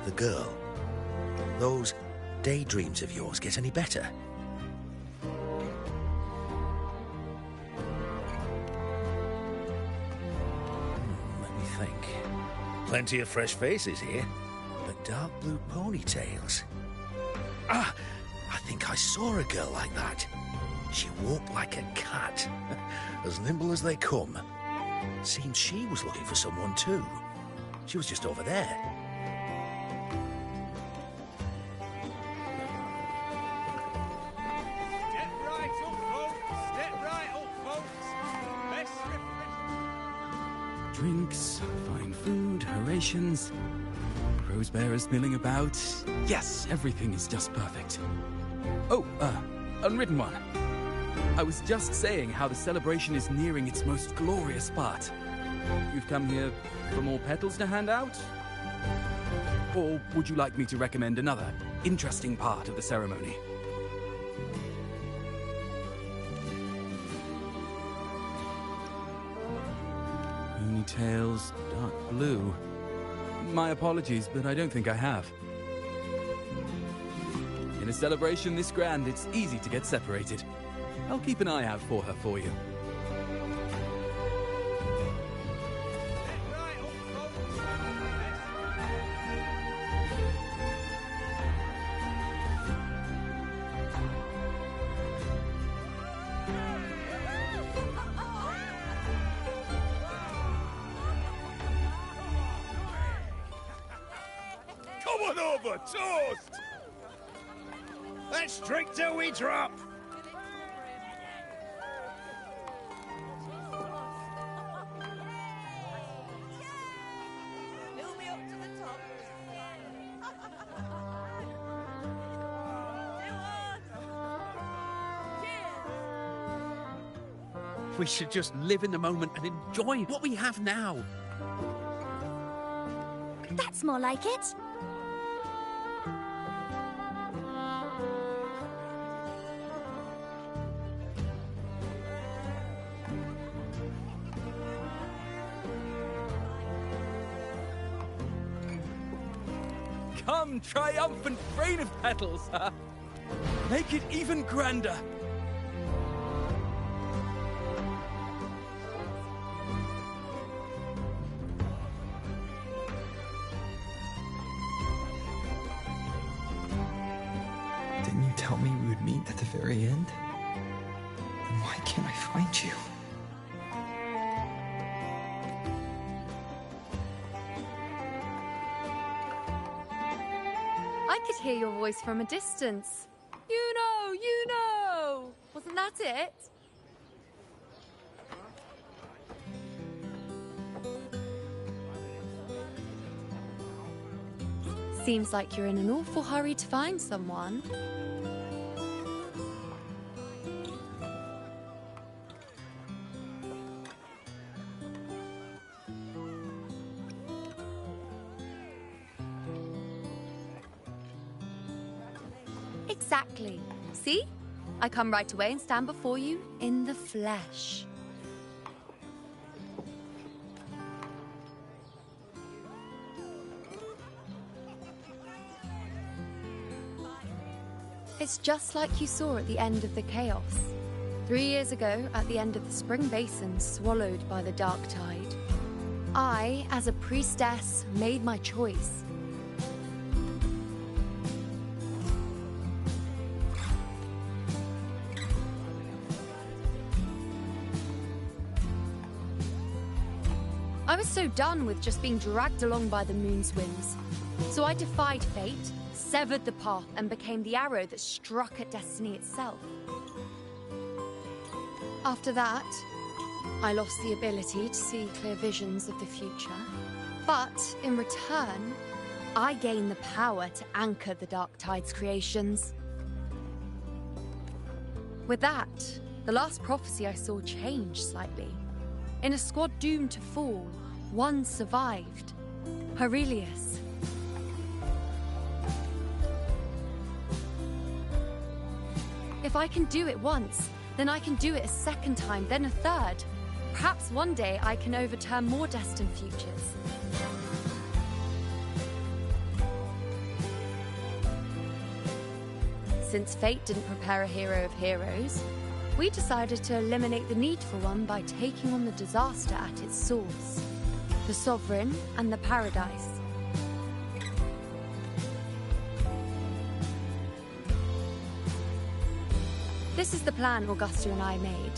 the girl, those daydreams of yours get any better? Let me think. Plenty of fresh faces here, but dark blue ponytails. Ah, I think I saw a girl like that. She walked like a cat, as nimble as they come. Seems she was looking for someone too. She was just over there. Step right up, folks! Step right up, folks! Best Drinks, fine food, orations, rose bearers milling about. Yes, everything is just perfect. Oh, unwritten one. I was just saying how the celebration is nearing its most glorious part. You've come here for more petals to hand out? Or would you like me to recommend another interesting part of the ceremony? Ponytails, dark blue. My apologies, but I don't think I have. In a celebration this grand, it's easy to get separated. I'll keep an eye out for her for you. Come on over, toast! Let's drink till we drop! We should just live in the moment and enjoy what we have now. That's more like it. Come, triumphant rain of petals! Make it even grander! Didn't you tell me we would meet at the very end? Then why can't I find you? I could hear your voice from a distance. Iuno! Wasn't that it? Seems like you're in an awful hurry to find someone. Exactly. See? I come right away and stand before you in the flesh. It's just like you saw at the end of the chaos. 3 years ago, at the end of the spring basin swallowed by the dark tide, I, as a priestess, made my choice. I was so done with just being dragged along by the moon's winds. So I defied fate, severed the path, and became the arrow that struck at destiny itself. After that, I lost the ability to see clear visions of the future. But in return, I gained the power to anchor the Dark Tide's creations. With that, the last prophecy I saw changed slightly. In a squad doomed to fall, one survived. Aurelius. If I can do it once, then I can do it a second time, then a third. Perhaps one day I can overturn more destined futures. Since fate didn't prepare a hero of heroes, we decided to eliminate the need for one by taking on the disaster at its source. The Sovereign and the Paradise. This is the plan Augusta and I made,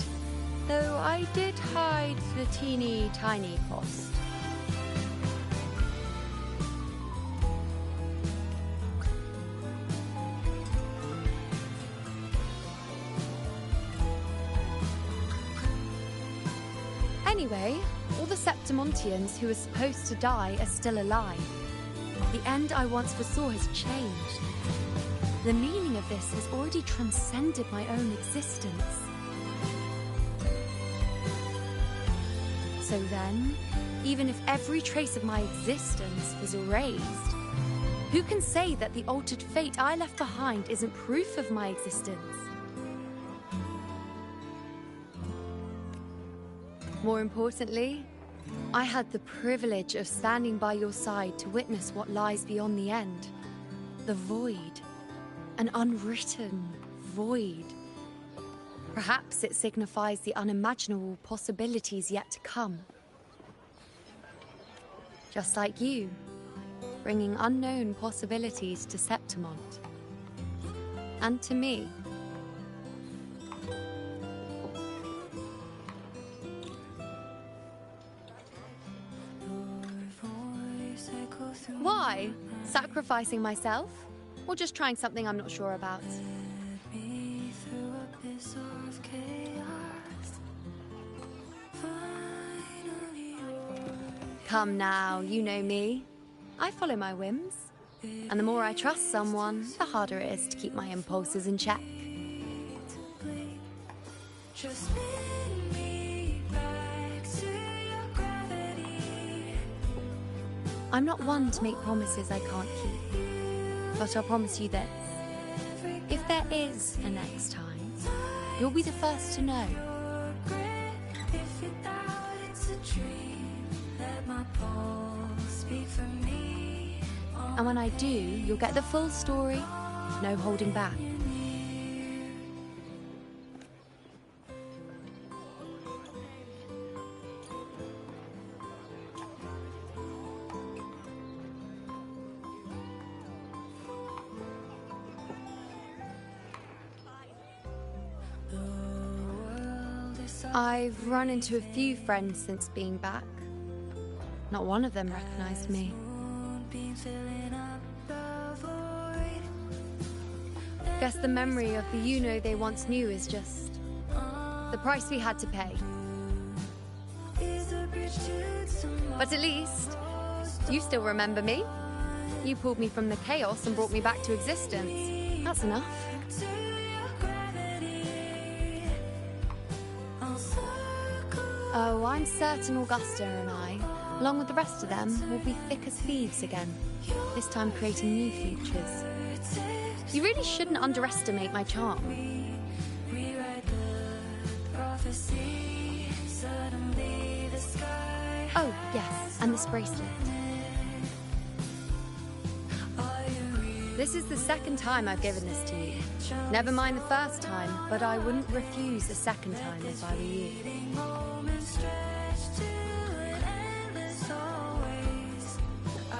though I did hide the teeny tiny cost. Anyway, all the Septimontians who were supposed to die are still alive. The end I once foresaw has changed. The meaning of this has already transcended my own existence. So then, even if every trace of my existence was erased, who can say that the altered fate I left behind isn't proof of my existence? More importantly, I had the privilege of standing by your side to witness what lies beyond the end. The void. An unwritten void. Perhaps it signifies the unimaginable possibilities yet to come. Just like you, bringing unknown possibilities to Septimont. And to me. Why? Sacrificing myself? Or just trying something I'm not sure about? Come now, you know me. I follow my whims. And the more I trust someone, the harder it is to keep my impulses in check. I'm not one to make promises I can't keep. But I'll promise you this. If there is a next time, you'll be the first to know. And when I do, you'll get the full story, no holding back. I've run into a few friends since being back. Not one of them recognized me. Guess the memory of the Iuno they once knew is just the price we had to pay. But at least, you still remember me. You pulled me from the chaos and brought me back to existence. That's enough. Oh, I'm certain Augusta and I, along with the rest of them, will be thick as thieves again, this time creating new futures. You really shouldn't underestimate my charm. Oh, yes, and this bracelet. This is the second time I've given this to you. Never mind the first time, but I wouldn't refuse a second time if I were you.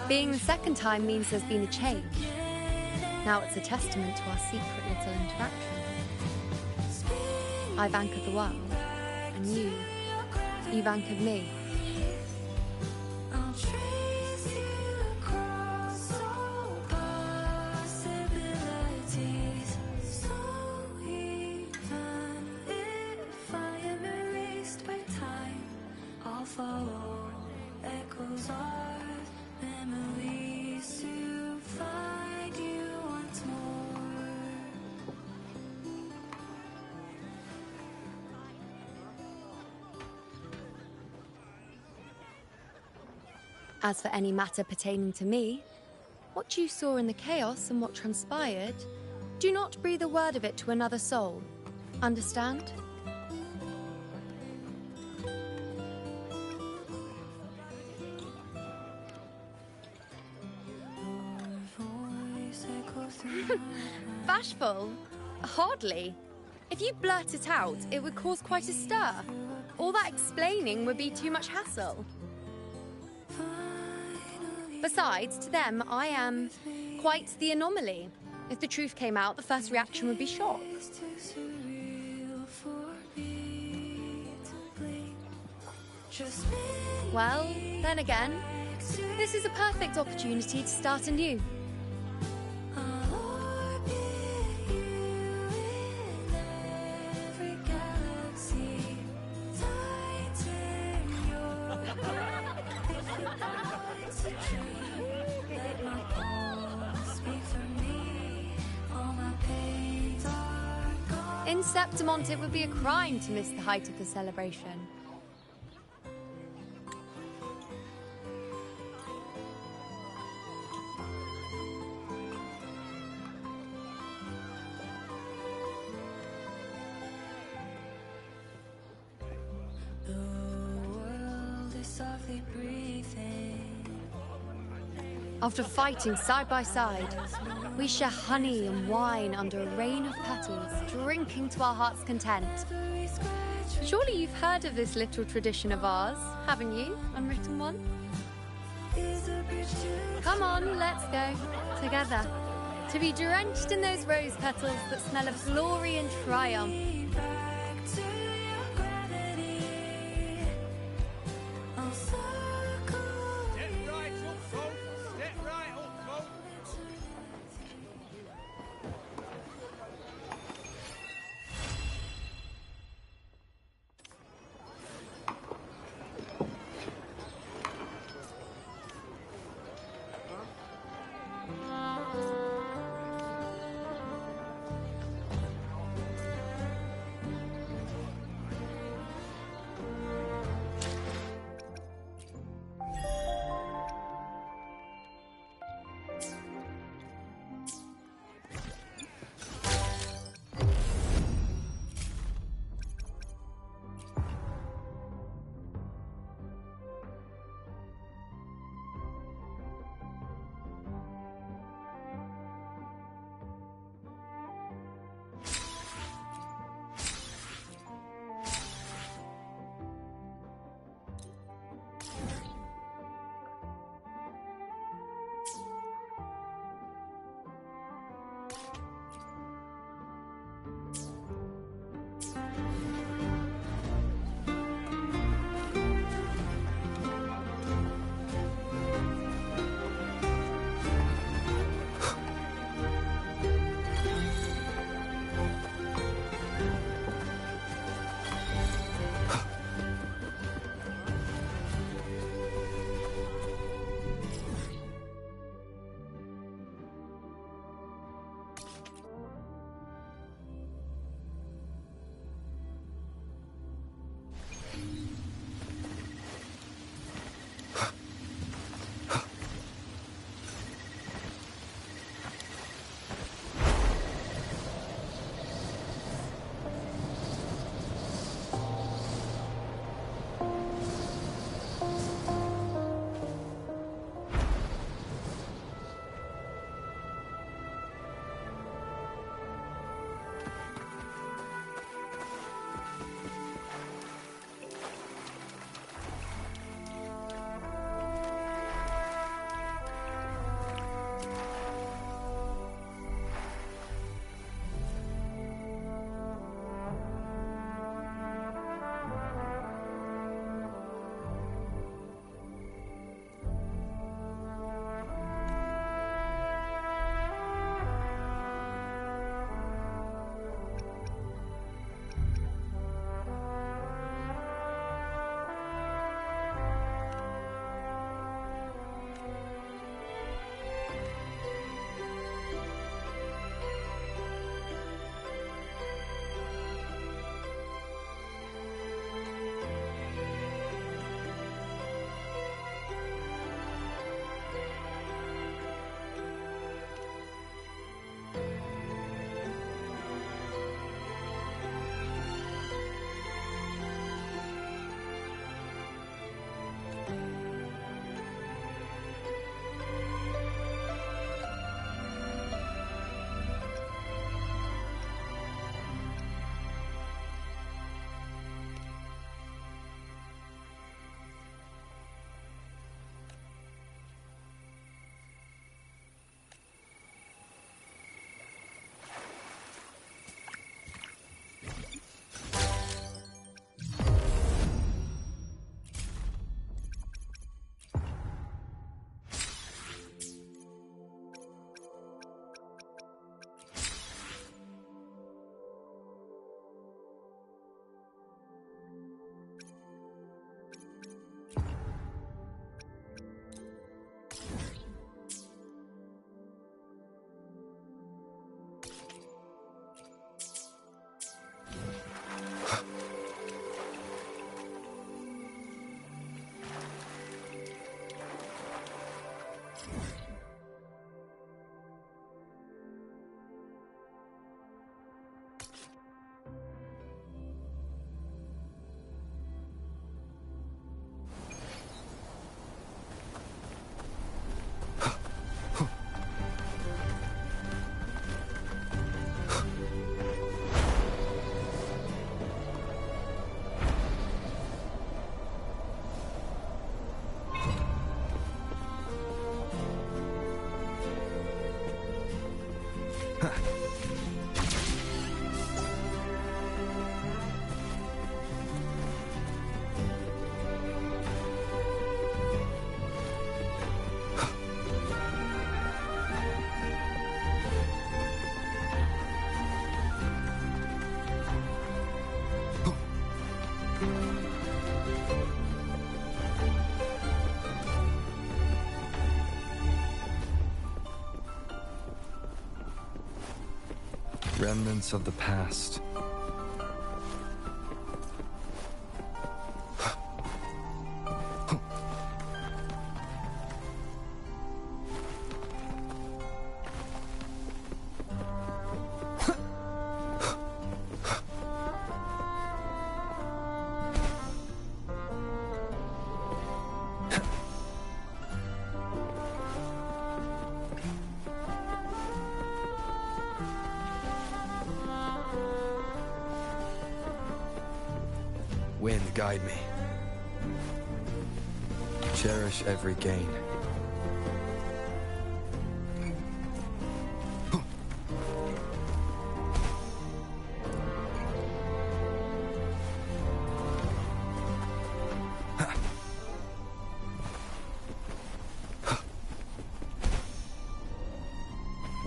Being the second time means there's been a change. Now it's a testament to our secret little interaction. I've anchored the world, and you've anchored me. Follow echoes of memories to find you once more. As for any matter pertaining to me, what you saw in the chaos and what transpired, do not breathe a word of it to another soul. Understand? Bashful? Hardly. If you blurt it out, it would cause quite a stir. All that explaining would be too much hassle. Besides, to them, I am quite the anomaly. If the truth came out, the first reaction would be shock. Well, then again, this is a perfect opportunity to start anew. In Septimont, it would be a crime to miss the height of the celebration. The world is softly breathing. After fighting side by side, we share honey and wine under a rain of petals, drinking to our heart's content. Surely you've heard of this little tradition of ours, haven't you, Unwritten One? Come on, let's go. Together. To be drenched in those rose petals that smell of glory and triumph. Remnants of the past. Wind, guide me. Cherish every gain.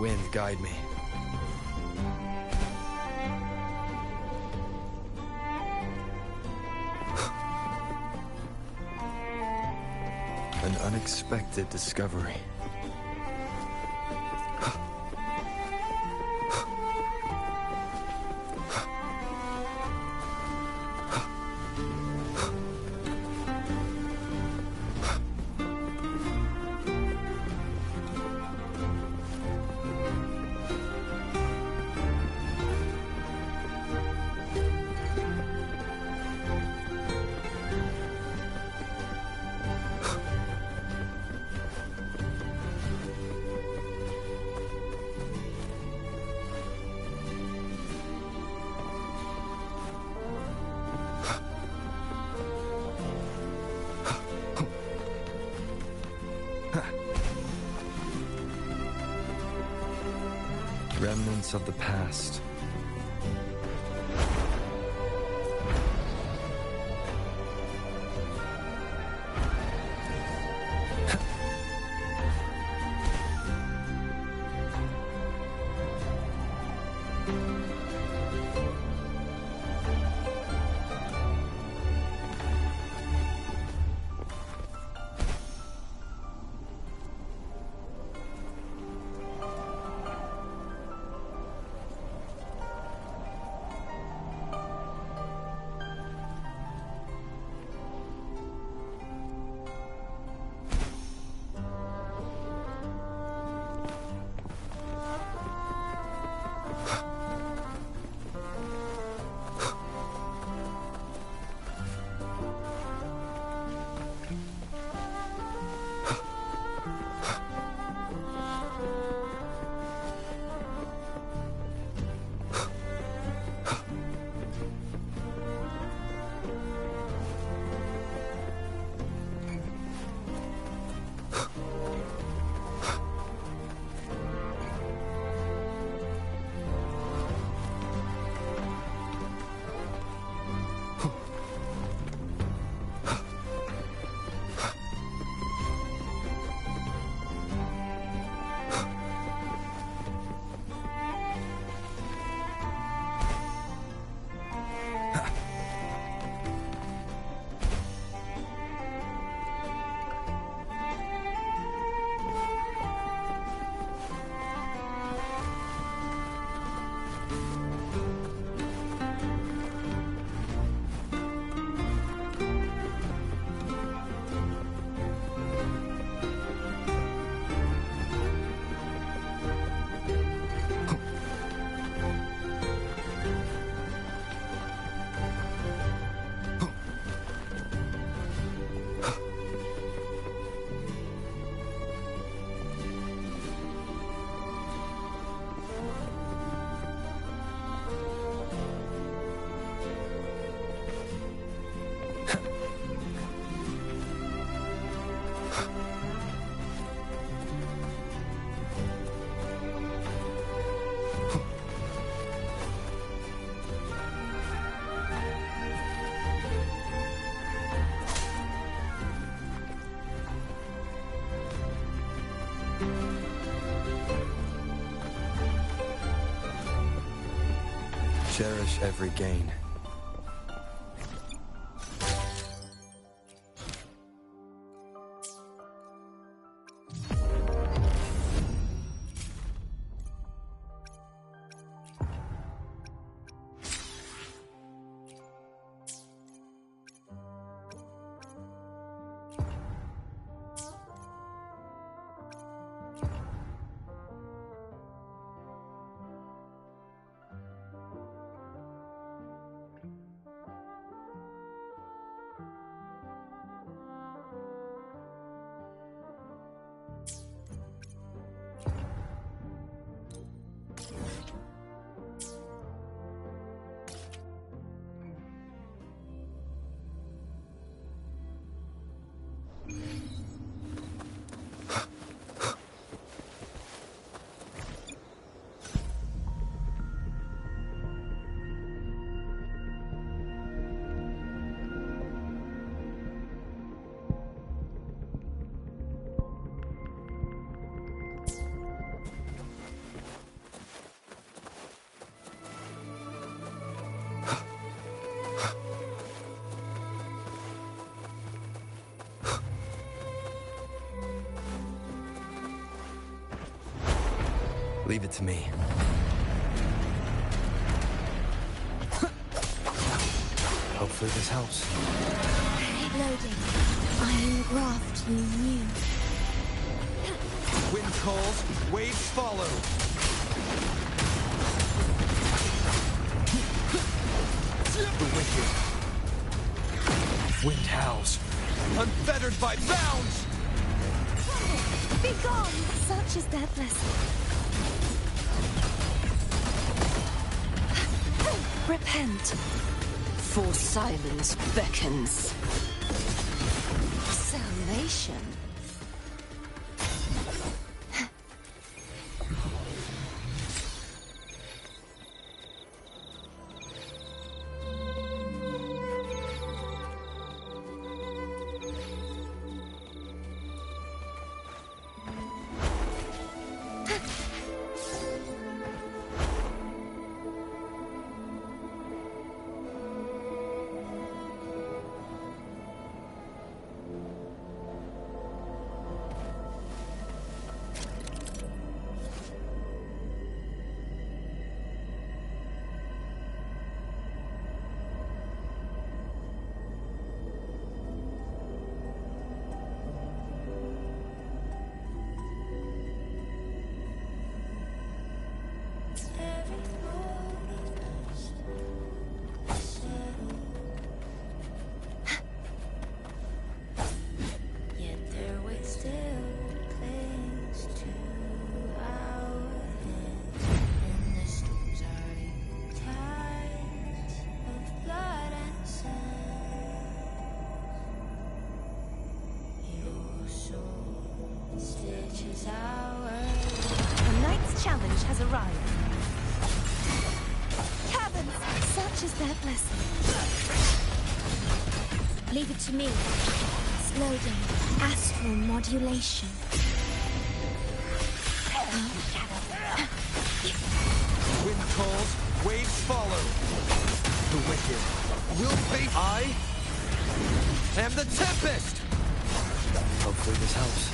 Wind, guide me. An unexpected discovery. Remnants of the past. Cherish every gain. Leave it to me. Hopefully this helps. Loading. Iron graft you knew. Wind calls, waves follow. The wicked. Wind howls, unfettered by bounds. Be gone! Such is their blessing. Repent. For silence beckons. Salvation. The knight's challenge has arrived. Caverns, such is their blessing. Leave it to me. Slowing, astral modulation. Wind calls, waves follow. The wicked will face. I am the Tempest! Hopefully this helps.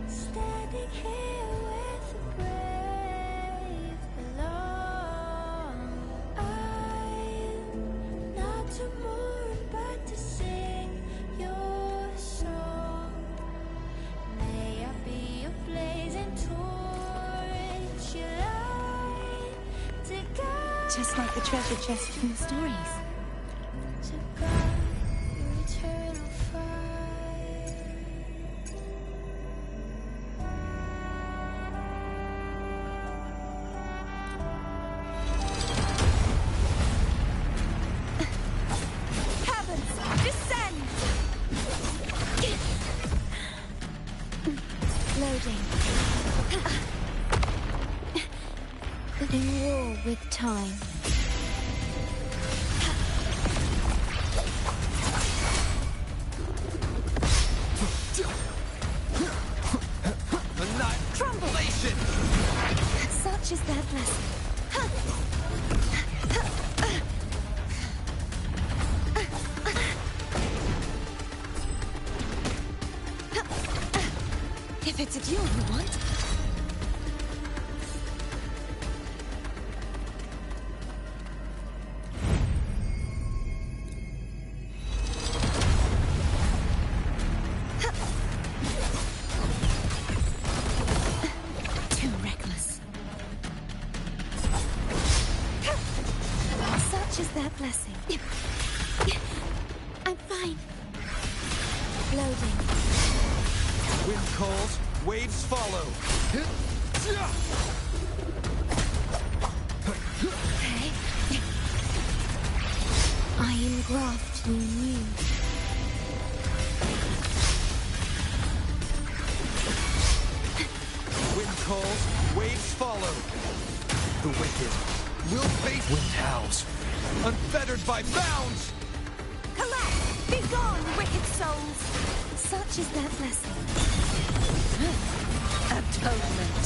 Standing here with the brave below. I'm not to mourn, but to sing your song. May I be a blazing torch, you light to guide. Just like the treasure chest from the stories. To guide your eternal fire. Caverns, descend! Loading. In war with time. Annihilation! Such is their blessing. If it's a duel you want. Too reckless. Such is their blessing. I'm fine. Loading. Wind calls, waves follow. Okay. Iron graft you knew. Wind calls, waves follow. The wicked will face. Wind howls, unfettered by bounds. Collapse! Be gone, wicked souls! Such is their blessing. Atonement.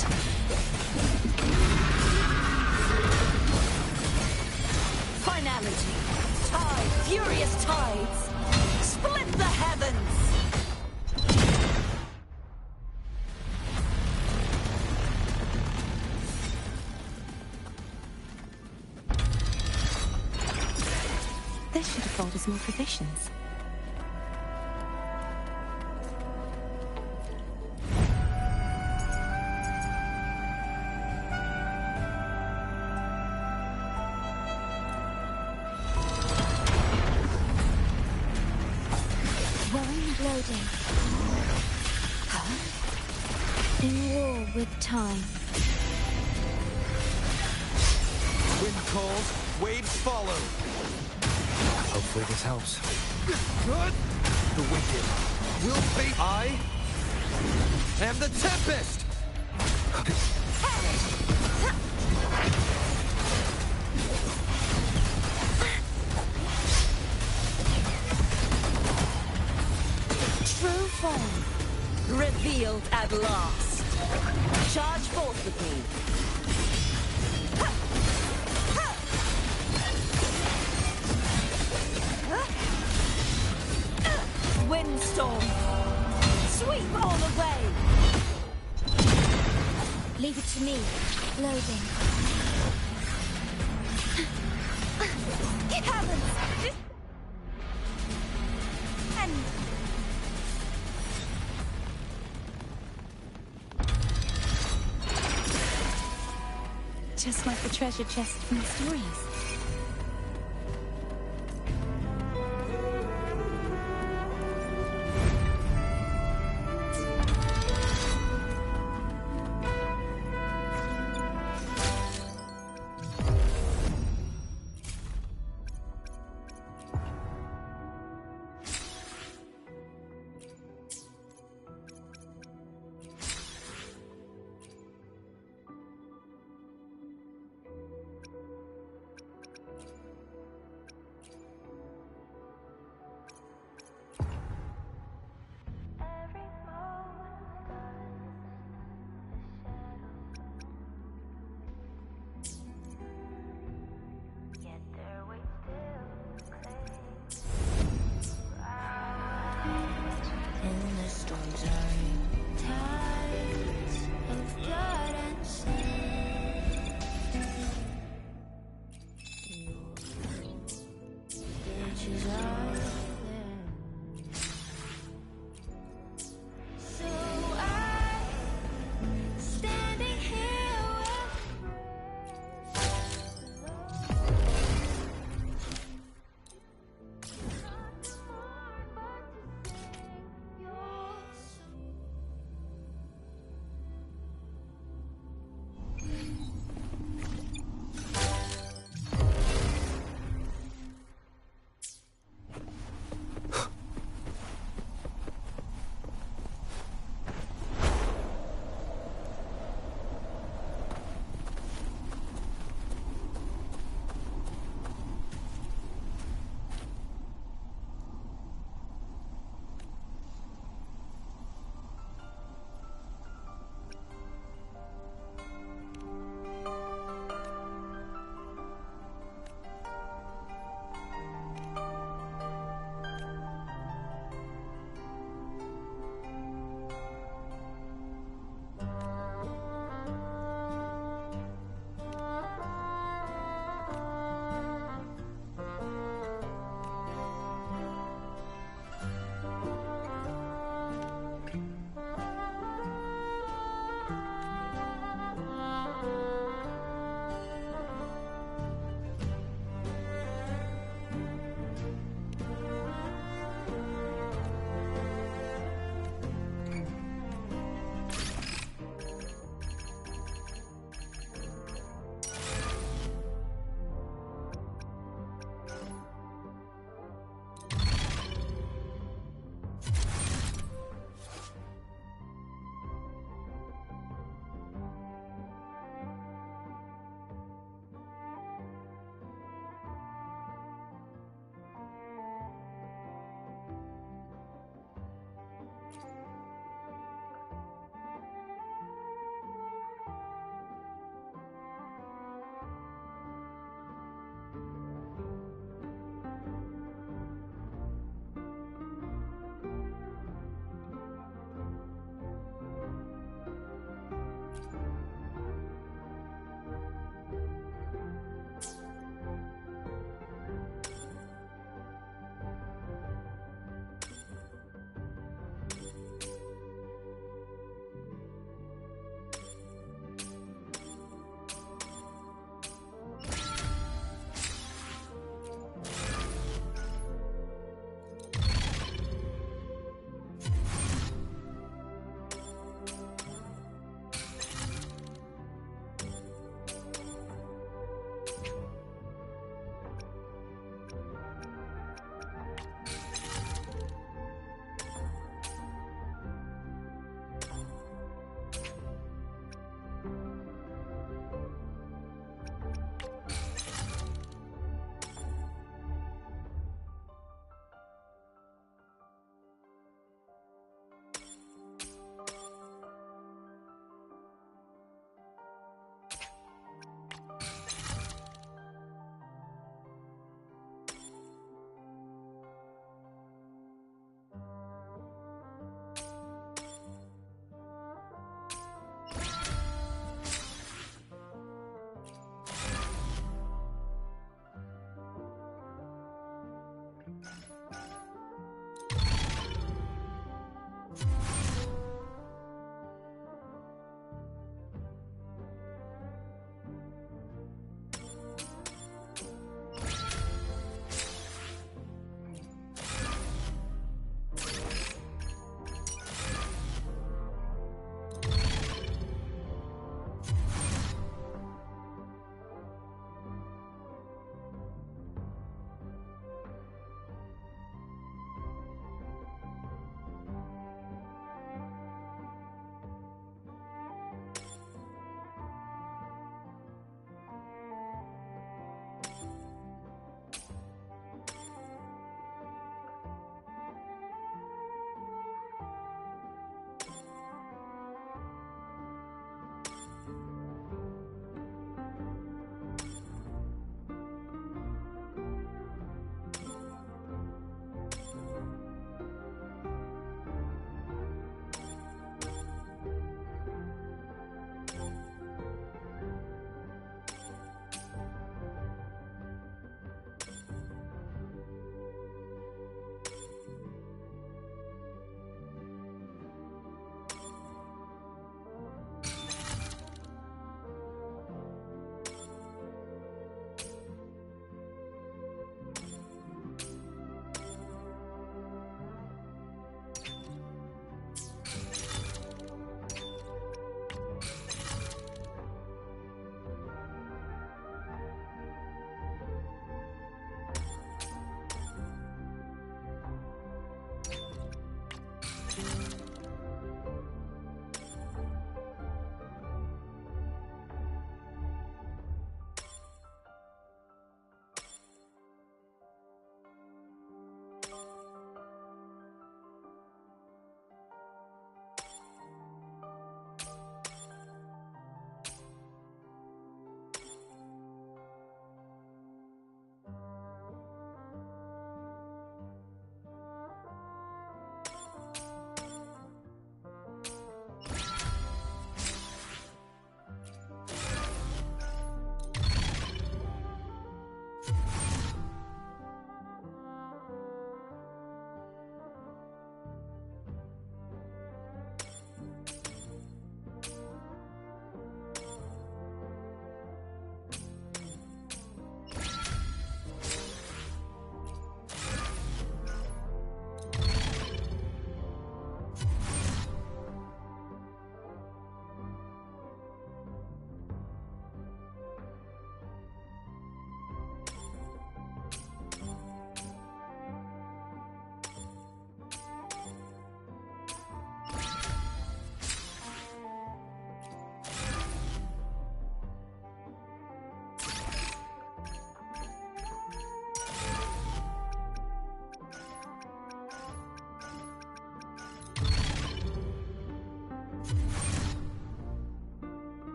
tides split the heavens. This should have brought us more provisions. Loading. In war with time. Wind calls, waves follow. Hopefully this helps. Good. The wicked will fate. I am the tempest. True form revealed at last. Charge forth with me. Windstorm, sweep all away. Leave it to me. Loading. Heavens! And Just like the treasure chest from the stories.